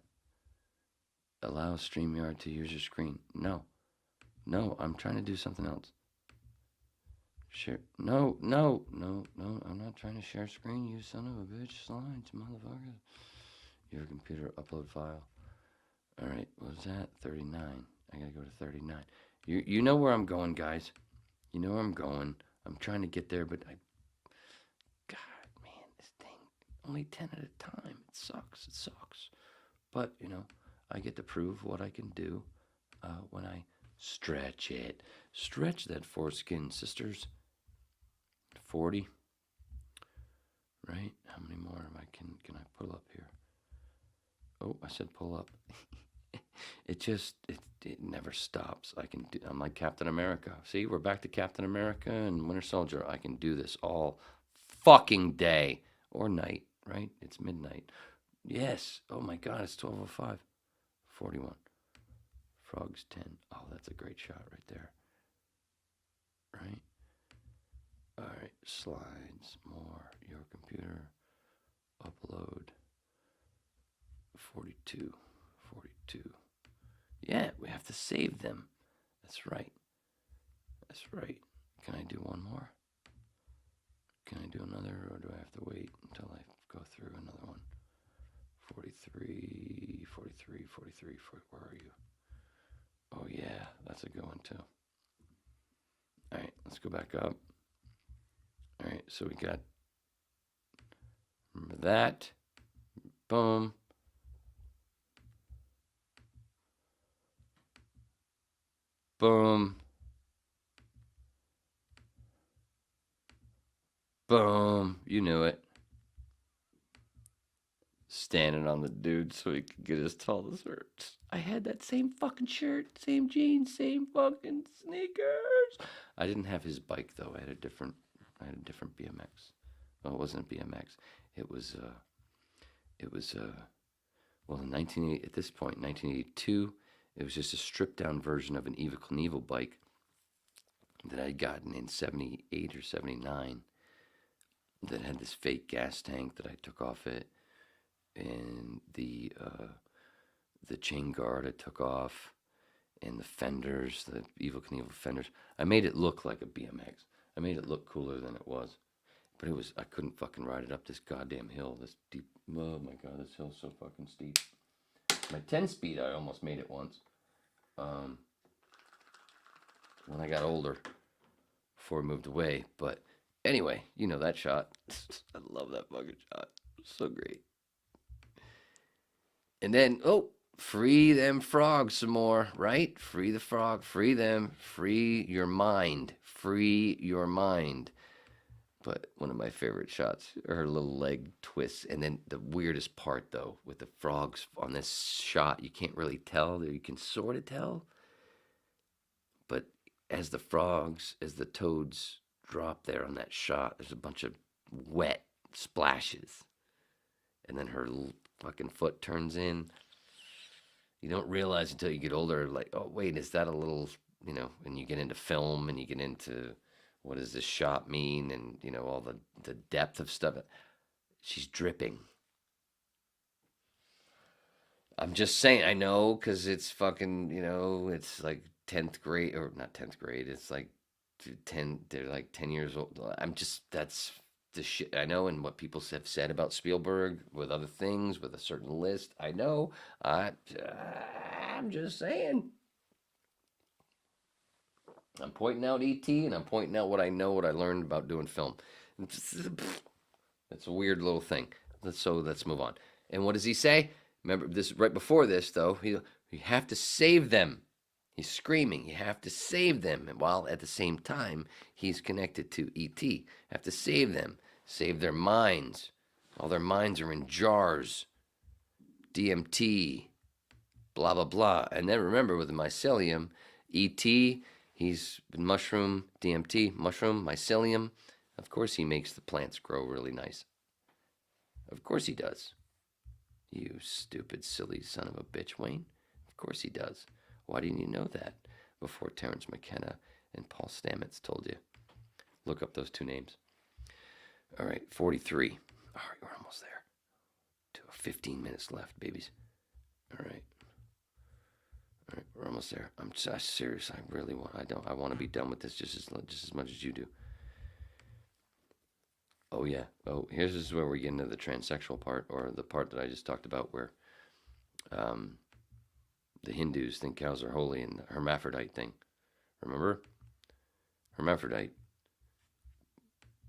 Allow StreamYard to use your screen. No, I'm trying to do something else. Share. No, I'm not trying to share screen, you son of a bitch. Slides, motherfucker. Your computer upload file. All right, what was that? 39. I gotta go to 39. You know where I'm going, guys. You know where I'm going. I'm trying to get there, but God, man, this thing, only 10 at a time. It sucks. But, I get to prove what I can do when I stretch it. Stretch that foreskin, sisters. 40. Right? How many more can I pull up here? Oh, I said pull up. It never stops. I'm like Captain America. See, we're back to Captain America and Winter Soldier. I can do this all fucking day or night, right? It's midnight. Yes. Oh my God, it's 12:05. 41. Frogs 10. Oh, that's a great shot right there. Right? All right, slides, more, your computer, upload, 42. Yeah, we have to save them. That's right. Can I do one more? Can I do another, or do I have to wait until I go through another one? 43, where are you? Oh yeah, that's a good one too. All right, let's go back up. All right, so we got, remember that, boom. Boom. Boom. You knew it. Standing on the dude so he could get as tall as her. I had that same fucking shirt, same jeans, same fucking sneakers. I didn't have his bike though. I had a different BMX. Well, it wasn't a BMX. It was well, in 1980, at this point, 1982, it was just a stripped down version of an Evel Knievel bike that I'd gotten in 78 or 79 that had this fake gas tank that I took off it, and the chain guard I took off, and the fenders, the Evel Knievel fenders. I made it look like a BMX. I made it look cooler than it was. But I couldn't fucking ride it up this goddamn hill, this deep, oh my God, this hill's so fucking steep. My 10-speed, I almost made it once. When I got older, before I moved away. But anyway, you know that shot. I love that fucking shot. So great. And then, free them frogs some more, right? Free the frog, free them, free your mind. But one of my favorite shots are her little leg twists. And then the weirdest part, though, with the frogs on this shot, you can't really tell. You can sort of tell. But as the toads drop there on that shot, there's a bunch of wet splashes. And then her little fucking foot turns in. You don't realize until you get older, like, oh, wait, is that a little, when you get into film and you get into what does this shot mean, and all the depth of stuff. She's dripping. I'm just saying, I know, because it's fucking, it's like 10th grade, or not 10th grade, it's like 10, they're like 10 years old. That's the shit I know, and what people have said about Spielberg with other things, with a certain list. I know. I'm just saying. I'm pointing out E.T., and I'm pointing out what I know, what I learned about doing film. It's a weird little thing. Let's move on. And what does he say? Remember this right before this, though. You have to save them. He's screaming, you have to save them. While at the same time, he's connected to E.T. Have to save them. Save their minds. All their minds are in jars. DMT. Blah, blah, blah. And then remember with the mycelium, E.T., he's been mushroom, DMT, mushroom, mycelium. Of course he makes the plants grow really nice. Of course he does. You stupid, silly son of a bitch, Wayne. Of course he does. Why didn't you know that before Terrence McKenna and Paul Stamets told you? Look up those two names. All right, 43. All right, we're almost there. 15 minutes left, babies. All right. All right, we're almost there. I'm serious. I want to be done with this just as much as you do. Oh yeah. Oh, this is where we get into the transsexual part, or the part that I just talked about, where the Hindus think cows are holy, and the hermaphrodite thing. Remember? Hermaphrodite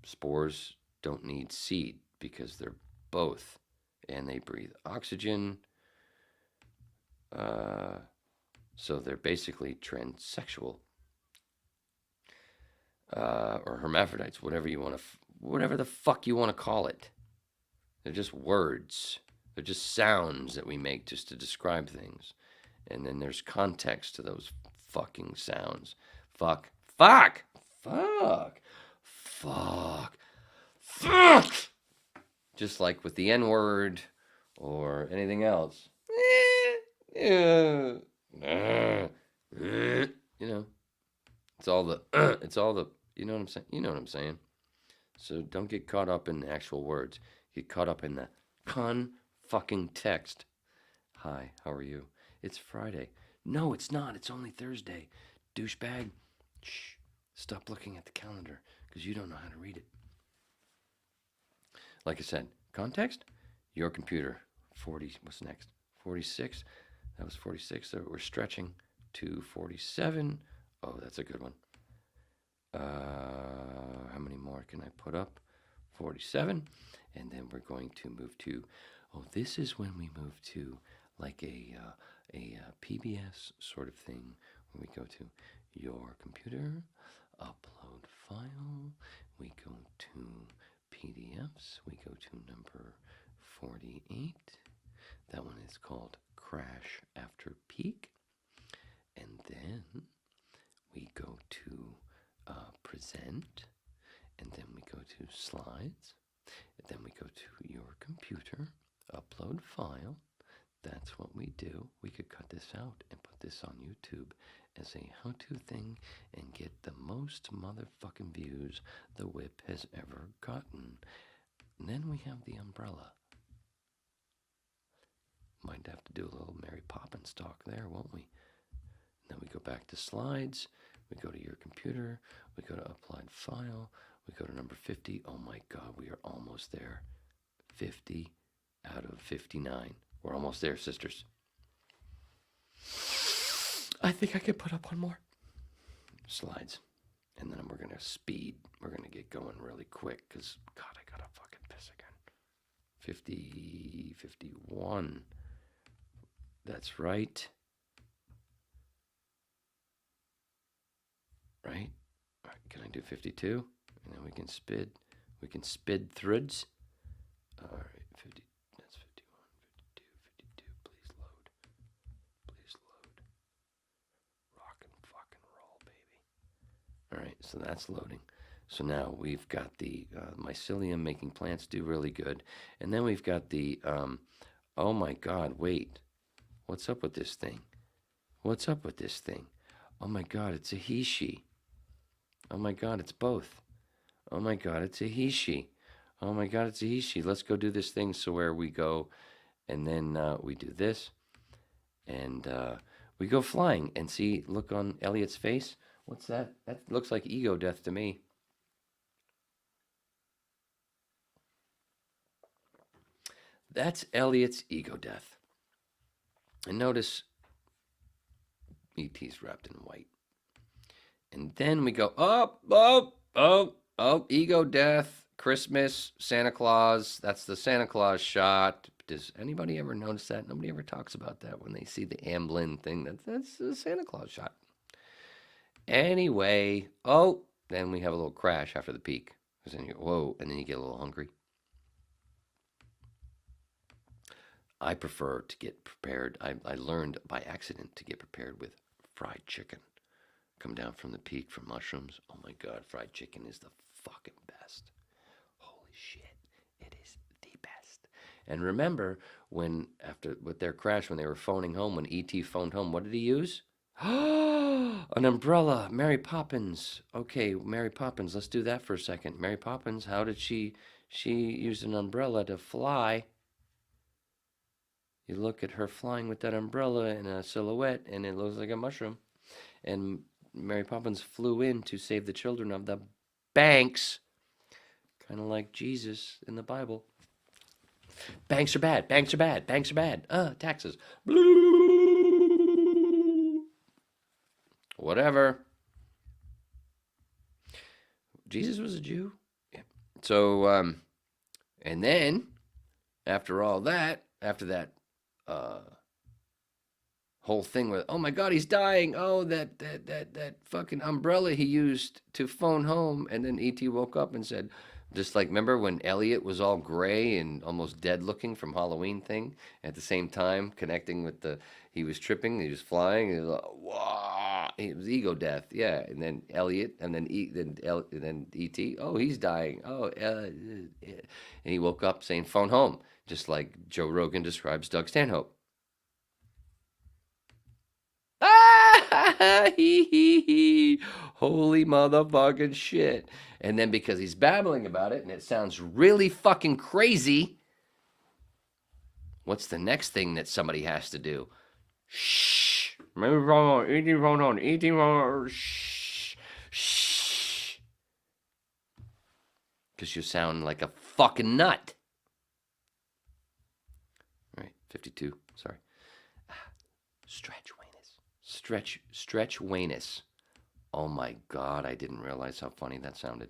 spores don't need seed because they're both, and they breathe oxygen. So they're basically transsexual, or hermaphrodites, whatever the fuck you want to call it. They're just words. They're just sounds that we make just to describe things. And then there's context to those fucking sounds. Fuck. Just like with the N-word or anything else. You know, it's all the, you know what I'm saying? You know what I'm saying. So don't get caught up in the actual words. Get caught up in the fucking text. Hi, how are you? It's Friday. No, it's not. It's only Thursday. Douchebag. Shh. Stop looking at the calendar because you don't know how to read it. Like I said, context, your computer. 40, what's next? 46. That was 46. So we're stretching to 47. Oh, that's a good one. How many more can I put up? 47. And then we're going to move to, this is when we move to like a PBS sort of thing, where we go to your computer, upload file, we go to PDFs, we go to number 48. That one is called Crash After Peak. And then we go to present, and then we go to slides, and then we go to your computer, upload file. That's what we do. We could cut this out and put this on YouTube as a how-to thing and get the most motherfucking views the whip has ever gotten. And then we have the umbrella. Might have to do a little Mary Poppins talk there, won't we? Then we go back to slides. We go to your computer. We go to upload file. We go to number 50. Oh my God, we are almost there. 50 out of 59. We're almost there, sisters. I think I could put up one more. Slides. And then we're going to speed. We're going to get going really quick because, God, I got to fucking piss again. 50, 51. That's right. Right? All right, can I do 52? And then we can spid threads. All right, 50. That's 51, 52, 52. Please load. Please load. Rock and fucking roll, baby. All right, so that's loading. So now we've got the mycelium making plants do really good. And then we've got the, oh my God, wait. What's up with this thing? What's up with this thing? Oh my God, it's a he-she. Oh my God, it's both. Oh my God, it's a he-she. Oh my God, it's a he, she. Let's go do this thing. So where we go, and then we do this, and we go flying. And see, look on Elliot's face. What's that? That looks like ego death to me. That's Elliot's ego death. And notice E.T.'s wrapped in white. And then we go, ego death, Christmas, Santa Claus. That's the Santa Claus shot. Does anybody ever notice that? Nobody ever talks about that when they see the Amblin thing. That's the Santa Claus shot. Anyway, then we have a little crash after the peak. Because then you go, whoa, and then you get a little hungry. I prefer to get prepared. I learned by accident to get prepared with fried chicken. Come down from the peak from mushrooms. Oh my God, fried chicken is the fucking best. Holy shit, it is the best. And remember when, after with their crash, when they were phoning home, when E.T. phoned home, what did he use? An umbrella, Mary Poppins. Okay, Mary Poppins, let's do that for a second. Mary Poppins, how did she used an umbrella to fly? You look at her flying with that umbrella in a silhouette, and it looks like a mushroom. And Mary Poppins flew in to save the children of the banks, kind of like Jesus in the Bible. Banks are bad, banks are bad, banks are bad. Taxes. Whatever. Jesus was a Jew. Yeah. So, and then, after all that, after that, whole thing with, oh my God, he's dying. Oh, that fucking umbrella he used to phone home. And then E.T. woke up and said, just like, remember when Elliot was all gray and almost dead looking from Halloween thing? At the same time, connecting with he was tripping, he was flying, he was like, wow, it was ego death, yeah. And then Elliot, and then E.T., oh, he's dying. Oh, and he woke up saying, phone home, just like Joe Rogan describes Doug Stanhope. Holy motherfucking shit. And then because he's babbling about it and it sounds really fucking crazy, what's the next thing that somebody has to do? Shh. Remember, shh. Shh. Because you sound like a fucking nut. All right, 52. Sorry. Stretch Wanus. Stretch Wanus. Oh my God, I didn't realize how funny that sounded.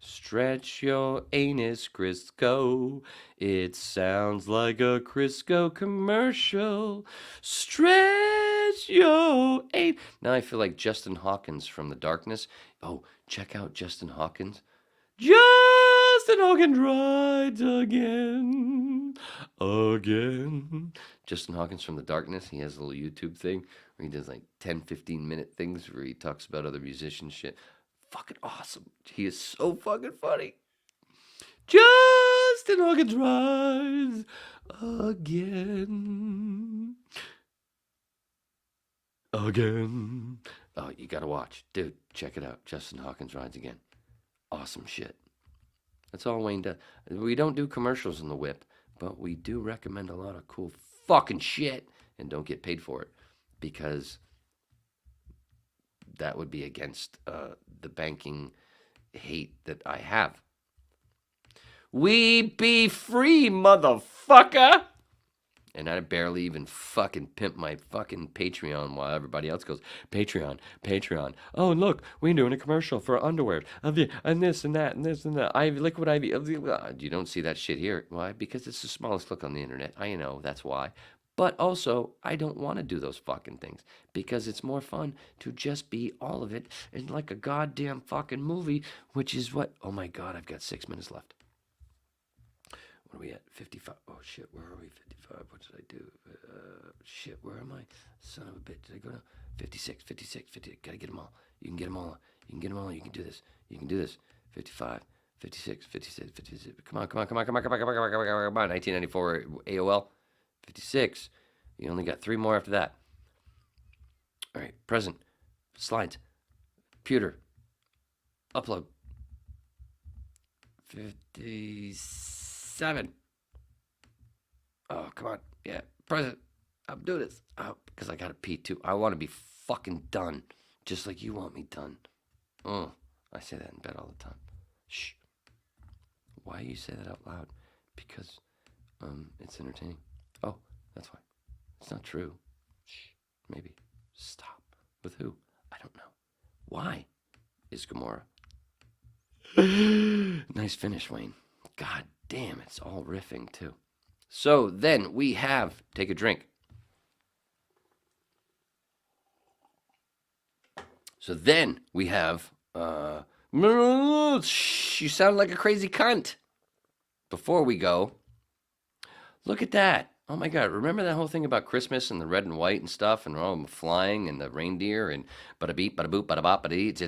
Stretch your anus, Crisco. It sounds like a Crisco commercial. Stretch your anus. Now I feel like Justin Hawkins from The Darkness. Oh, check out Justin Hawkins. Justin Hawkins rides again. Justin Hawkins from The Darkness. He has a little YouTube thing where he does like 10, 15-minute things where he talks about other musician shit. Fucking awesome. He is so fucking funny. Justin Hawkins rides again. Oh, you gotta watch. Dude, check it out. Justin Hawkins rides again. Awesome shit. That's all Wayne does. We don't do commercials in the whip, but we do recommend a lot of cool fucking shit and don't get paid for it because that would be against the banking hate that I have. We be free, motherfucker! And I barely even fucking pimp my fucking Patreon while everybody else goes, Patreon. Oh, and look, we're doing a commercial for underwear. And this and that and this and that. Liquid IV. You don't see that shit here. Why? Because it's the smallest click on the internet. I know, that's why. But also, I don't want to do those fucking things because it's more fun to just be all of it in like a goddamn fucking movie, which is what? Oh my God, I've got 6 minutes left. What are we at? 55. Oh shit, where are we? 55. What did I do? Shit, where am I? Son of a bitch. Did I go to 56? 56. Gotta get them all. You can get them all. You can do this. 55, 56, 56, 56. Come on. 1994 AOL. 56. You only got 3 more after that. All right, present. Slides. Computer. Upload. 57. Oh, come on. Yeah, President, I'm doing this. Oh, because I got to pee too. I want to be fucking done, just like you want me done. Oh, I say that in bed all the time. Shh. Why you say that out loud? Because it's entertaining. Oh, that's why. It's not true. Shh. Maybe. Stop. With who? I don't know. Why is Gamora? Nice finish, Wayne. God damn, it's all riffing too. So then we have, take a drink. So then we have, you sound like a crazy cunt. Before we go, look at that. Oh my God, remember that whole thing about Christmas and the red and white and stuff and all the flying and the reindeer and bada beep, bada boop, bada bop, bada eat.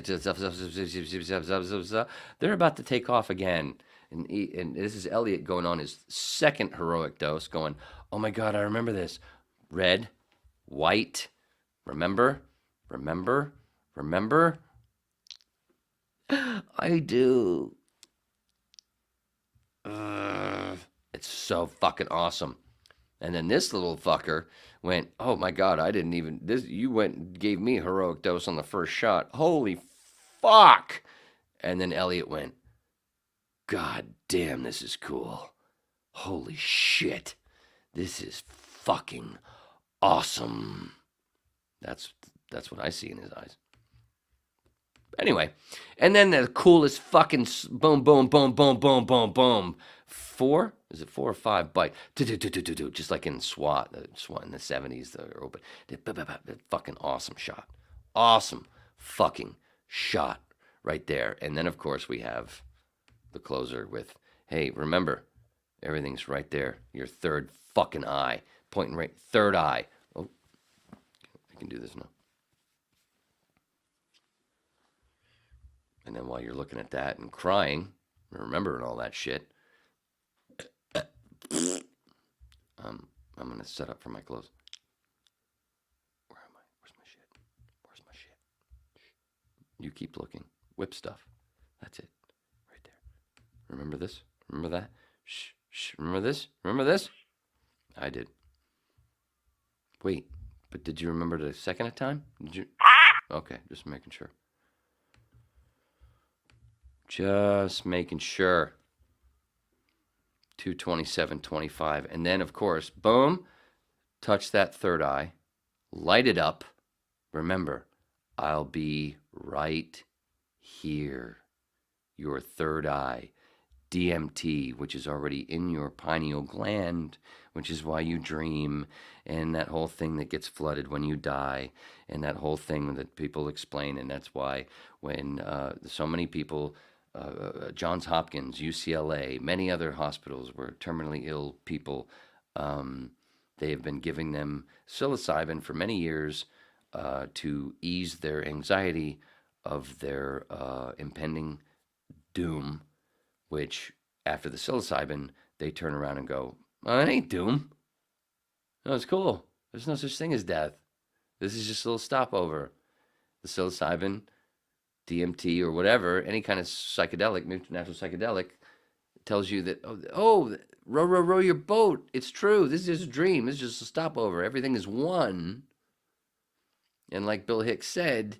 They're about to take off again. And this is Elliot going on his second heroic dose, going, oh my God, I remember this. Red, white, remember? I do. It's so fucking awesome. And then this little fucker went, oh my God, I didn't even, this. You went and gave me a heroic dose on the first shot. Holy fuck. And then Elliot went, God damn, this is cool. Holy shit. This is fucking awesome. That's what I see in his eyes. Anyway, and then the coolest fucking boom, boom, boom, boom, boom, boom, boom. 4? Is it 4 or 5 bite? Just like in SWAT in the 70s. The fucking awesome shot. Awesome fucking shot right there. And then, of course, we have the closer with, hey, remember, everything's right there. Your third fucking eye. Pointing right, third eye. Oh, I can do this now. And then while you're looking at that and crying, remembering all that shit, I'm going to set up for my clothes. Where am I? Where's my shit? Where's my shit? You keep looking. Whip stuff. That's it. Right there. Remember this? Remember that? Shh. Remember this? Remember this? I did. Wait, but did you remember the second time? Did you? Okay, just making sure. Just making sure. 227.25. And then, of course, boom, touch that third eye, light it up. Remember, I'll be right here. Your third eye. DMT, which is already in your pineal gland, which is why you dream, and that whole thing that gets flooded when you die, and that whole thing that people explain. And that's why when so many people... Johns Hopkins, UCLA, many other hospitals where terminally ill people, they have been giving them psilocybin for many years to ease their anxiety of their impending doom, which after the psilocybin, they turn around and go, oh, it ain't doom. No, it's cool. There's no such thing as death. This is just a little stopover. The psilocybin, DMT or whatever, any kind of psychedelic, natural psychedelic, tells you that, oh, row your boat. It's true. This is just a dream. This is just a stopover. Everything is one. And like Bill Hicks said,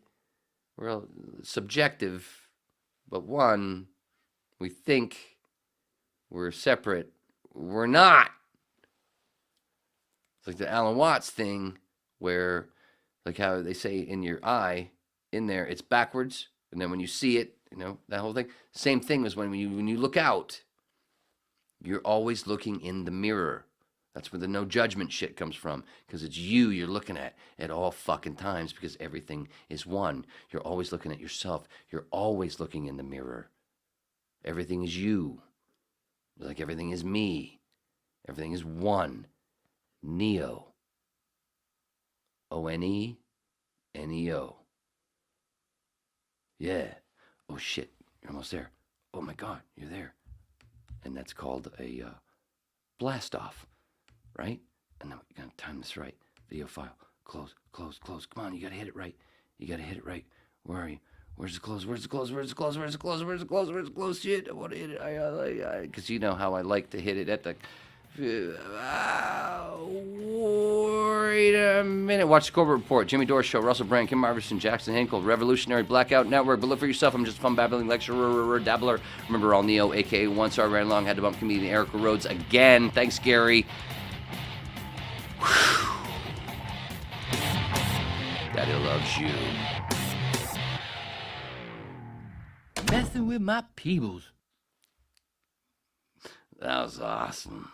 we're all subjective, but one. We think we're separate. We're not. It's like the Alan Watts thing where, like how they say in your eye, in there, it's backwards. And then when you see it, that whole thing. Same thing as when you look out, you're always looking in the mirror. That's where the no judgment shit comes from. Because it's you're looking at all fucking times, because everything is one. You're always looking at yourself. You're always looking in the mirror. Everything is you. Like everything is me. Everything is one. Neo. O-N-E-N-E-O. Yeah. Oh, shit. You're almost there. Oh, my God. You're there. And that's called a blast off, right? And then we're going to time this right. Video file. Close. Come on. You got to hit it right. Where are you? Where's the close? Where's the close? Where's the close? Where's the close? Where's the close? Where's the close? Shit, I want to hit it. Because you know how I like to hit it at the. Wait a minute. Watch the Corbett Report, Jimmy Dore Show, Russell Brand, Kim Iverson, Jackson Hinkle, Revolutionary Blackout Network. But look for yourself. I'm just a fun babbling lecturer, dabbler. Remember all Neo, aka One Star Ran Long, had to bump comedian Erica Rhodes again. Thanks, Gary. Daddy loves you. Messing with my peebles. That was awesome.